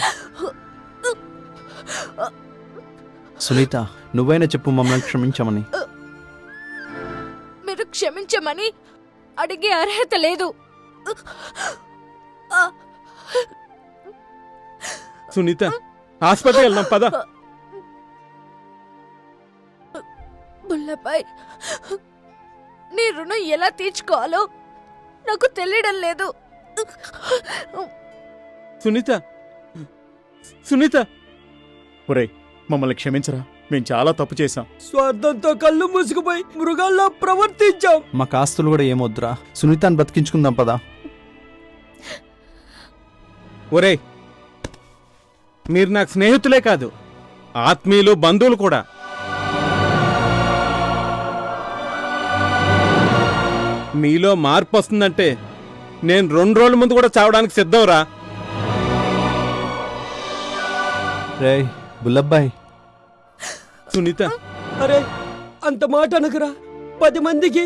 సునీత, నువ్వైనా చెప్పు మమ్మల్ని క్షమించమని. మీరు క్షమించమని అడిగే అర్హత లేదు. సునీత, హాస్పిటల్ వెళ్దాం పద. బుల్లబ్బాయ్, నీ రుణం ఎలా తీర్చుకోవాలో నాకు తెలియడం లేదు. సునీత, సునీత, ఒరే మమ్మల్ని క్షమించరా, మేము చాలా తప్పు చేశాం. స్వార్థంతో కళ్ళు మూసుకుపోయి మృగాల్లో ప్రవర్తించాం. మా కాస్తులు కూడా ఏమొద్దురా, సునీతాన్ని బతికించుకుందాం పదా. ఒరే, మీరు నాకు స్నేహితులే కాదు, ఆత్మీయులు, బంధువులు కూడా. మీలో మార్పు వస్తుందంటే నేను 2 రోజుల ముందు కూడా చావడానికి సిద్ధంరా. రేయ్ బుల్లబ్బాయ్. సునీత, అరే అంత మాట అనకురా. 10 మందికి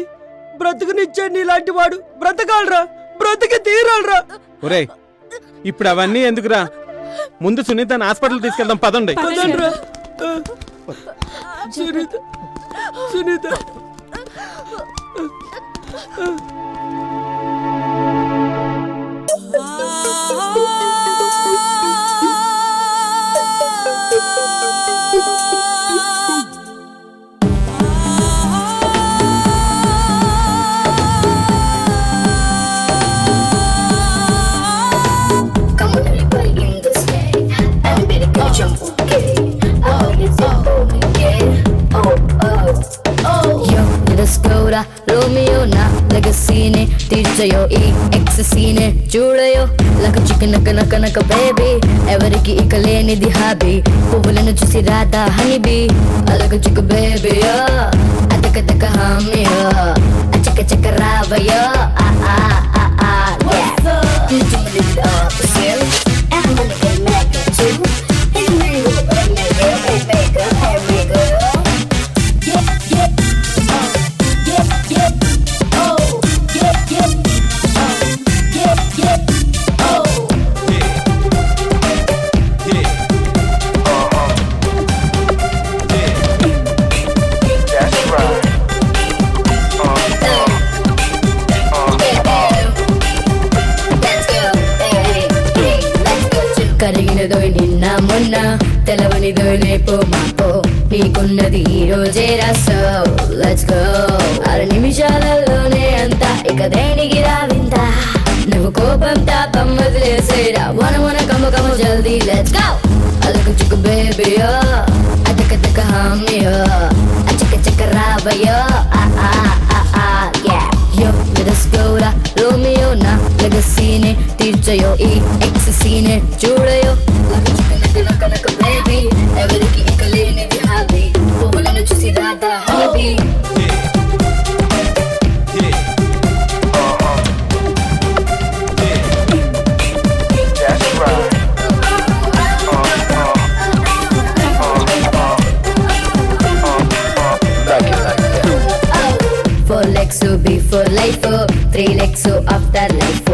బ్రతుకునిచ్చే నీలాంటి వాడు బ్రతకాలరా, బ్రతికి తీరాలరా. ఒరే, ఇప్పుడు అవన్నీ ఎందుకురా, ముందు సునీతని హాస్పిటల్ తీసుకెళ్దాం పదండి. పదండ్రా. సునీత, సునీత. రోమియో నా లెగసీనే తీర్చయో ఈ ఎక్ససీనే చూడయో లక చికెన్ కనక బేబీ ఎవరికి ఇక లేనిది హాబీ పువ్వులను చూసి రాధా హనీబీ అలక చిక్ బేబీయో అతక తక హామియో అచక చక రావయో ఆ ఆ ఆ ఆ you do it up for sale and I'm gonna get mad at you and you make కరిగినదో నిన్న మొన్న తెలవనిదో రేపు మాపో నీకున్నది ఈ రోజే రాసో లెట్స్ గో 6 నిమిషాలలోనే అంతా ఇక దేనికి రావింత నువ్వు కోపం తాపం వదిలేసేరా వన కమ జల్దీ లెట్స్ గో అలక చుక్ బేబీయో అతక తక హామియో అచక చక రావయో ఆ ఆ ఆ ఆ యా యో లెట్స్ గో రా రోమియో నా లెగసీనే తీర్చయో ఈ ఎక్ససీనే చూడయో కనక బేబీ ఎవరికి ఇక లేనిది హాబీ పువ్వులను చూసి Radha hobby Before life, 3 legs after life.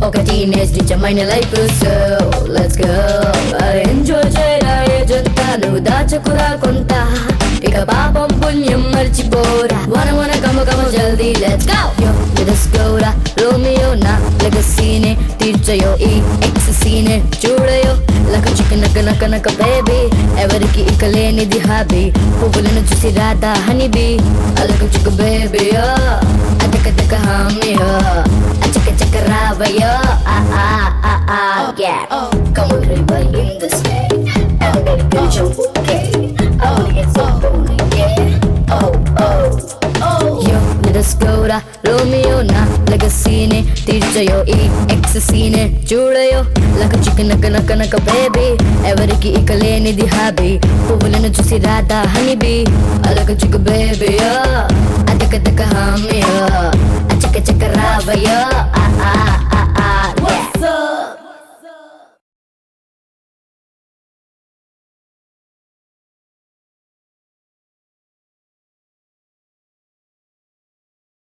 ఒక టీనేజ్ నిజమైన life so let's go enjoy చేయరా ఏజంతా నువ్వు దాచకురా కొంత ఇక పాపం పుణ్యం మర్చిపోరా వన కమ జల్దీ లెట్స్ గో లెట్స్ గో రా రోమియో నా లెగసీనే తీర్చయో ఈ ఎక్ససీనే చూడయో లక చికెన్ కనక బేబీ ఎవరికి ఇక లేనిది హాబీ పువ్వులను చూసి రాధా హనీబీ అలక చిక్ బేబీయో అతక తక హామియో అచక చక రావయో ఆ ఆ ఆ ఆ yeah come on everybody in this way everybody can jump okay I wanna get so booty yeah oh oh oh yo let's go ra Romeo na legacyne తీర్చయో ఈ ఎక్ససీనే చూడయో లక చికెన్ కనక బేబీ ఎవరికి ఇక లేనిది హాబీ పువ్వులను చూసి రాధా హనీబీ అలక చిక్ బేబీయో అతక తక హామియో అచక చక రావయో